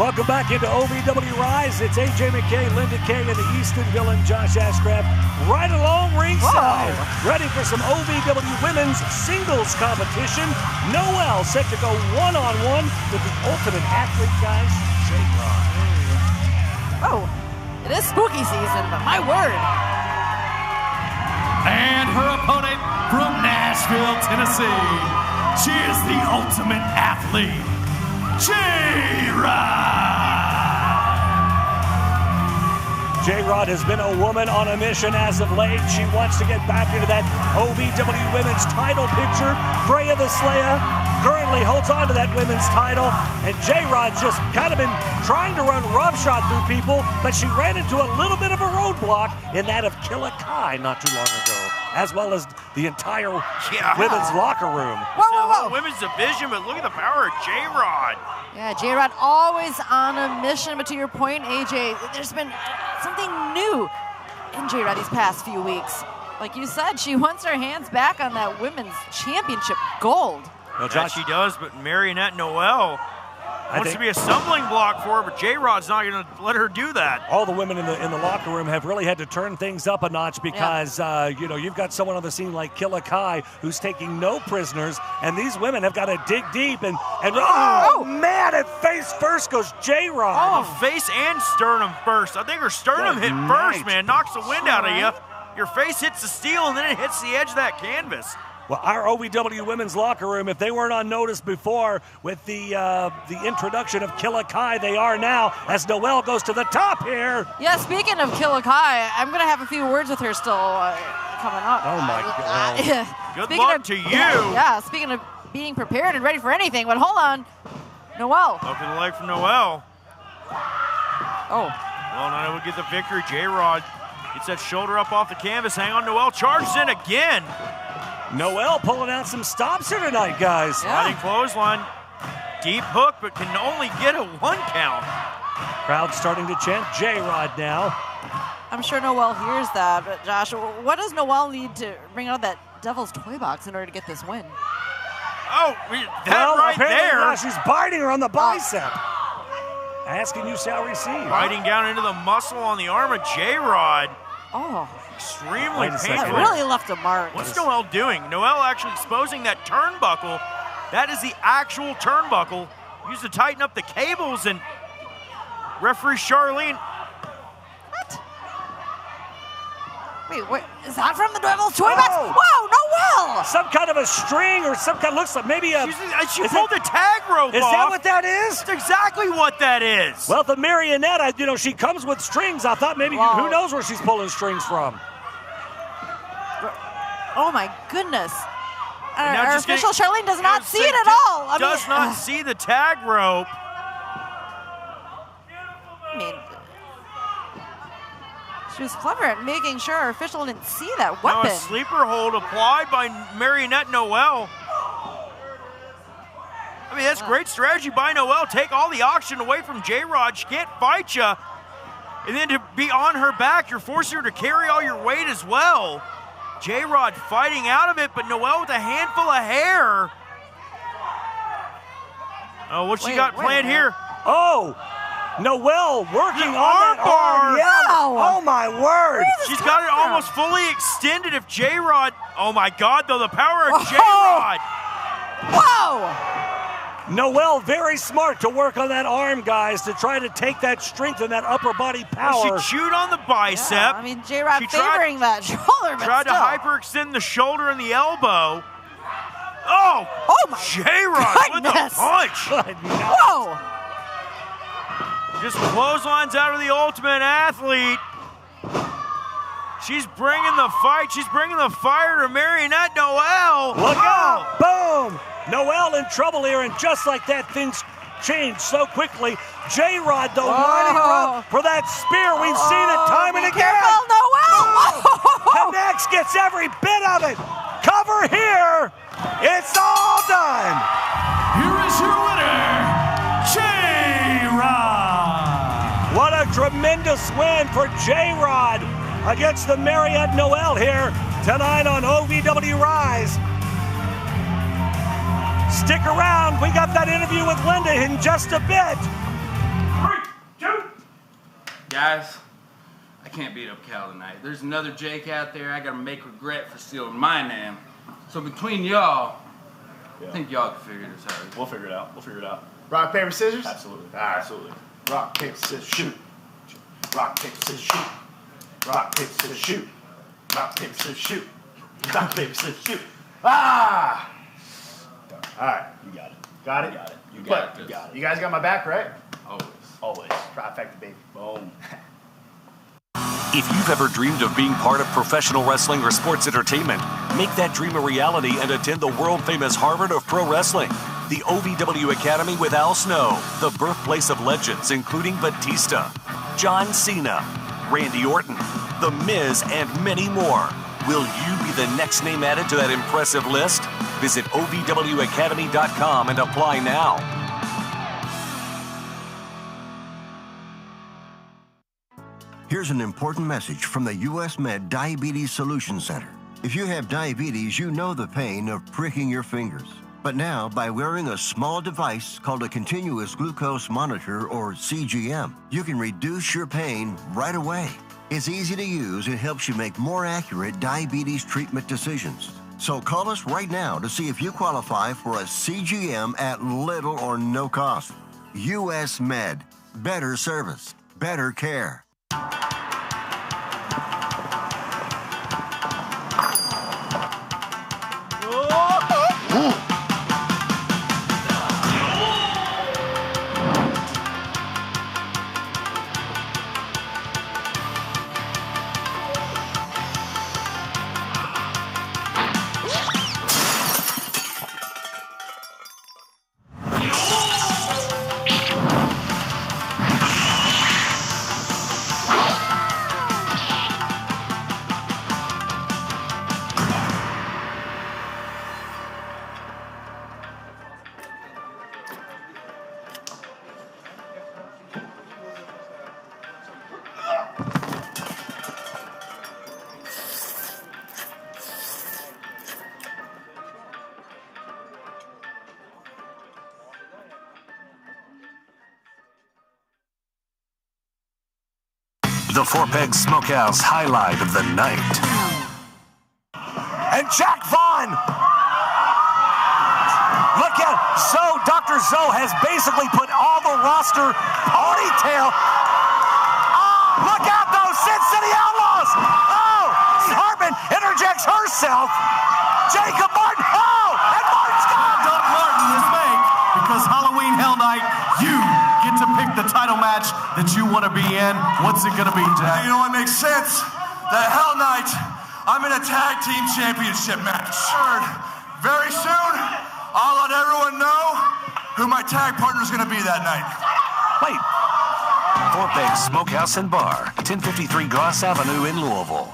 Welcome back into OVW Rise. It's AJ McKay, Linda Kay, and the Easton villain Josh Ashcraft right along ringside. Ready for some OVW women's singles competition. Noel set to go one-on-one with the ultimate athlete, guys, J-Rod. Oh, it is spooky season, but my word. And her opponent from Nashville, Tennessee. She is the ultimate athlete, J-Rod. J-Rod has been a woman on a mission as of late. She wants to get back into that OVW women's title picture. Freya the Slayer currently holds on to that women's title, and J-Rod's just kind of been trying to run roughshod through people, but she ran into a little bit of a roadblock in that of Killa Kai not too long ago, as well as the entire women's locker room. Whoa, whoa. women's division, but look at the power of J-Rod. Yeah, J-Rod always on a mission, but to your point, AJ, there's been something new in J-Rod these past few weeks. Like you said, she wants her hands back on that women's championship gold. Well, Josh, she does, but Marionette Noel wants to be a stumbling block for her, but J-Rod's not going to let her do that. All the women in the locker room have really had to turn things up a notch because, you've got someone on the scene like Killa Kai who's taking no prisoners, and these women have got to dig deep. And man, at face first goes J-Rod. Oh, face and sternum first. I think her sternum hit first, man. Knocks the wind out of you. Your face hits the steel, and then it hits the edge of that canvas. Well, our OVW women's locker room, if they weren't on notice before with the introduction of Killa Kai, they are now as Noel goes to the top here. Yeah, speaking of Killa Kai, I'm going to have a few words with her still coming up. Oh, my God. Good luck to you. Yeah, speaking of being prepared and ready for anything, but hold on. Noel. Up to the leg from Noel. Oh. Well, now we'll get the victory. J-Rod gets that shoulder up off the canvas. Hang on, Noel charges in again. Noel pulling out some stops here tonight, guys. Sliding clothesline. Deep hook, but can only get a 1 count. Crowd starting to chant J-Rod now. I'm sure Noel hears that, but Josh, what does Noel need to bring out that devil's toy box in order to get this win? Oh, that right there. She's biting her on the bicep. Asking you shall receive. Biting down into the muscle on the arm of J-Rod. Oh. Extremely painful. That really left a mark. What's Noel doing? Noel actually exposing that turnbuckle. That is the actual turnbuckle. Used to tighten up the cables, and referee Charlene. What? Wait, is that from the devil's toy box? Whoa, Noel! Some kind of a string or some kind, looks like maybe a... She pulled the tag rope off. Is that what that is? That's exactly what that is. Well, the Marionette, she comes with strings. I thought maybe, who knows where she's pulling strings from. Oh, my goodness. Our official Charlene does not see it at all. Does not see the tag rope. I mean, she was clever at making sure our official didn't see that weapon. Now a sleeper hold applied by Marionette Noel. I mean, that's great strategy by Noel. Take all the oxygen away from J-Rod. She can't fight you. And then to be on her back, you're forcing her to carry all your weight as well. J-Rod fighting out of it, but Noel with a handful of hair. Oh, what's she got planned here? Oh, Noel working on that arm. Yeah. Oh, my word. She's got it almost fully extended if J-Rod. Oh, my God, though, the power of J-Rod. Whoa. Noel very smart to work on that arm, guys, to try to take that strength and that upper body power. Well, she chewed on the bicep. Yeah, I mean, J-Rod favoring that shoulder, but tried to hyperextend the shoulder and the elbow. Oh my J-Rod with a punch. Whoa. Just clotheslines out of the Ultimate Athlete. She's bringing the fight. She's bringing the fire to Marionette Noel. Look out. Boom. Noel in trouble here, and just like that, things change so quickly. J-Rod, though, lining her up for that spear. We've seen it time and again. Careful, Noel. Connects, gets every bit of it. Cover here. It's all done. Here is your winner, J-Rod. What a tremendous win for J-Rod against the Marionette Noel here tonight on OVW Rise. Stick around. We got that interview with Linda in just a bit. 3, 2. Guys, I can't beat up Cal tonight. There's another Jake out there I gotta make regret for stealing my name. So between y'all, I think y'all can figure this out. We'll figure it out. We'll figure it out. Rock, paper, scissors? Absolutely. All right. Absolutely. Rock, paper, scissors, shoot. Rock, paper, scissors, shoot. Rock, paper, scissors, shoot. Rock, paper, scissors, shoot. Rock, paper, scissors, shoot. Ah! All right. You got it. Got it? You got it. You got it. You guys got my back, right? Always. Always. Trifecta, baby. Boom. If you've ever dreamed of being part of professional wrestling or sports entertainment, make that dream a reality and attend the world-famous Harvard of Pro Wrestling. The OVW Academy with Al Snow, the birthplace of legends including Batista, John Cena, Randy Orton, The Miz, and many more. Will you be the next name added to that impressive list? Visit ovwacademy.com and apply now. Here's an important message from the U.S. Med Diabetes Solutions Center. If you have diabetes, you know the pain of pricking your fingers. But now, by wearing a small device called a continuous glucose monitor, or CGM, you can reduce your pain right away. It's easy to use and helps you make more accurate diabetes treatment decisions. So call us right now to see if you qualify for a CGM at little or no cost. U.S. Med. Better service. Better care. The Four Peg Smokehouse highlight of the night. And Jack Vaughn! Look at Zoe. Dr. Zoe has basically put all the roster ponytail. Oh, look out, those Sin City Outlaws! Oh, Hartman interjects herself. Jacob Martin. Oh, and Martin's gone! Doug Martin is made because Halloween Hell Night, you get to pick the title match that you want to be in. What's it going to be, Jack? You know what makes sense? The Hell Night, I'm in a tag team championship match. Very soon, I'll let everyone know who my tag partner's going to be that night. Wait. Four Peg Smokehouse and Bar, 1053 Goss Avenue in Louisville.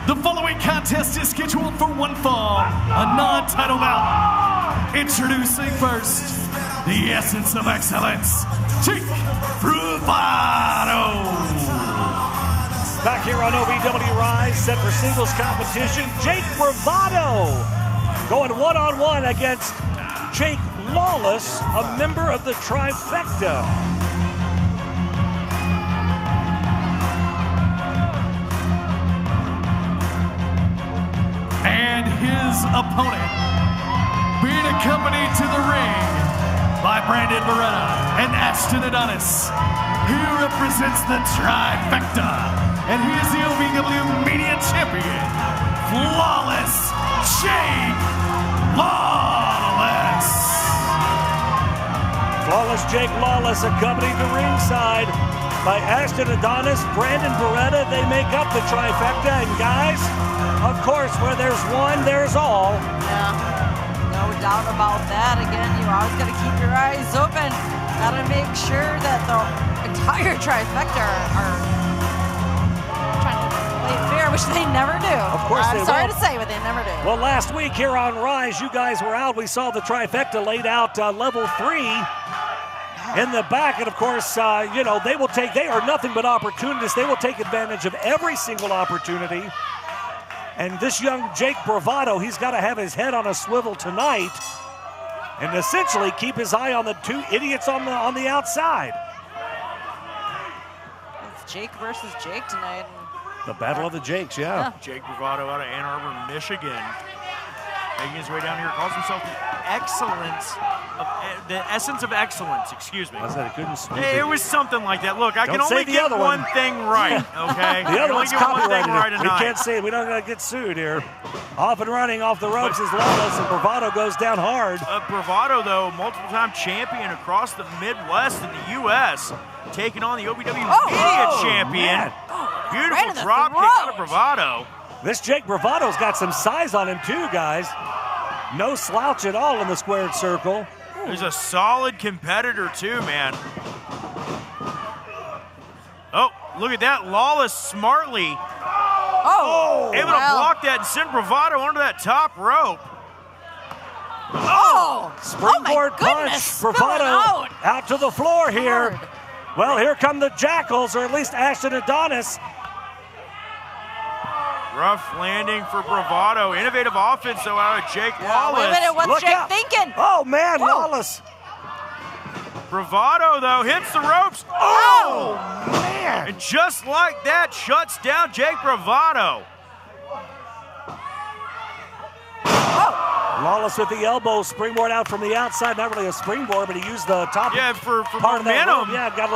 The following contest is scheduled for one fall, a non-title bout. Introducing first, the essence of excellence, Jake Bravado. Back here on OVW Rise, set for singles competition, Jake Bravado going one-on-one against Jake Lawless, a member of the Trifecta. And his opponent, being accompanied to the ring by Brandon Beretta and Ashton Adonis. He represents the Trifecta, and he is the OVW Media Champion, Flawless Jake Lawless. Flawless Jake Lawless accompanied to ringside by Ashton Adonis, Brandon Beretta. They make up the Trifecta, and guys, of course, where there's one, there's all. Yeah, no doubt about that. Again, you always got to keep your eyes open. Got to make sure that the entire Trifecta are trying to play fair, which they never do. Of course I'm they sorry will. to say, but they never do. Well, last week here on Rise, you guys were out. We saw the Trifecta laid out level 3 in the back, and of course, you know, they are nothing but opportunists. They will take advantage of every single opportunity. And this young Jake Bravado, he's got to have his head on a swivel tonight and essentially keep his eye on the two idiots on the outside. It's Jake versus Jake tonight. The battle of the Jakes, yeah. Jake Bravado out of Ann Arbor, Michigan. Making his way down here, calls himself the essence of excellence, excuse me. I said it couldn't speak. Hey, it was something like that. Look, I Don't can only say the get other one thing right, okay? The other one's copyrighted. Right We can't say it. We don't gotta get sued here. Off and running off the ropes is Lawless, and Bravado goes down hard. Bravado, though, multiple-time champion across the Midwest and the U.S., taking on the OVW Media Champion. Beautiful drop kick out of Bravado. This Jake Bravado's got some size on him too, guys. No slouch at all in the squared circle. He's a solid competitor too, man. Oh, look at that. Lawless smartly able to block that and send Bravado under that top rope. Springboard punch. Bravado out to the floor here. Well, here come the Jackals, or at least Ashton Adonis. Rough landing for Bravado. Innovative offense, though, out of Jake Lawless. Wait a minute, what's Look Jake out. thinking? Oh, man, Whoa. Lawless. Bravado, though, hits the ropes. Oh, man. And just like that, shuts down Jake Bravado. Lawless with the elbow, springboard out from the outside. Not really a springboard, but he used the top for part of that momentum. rope. Yeah, got a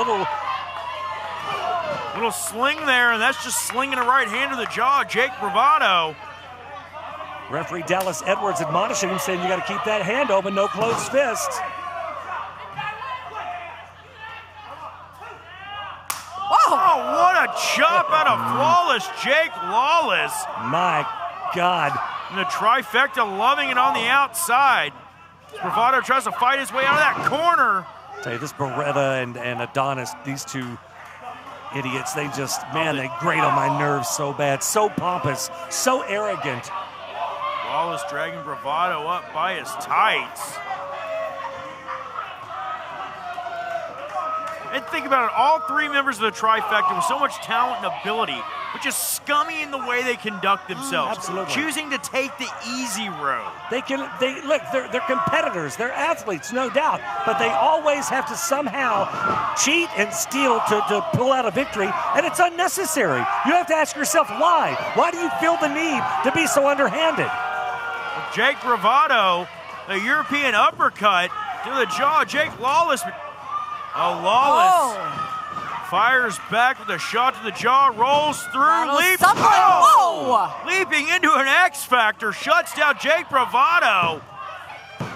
little sling there, and that's just slinging a right hand to the jaw. Jake Bravado. Referee Dallas Edwards admonishing him, saying you got to keep that hand open, no closed fists. Oh, what a chop out of flawless Jake Lawless. My God. And the trifecta loving it on the outside. Bravado tries to fight his way out of that corner. Tell you, this Beretta and Adonis, these two idiots, they just, man, they grate on my nerves so bad. So pompous, so arrogant. Lawless dragging Bravado up by his tights. And think about it, all three members of the trifecta with so much talent and ability, but just scummy in the way they conduct themselves. Absolutely. Choosing to take the easy road. They're competitors, they're athletes, no doubt, but they always have to somehow cheat and steal to pull out a victory, and it's unnecessary. You have to ask yourself why. Why do you feel the need to be so underhanded? Jake Bravado, the European uppercut to the jaw. Jake Lawless. Lawless fires back with a shot to the jaw, rolls through, leaps. Leaping into an X Factor, shuts down Jake Bravado.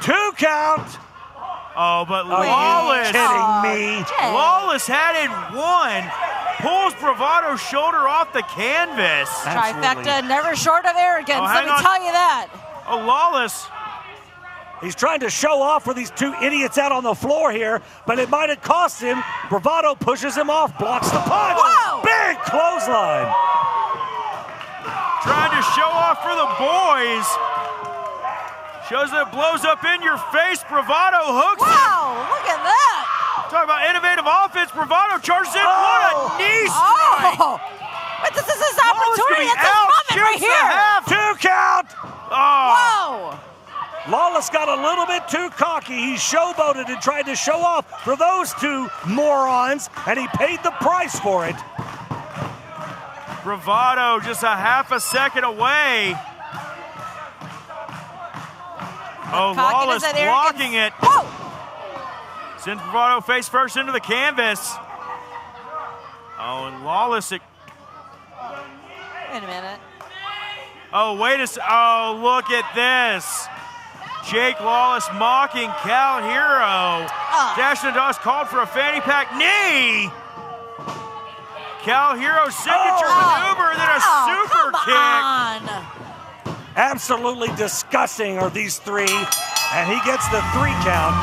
2 count. Oh, but Lawless. Are you kidding me? Lawless had it 1. Pulls Bravado's shoulder off the canvas. Trifecta, never short of arrogance, let me tell you that. Lawless. He's trying to show off for these two idiots out on the floor here, but it might have cost him. Bravado pushes him off, blocks the punch. Whoa. Big clothesline. Trying to show off for the boys. Shows that it blows up in your face. Bravado hooks it. Wow, look at that. Talk about innovative offense. Bravado charges in. What a knee strike. But this is his opportunity. It's his moment right here. 2 count. Whoa. Lawless got a little bit too cocky. He showboated and tried to show off for those two morons, and he paid the price for it. Bravado just a half a second away. Lawless blocking it. Whoa. Sends Bravado face first into the canvas. And Lawless. Wait a minute. Look at this. Jake Lawless mocking Cal Hero. Ashton Adonis called for a fanny pack knee. Cal Hero's signature maneuver, and then a super kick. Absolutely disgusting are these three, and he gets the 3 count.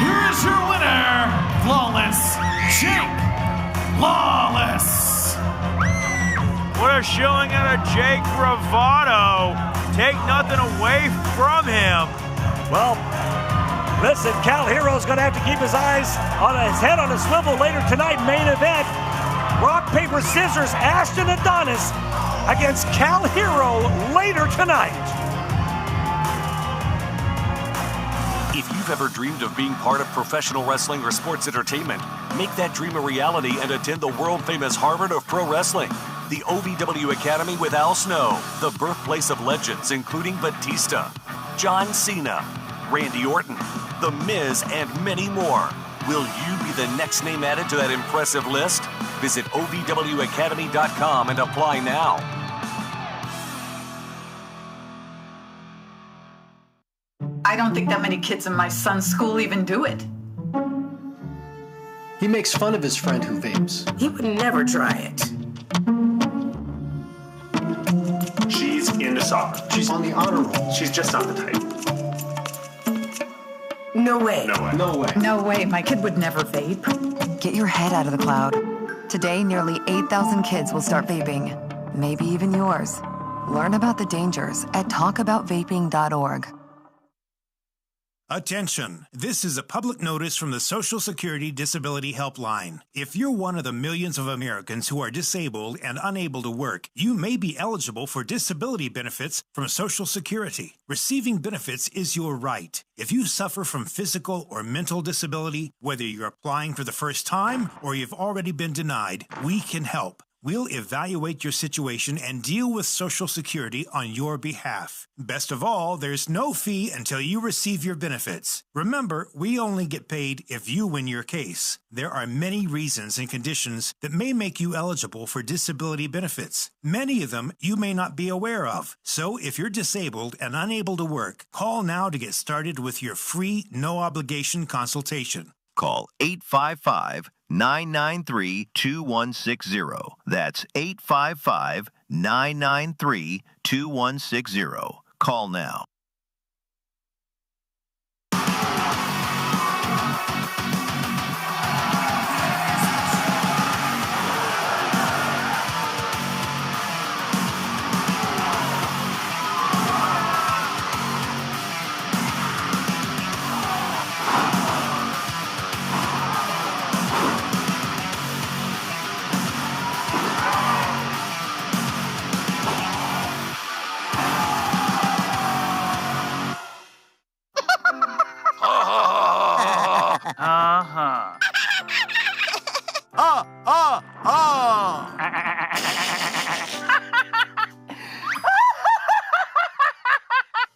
Here is your winner, Flawless Jake Lawless. What a showing out of Jake Bravado. Take nothing away from him. Well, listen, Cal Hero's going to have to keep his eyes on his head on a swivel later tonight, main event. Rock, paper, scissors, Ashton Adonis against Cal Hero later tonight. If you've ever dreamed of being part of professional wrestling or sports entertainment, make that dream a reality and attend the world-famous Harvard of Pro Wrestling. The OVW Academy with Al Snow, the birthplace of legends including Batista, John Cena, Randy Orton, The Miz, and many more. Will you be the next name added to that impressive list? Visit OVWacademy.com and apply now. I don't think that many kids in my son's school even do it. He makes fun of his friend who vapes. He would never try it. She's into soccer. She's on the honor roll. She's just not the type. No way. No way. No way. No way, my kid would never vape. Get your head out of the cloud. Today, nearly 8,000 kids will start vaping, maybe even yours. Learn about the dangers at talkaboutvaping.org. Attention! This is a public notice from the Social Security Disability Helpline. If you're one of the millions of Americans who are disabled and unable to work, you may be eligible for disability benefits from Social Security. Receiving benefits is your right. If you suffer from physical or mental disability, whether you're applying for the first time or you've already been denied, we can help. We'll evaluate your situation and deal with Social Security on your behalf. Best of all, there's no fee until you receive your benefits. Remember, we only get paid if you win your case. There are many reasons and conditions that may make you eligible for disability benefits. Many of them you may not be aware of. So if you're disabled and unable to work, call now to get started with your free, no-obligation consultation. Call 855-993-2160. That's 855-993-2160. Call now.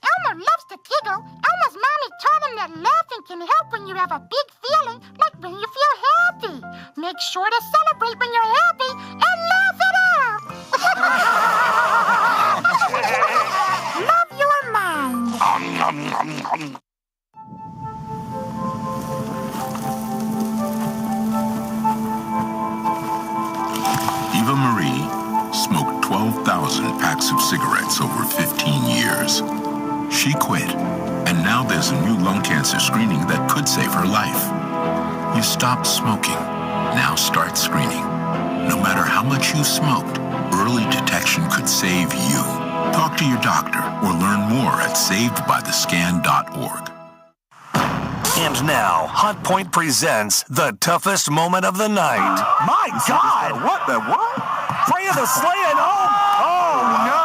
Elmer loves to giggle. Elmer's mommy taught him that laughing can help when you have a big feeling, like when you feel happy. Make sure to celebrate when you're happy and laugh it out. Love your mind. Eva Marie smoked 12,000 packs of cigarettes over 15 years. She quit, and now there's a new lung cancer screening that could save her life. You stopped smoking. Now start screening. No matter how much you smoked, early detection could save you. Talk to your doctor or learn more at savedbythescan.org. And now, Hot Point presents the toughest moment of the night. My God! What the what? Freya the Slaying home! Oh, no!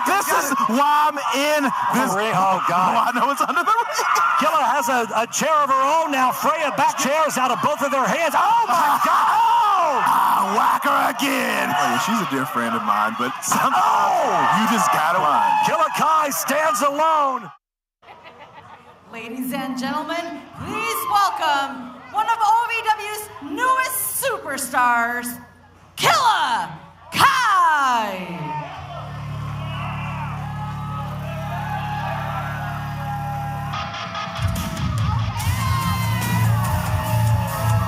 This is why I'm in this. Oh, God. Oh, I know it's under the ring. Killa has a chair of her own now. Freya back chairs out of both of their hands. Oh, my God! Oh! Whack her again. Oh, yeah, she's a dear friend of mine, but you just gotta win. Killa Kai stands alone. Ladies and gentlemen, please welcome one of OVW's newest superstars, Killa Kai.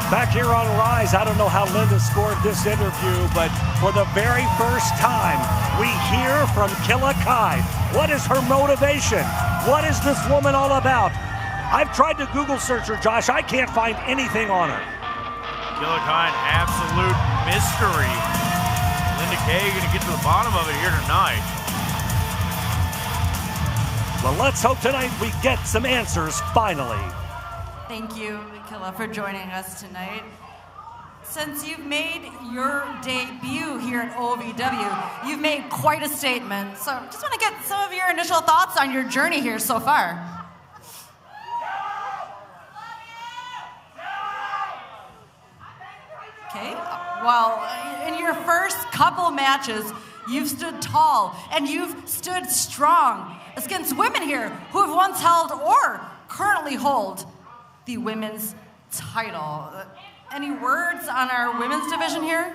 Back here on Rise, I don't know how Linda scored this interview, but for the very first time, we hear from Killa Kai. What is her motivation? What is this woman all about? I've tried to Google search her, Josh. I can't find anything on her. Killa Kai, an absolute mystery. Linda Kay going to get to the bottom of it here tonight. Well, let's hope tonight we get some answers finally. Thank you, Killa, for joining us tonight. Since you've made your debut here at OVW, you've made quite a statement. So just want to get some of your initial thoughts on your journey here so far. Okay, well, in your first couple matches, you've stood tall and you've stood strong against women here who have once held or currently hold the women's title. Any words on our women's division here?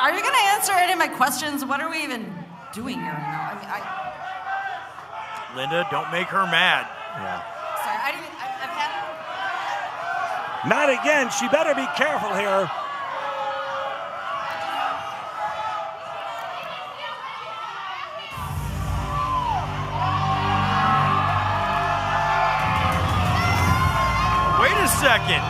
Are you going to answer any of my questions? What are we even doing here now? Linda, don't make her mad. Yeah. Sorry, I've had... Not again. She better be careful here. second.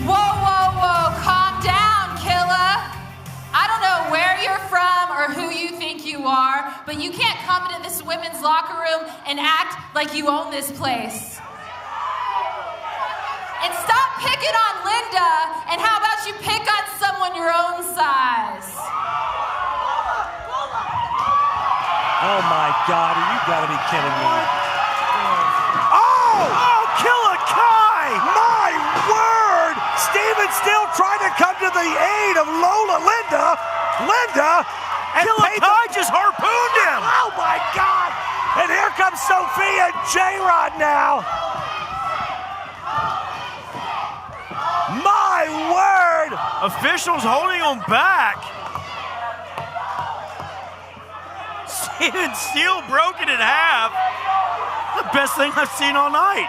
Whoa, whoa, whoa, calm down, Killa. I don't know where you're from or who you think you are, but you can't come into this women's locker room and act like you own this place. And stop picking on Linda, and how about you pick on someone your own size? Oh my God, you gotta be kidding me. Oh, Killa Kai! My word! Steven still trying to come to the aid of Lola Linda. And Killa Kai just harpooned him! Oh my God! And here comes Sophia and J-Rod now. My word! Officials holding him back. Steven Steele broken in half. The best thing I've seen all night.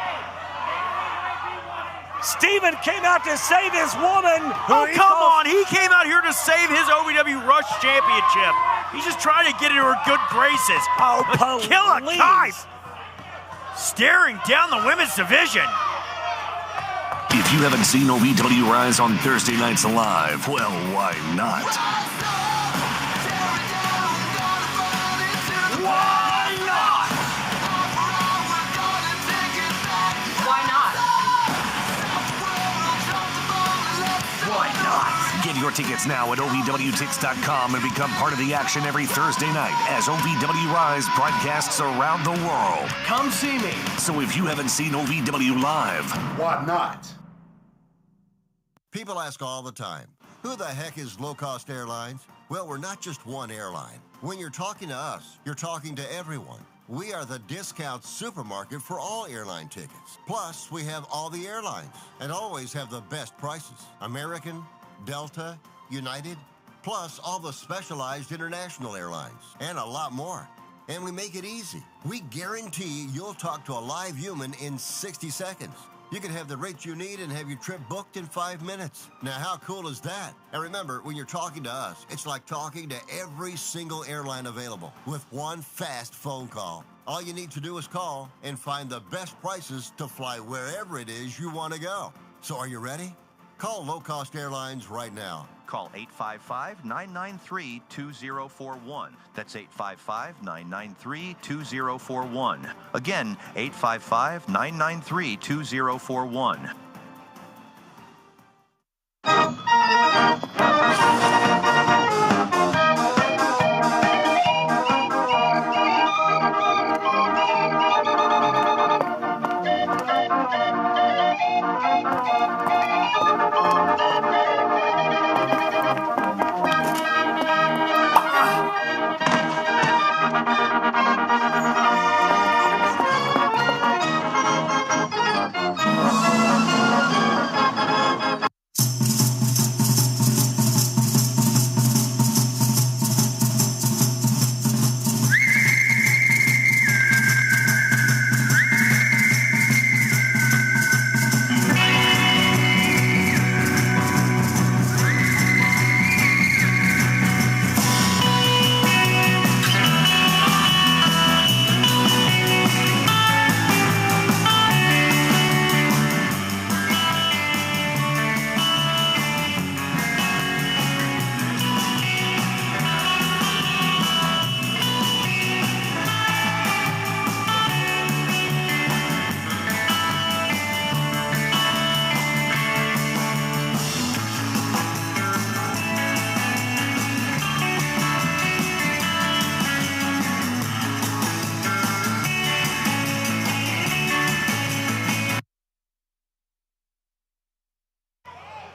Steven came out to save his woman. Oh, come on. He came out here to save his OVW Rush Championship. He's just trying to get into her good graces. Oh, but Killa Kai staring down the women's division. If you haven't seen OVW Rise on Thursday nights live, well, why not? Why not? Why not? Why not? Get your tickets now at OVWTix.com and become part of the action every Thursday night as OVW Rise broadcasts around the world. Come see me. So if you haven't seen OVW Live, Why not? People ask all the time, who the heck is low-cost airlines? Well, we're not just one airline. When you're talking to us, you're talking to everyone. We are the discount supermarket for all airline tickets. Plus, we have all the airlines and always have the best prices. American, Delta, United, plus all the specialized international airlines and a lot more. And we make it easy. We guarantee you'll talk to a live human in 60 seconds. You can have the rates you need and have your trip booked in 5 minutes. Now, how cool is that? And remember, when you're talking to us, it's like talking to every single airline available with one fast phone call. All you need to do is call and find the best prices to fly wherever it is you want to go. So are you ready? Call Low Cost Airlines right now. Call 855-993-2041. That's 855-993-2041. Again, 855-993-2041.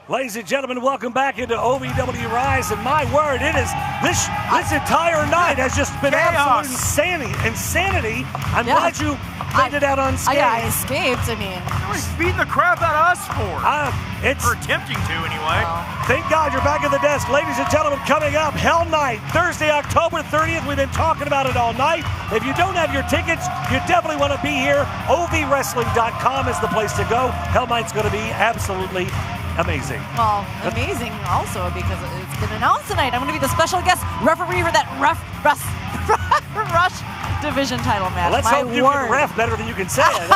Ladies and gentlemen, welcome back into OVW Rise, and my word, it is this entire night has just been absolute insanity. I'm glad you made it out unscathed. I escaped. I mean, He's beating the crap out of us for it. Or attempting to, anyway. Thank God you're back at the desk. Ladies and gentlemen, coming up, Hell Night, Thursday, October 30th. We've been talking about it all night. If you don't have your tickets, you definitely want to be here. OVWrestling.com is the place to go. Hell Night's going to be absolutely amazing. Well, amazing also because it's been announced tonight. I'm going to be the special guest referee for that Rush Division title match. Well, let's hope you can ref better than you can say it.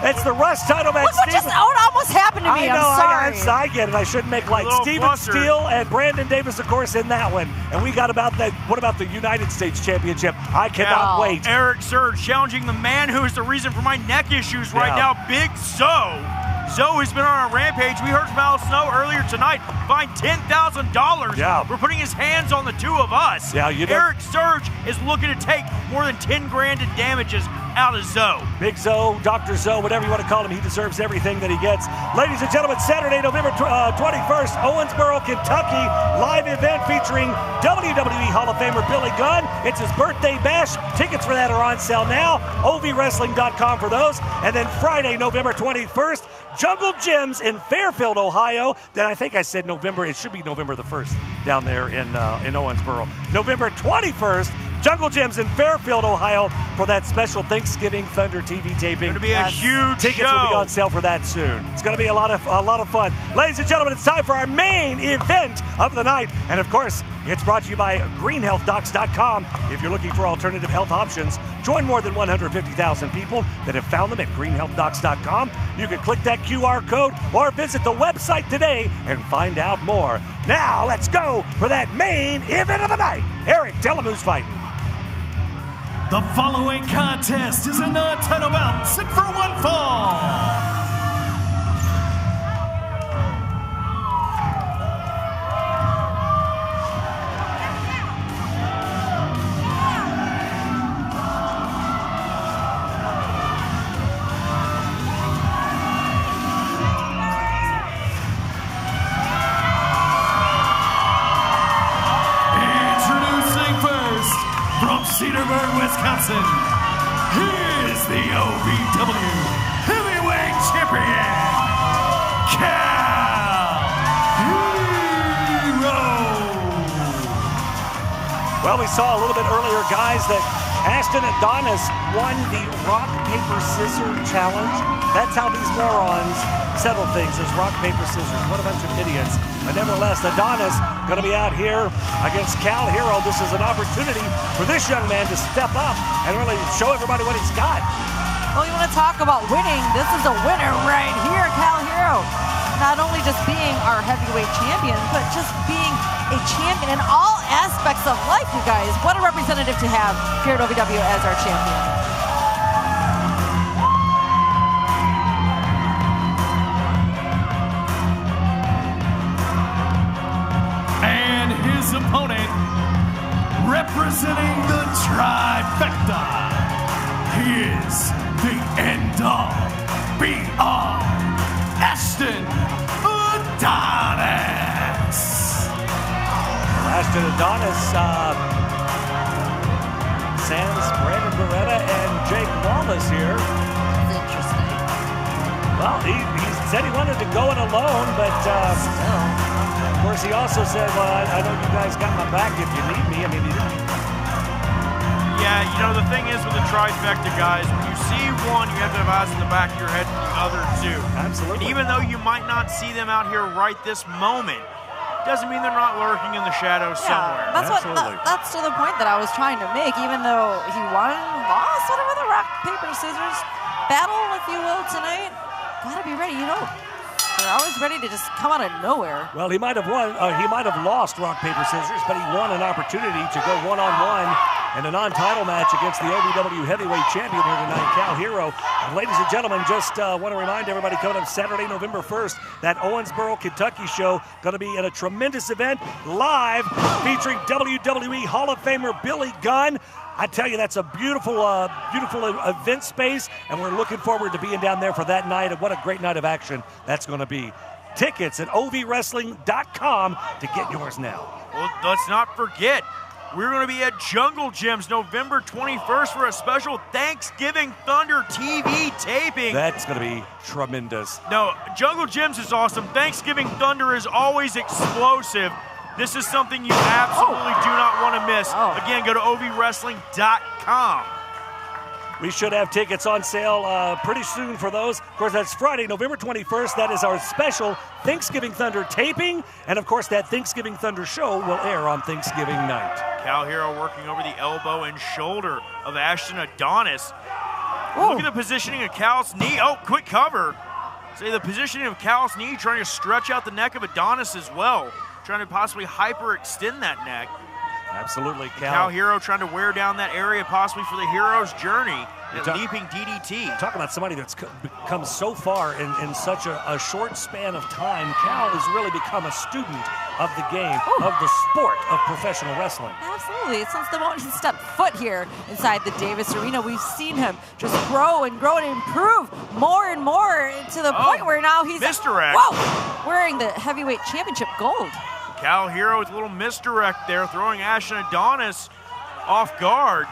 It's the Rush title match. Look what just almost happened to me. I know, I'm sorry. I get it. I shouldn't make light. Steven flustered. Steele and Brandon Davis, of course, in that one. And we got about that. What about the United States Championship? I cannot wait. Eric Surge challenging the man who is the reason for my neck issues right now, Big Zoe. Zoe has been on a rampage. We heard from Al Snow earlier tonight. Fined $10,000 for putting his hands on the two of us. Yeah, Eric Surge is looking to take more than 10 grand in damages out of Zoe. Big Zoe, Dr. Zoe, whatever you want to call him, he deserves everything that he gets. Ladies and gentlemen, Saturday, November 21st, Owensboro, Kentucky, live event featuring WWE Hall of Famer Billy Gunn. It's his birthday bash. Tickets for that are on sale now. OVWrestling.com for those. And then Friday, November 21st, Jungle Gyms in Fairfield, Ohio. Then I think I said November. It should be November the 1st down there in Owensboro. November 21st, Jungle Gyms in Fairfield, Ohio, for that special Thanksgiving Thunder TV taping. It's going to be a huge Tickets show. will be on sale for that soon. It's going to be a lot of fun. Ladies and gentlemen, it's time for our main event of the night. And of course, it's brought to you by greenhealthdocs.com. If you're looking for alternative health options, join more than 150,000 people that have found them at greenhealthdocs.com. You can click that QR code or visit the website today and find out more. Now, let's go for that main event of the night. Eric, tell them who's fighting. The following contest is a non-title bout set for one fall. Cedarburg, Wisconsin, here's the OVW Heavyweight Champion, Cal Hero. Well, we saw a little bit earlier, guys, that Ashton Adonis won the rock, paper, scissors challenge. That's how these morons settle things, is rock, paper, scissors. What a bunch of idiots. But nevertheless, Adonis going to be out here against Cal Hero. This is an opportunity for this young man to step up and really show everybody what he's got. Well, you want to talk about winning? This is a winner right here, Cal Hero. Not only just being our heavyweight champion, but just being a champion in all aspects of life, you guys. What a representative to have here at OVW as our champion. Opponent, representing the trifecta, he is the end-all, be-all, Ashton Adonis. Ashton Adonis, Sans, Brandon Beretta, and Jake Wallace here. That's interesting. Well, he said he wanted to go it alone, but of course, he also said, well, I know you guys got my back if you need me. I mean, he didn't. Yeah, you know, the thing is with the trifecta, guys, when you see one, you have to have eyes in the back of your head for the other two. Absolutely. And even though you might not see them out here right this moment, doesn't mean they're not lurking in the shadows somewhere. That's that's to the point that I was trying to make, even though he won, lost, whatever the rock, paper, scissors battle, if you will, tonight. Gotta be ready, you know. They're always ready to just come out of nowhere. Well, he might have won. He might have lost rock, paper, scissors, but he won an opportunity to go one-on-one in a non-title match against the OVW Heavyweight Champion here tonight, Cal Hero. And ladies and gentlemen, just want to remind everybody, coming up Saturday, November 1st, that Owensboro, Kentucky show going to be at a tremendous event live featuring WWE Hall of Famer Billy Gunn. I tell you, that's a beautiful, beautiful event space, and we're looking forward to being down there for that night. And what a great night of action that's going to be. Tickets at ovwrestling.com to get yours now. Well, let's not forget, we're going to be at Jungle Gyms November 21st for a special Thanksgiving Thunder TV taping. That's going to be tremendous. No, Jungle Gyms is awesome. Thanksgiving Thunder is always explosive. This is something you absolutely do not want to miss. Again, go to ovwrestling.com. We should have tickets on sale pretty soon for those. Of course, that's Friday, November 21st. That is our special Thanksgiving Thunder taping. And, of course, that Thanksgiving Thunder show will air on Thanksgiving night. Cal Hero working over the elbow and shoulder of Ashton Adonis. Ooh. Look at the positioning of Cal's knee. Oh, quick cover. See the positioning of Cal's knee, trying to stretch out the neck of Adonis as well. Trying to possibly hyperextend that neck. Absolutely, Cal Hero trying to wear down that area possibly for the hero's journey. That leaping DDT. Talk about somebody that's come so far in such a short span of time. Cal has really become a student of the game, of the sport of professional wrestling. Absolutely. Since the moment he stepped foot here inside the Davis Arena, we've seen him just grow and improve more and more to the point where now he's misdirect. Wearing the heavyweight championship gold. Cal Hero with a little misdirect there, throwing Ashton Adonis off guard.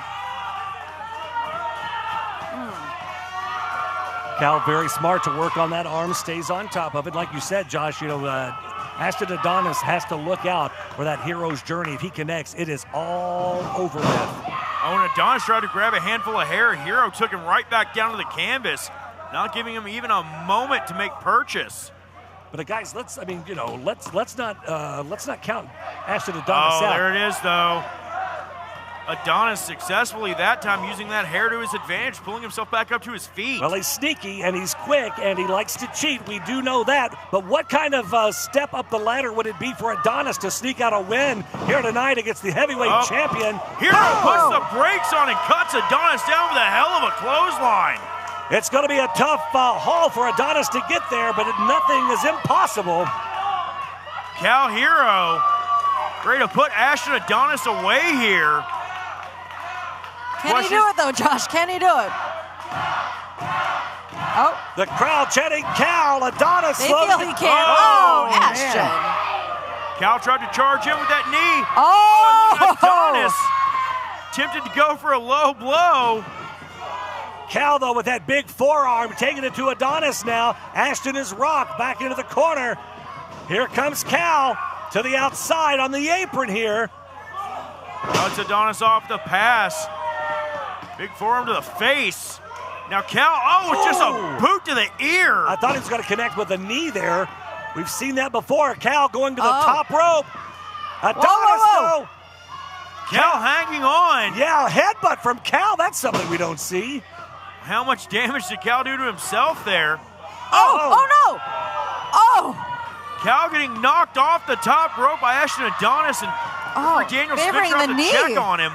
Cal very smart to work on that arm, stays on top of it. Like you said, Josh, Ashton Adonis has to look out for that hero's journey. If he connects, it is all over with. Oh, and Adonis tried to grab a handful of hair. Hero took him right back down to the canvas, not giving him even a moment to make purchase. But guys, let's not count Ashton Adonis out. out. There it is, though. Adonis successfully that time using that hair to his advantage, pulling himself back up to his feet. Well, he's sneaky and he's quick and he likes to cheat. We do know that. But what kind of step up the ladder would it be for Adonis to sneak out a win here tonight against the heavyweight champion? Hero puts the brakes on and cuts Adonis down with a hell of a clothesline. It's going to be a tough haul for Adonis to get there, but nothing is impossible. Cal Hero ready to put Ashton Adonis away here. Can he do it, though, Josh? Can he do it? Oh. The crowd chanting Cal, Adonis. They feel he can. Oh, Ashton. Cal tried to charge in with that knee. Oh! Adonis tempted to go for a low blow. Cal, though, with that big forearm, taking it to Adonis now. Ashton is rocked back into the corner. Here comes Cal to the outside on the apron here. Cuts Adonis off the pass. Big forearm to the face. Now Cal, it's just a boot to the ear. I thought he was going to connect with a knee there. We've seen that before. Cal going to the top rope. Adonis, though. Cal hanging on. Yeah, headbutt from Cal. That's something we don't see. How much damage did Cal do to himself there? Oh! Cal getting knocked off the top rope by Ashton Adonis, and Daniel Smith tried to check on him.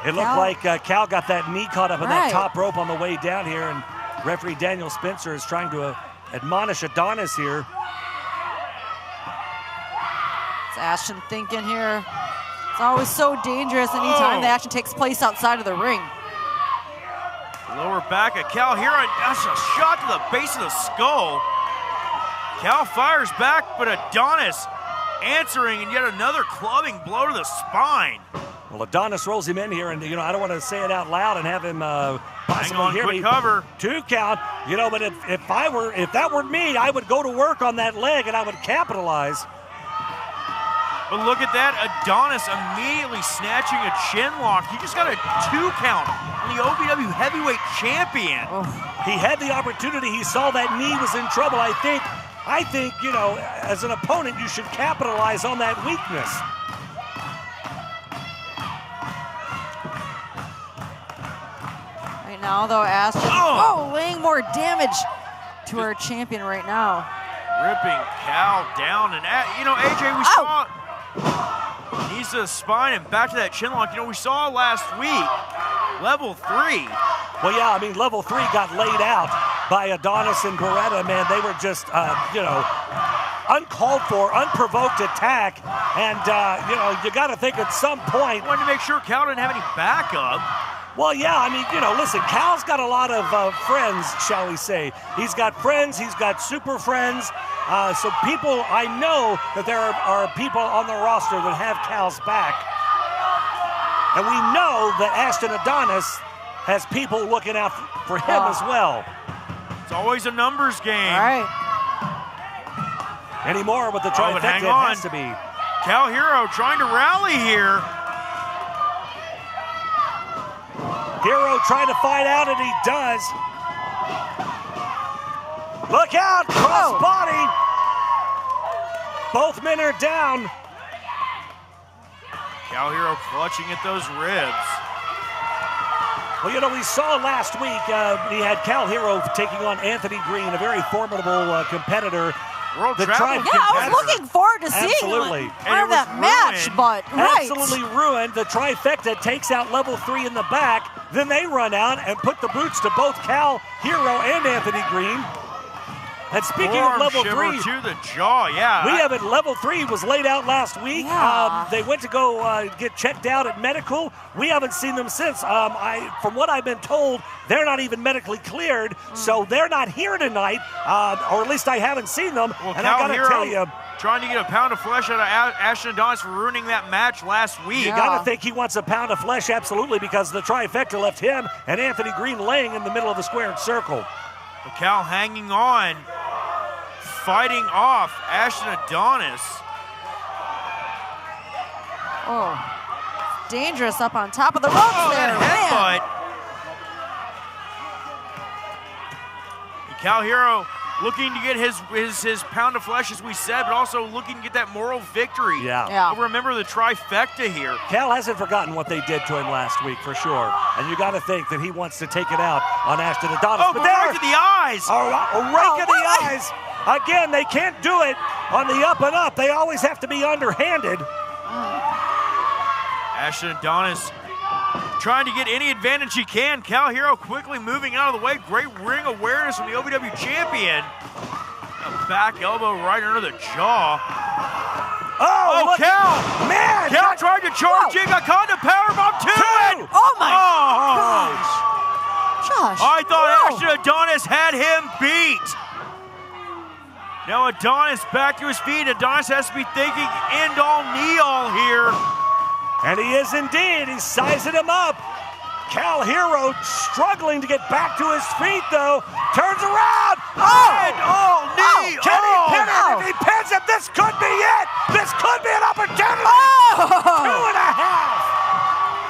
It looked like Cal got that knee caught up in that top rope on the way down here, and referee Daniel Spencer is trying to admonish Adonis here. It's Ashton thinking here. It's always so dangerous anytime the action takes place outside of the ring. Lower back at Cal Hero. That's a shot to the base of the skull. Cal fires back, but Adonis answering and yet another clubbing blow to the spine. Well, Adonis rolls him in here, and I don't want to say it out loud and have him possibly hear me. Cover. 2 count. But if that were me, I would go to work on that leg and I would capitalize. But look at that, Adonis immediately snatching a chin lock. He just got a 2 count on the OVW heavyweight champion. He had the opportunity. He saw that knee was in trouble. I think, as an opponent, you should capitalize on that weakness. Right now, though, Ashton laying more damage to our champion right now. Ripping Cal down, and AJ, we saw knees to the spine and back to that chin lock. We saw last week level 3. Well, yeah, level 3 got laid out by Adonis and Beretta. Man, they were just, uncalled for, unprovoked attack, and you got to think at some point. Wanted to make sure Cal didn't have any backup. Well, yeah, listen, Cal's got a lot of friends, shall we say. He's got friends, he's got super friends. So I know that there are people on the roster that have Cal's back. And we know that Ashton Adonis has people looking out for him as well. It's always a numbers game. All right. Anymore with the trifecta, it has to be. Cal Hero trying to rally here. Hero trying to find out, and he does. Look out, cross body. Both men are down. Cal Hero clutching at those ribs. Well, you know, we saw last week he had Cal Hero taking on Anthony Green, a very formidable competitor. World Yeah, I was looking forward to seeing that match, but absolutely ruined. The trifecta takes out level 3 in the back. Then they run out and put the boots to both Cal Hero and Anthony Green. And speaking of level 3, to the jaw, we have it. Level 3 was laid out last week. They went to go get checked out at medical. We haven't seen them since. From what I've been told, they're not even medically cleared, so they're not here tonight, or at least I haven't seen them. Well, and Cal I got to Hero tell you, trying to get a pound of flesh out of Ashton Adonis for ruining that match last week. you got to think he wants a pound of flesh, absolutely, because the trifecta left him and Anthony Green laying in the middle of the squared circle. But Cal hanging on, fighting off Ashton Adonis. Oh, dangerous up on top of the ropes there. Headbutt. Cal Hero looking to get his pound of flesh, as we said, but also looking to get that moral victory. Yeah. Remember the trifecta here. Cal hasn't forgotten what they did to him last week, for sure. And you got to think that he wants to take it out on Ashton Adonis. Oh, but right to the eyes. A rake of the eyes. Again, they can't do it on the up and up. They always have to be underhanded. Ashton Adonis trying to get any advantage he can. Cal Hero quickly moving out of the way. Great ring awareness from the OVW champion. A back elbow right under the jaw. Oh, Cal! Man! Cal tried to charge in, got caught in a powerbomb to it! Oh my gosh! Josh! I thought Ashton Adonis had him beat. Now Adonis back to his feet. Adonis has to be thinking end all, knee all here. And he is indeed. He's sizing him up. Cal Hero struggling to get back to his feet, though. Turns around. End all, knee Can he all. pin him? If he pins him, this could be it. This could be an opportunity. 2.5.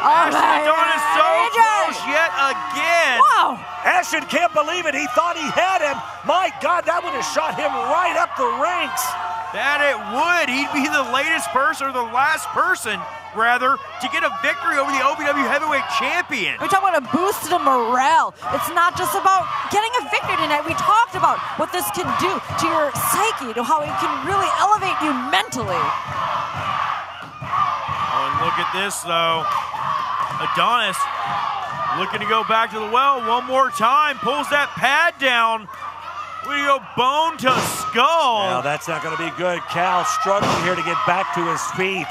Ashton Adonis so close yet again. Wow. Ashton can't believe it. He thought he had him. My God, that would have shot him right up the ranks. That it would. He'd be the latest person, or the last person, rather, to get a victory over the OVW Heavyweight Champion. We talk about a boost to morale. It's not just about getting a victory tonight. We talked about what this can do to your psyche, to how it can really elevate you mentally. Oh, and look at this, though. Adonis looking to go back to the well one more time. Pulls that pad down. We go bone to skull. Now that's not going to be good. Cal struggling here to get back to his feet.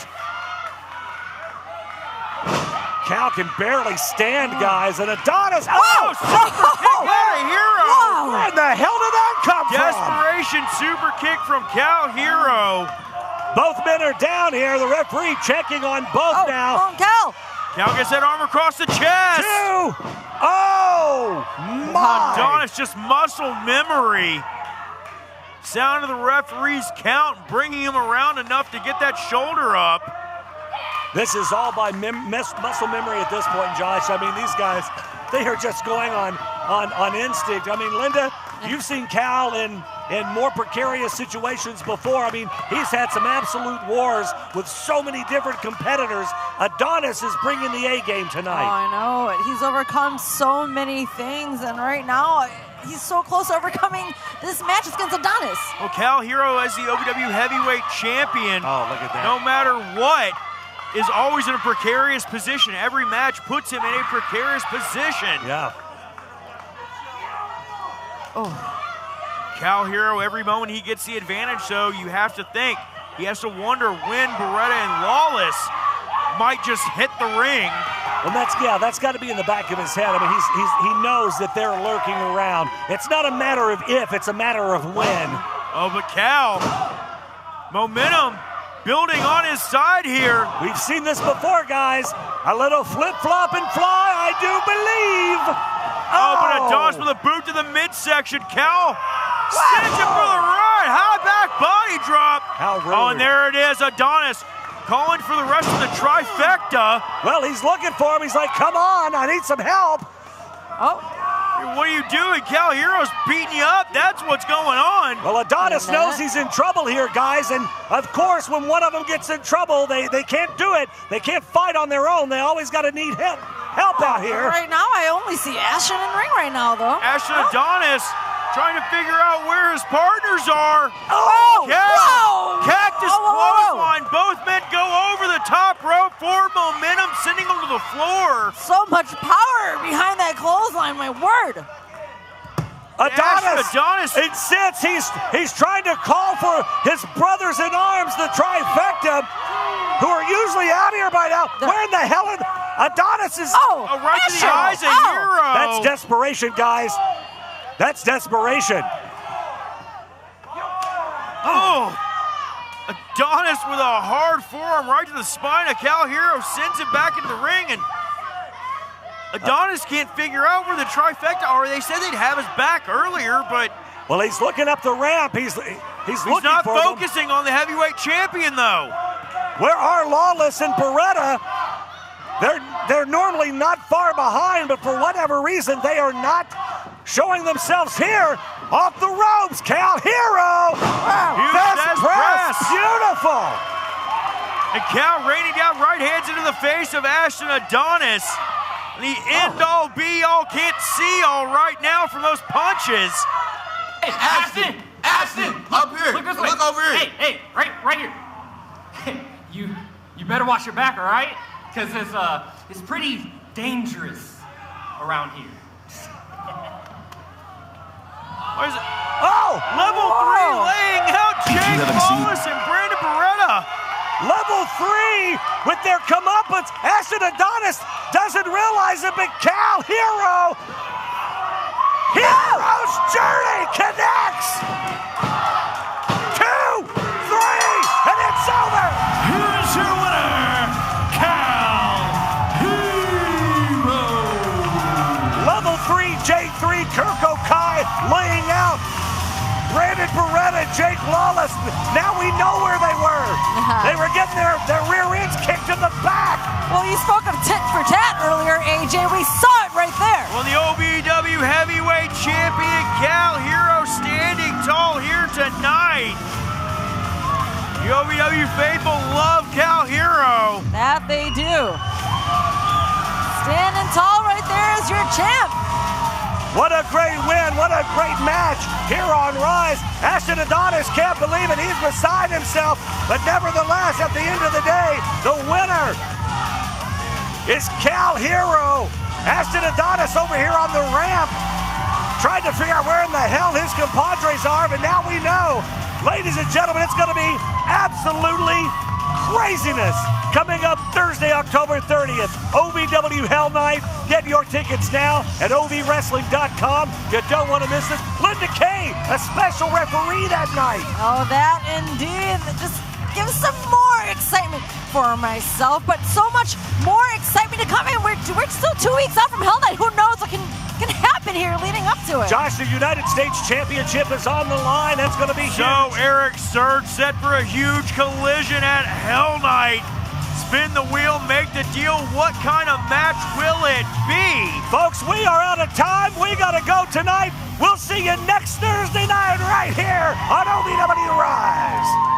Cal can barely stand, guys, and Adonis. Oh, super kick by Hero. Wow. Where in the hell did that come from? Desperation super kick from Cal Hero. Both men are down here. The referee checking on both now. Cal. Cal gets that arm across the chest. 2. Oh, my. Adonis just muscle memory. Sound of the referee's count, bringing him around enough to get that shoulder up. This is all by muscle memory at this point, Josh. I mean, these guys, they are just going on instinct. I mean, Linda, you've seen Cal in more precarious situations before. I mean, he's had some absolute wars with so many different competitors. Adonis is bringing the A game tonight. Oh, I know it. He's overcome so many things, and right now, he's so close to overcoming this match against Adonis. Well, Cal Hero as the OVW Heavyweight Champion. Oh, look at that. No matter what, is always in a precarious position. Every match puts him in a precarious position. Yeah. Oh. Cal Hero, every moment he gets the advantage, so you have to think. He has to wonder when Beretta and Lawless might just hit the ring. Well, that's got to be in the back of his head. I mean, he knows that they're lurking around. It's not a matter of if, it's a matter of when. Oh, but Cal, momentum building on his side here. We've seen this before, guys. A little flip-flop and fly, I do believe. Oh, but Adonis with a boot to the midsection. Cal sends it for the ride. High back body drop. How rude. Oh, and there it is. Adonis calling for the rest of the trifecta. Well, he's looking for him. He's like, come on, I need some help. Oh. What are you doing? Cal Hero's beating you up. That's what's going on. Well, Adonis knows he's in trouble here, guys. And, of course, when one of them gets in trouble, they can't do it. They can't fight on their own. They always got to need help out here. Right now, I only see Ashton in ring right now, though. Ashton Adonis trying to figure out where his partners are. Oh! Cal, Cactus clothesline. Both men go over the top rope for momentum, sending them to the floor. So much power behind that clothesline, my word. Adonis insists he's trying to call for his brothers in arms, the trifecta, who are usually out here by now. Where in the hell Adonis is? Right to the eyes of Hero. That's desperation, guys. That's desperation. Oh, Adonis with a hard forearm right to the spine of Cal Hero sends him back into the ring, and Adonis can't figure out where the trifecta are. They said they'd have his back earlier, but well, he's looking up the ramp. He's looking not for focusing on the heavyweight champion, though. Where are Lawless and Beretta? They're normally not far behind, but for whatever reason, they are not showing themselves here. Off the ropes, Cal Hero. Best press. Beautiful. And Cal raining down right hands into the face of Ashton Adonis. The end-all, be-all, can't see all right now from those punches. Hey, Ashton, up here. Look over here. Hey, right here. Hey, you better watch your back, all right? Because it's pretty dangerous around here. What is it? Level 3 laying out Jake Wallace and Brandon Beretta. Level 3 with their comeuppance. Ashton Adonis doesn't realize it, but Cal Hero. Hero's journey connects. 2, 3, and it's over. Here's your winner, Cal Hero. Level 3, J3, Kirk O'Kai laying out Brandon Beretta and Jake Lawless. Now we know where they were. They were getting their rear ends kicked in the back. Well, you spoke of tit for tat earlier, AJ. We saw it right there. Well, the OVW heavyweight champion Cal Hero standing tall here tonight. The OVW faithful love Cal Hero. That they do. Standing tall right there as your champ. What a great win. What a great match here on Rise. Ashton Adonis can't believe it. He's beside himself. But nevertheless, at the end of the day, the winner is Cal Hero. Ashton Adonis over here on the ramp, trying to figure out where in the hell his compadres are, but now we know. Ladies and gentlemen, it's going to be absolutely craziness. Coming up Thursday, October 30th, OVW Hell Night. Get your tickets now at ovwrestling.com. You don't want to miss it. Linda Kay, a special referee that night. Oh, that indeed. Just give some more excitement for myself, but so much more excitement to come in. We're still 2 weeks out from Hell Night. Who knows what can happen here leading up to it? Josh, the United States Championship is on the line. That's going to be huge. So Eric Surge set for a huge collision at Hell Night. Spin the wheel, make the deal. What kind of match will it be? Folks, we are out of time. We got to go tonight. We'll see you next Thursday night right here on OVW Rise.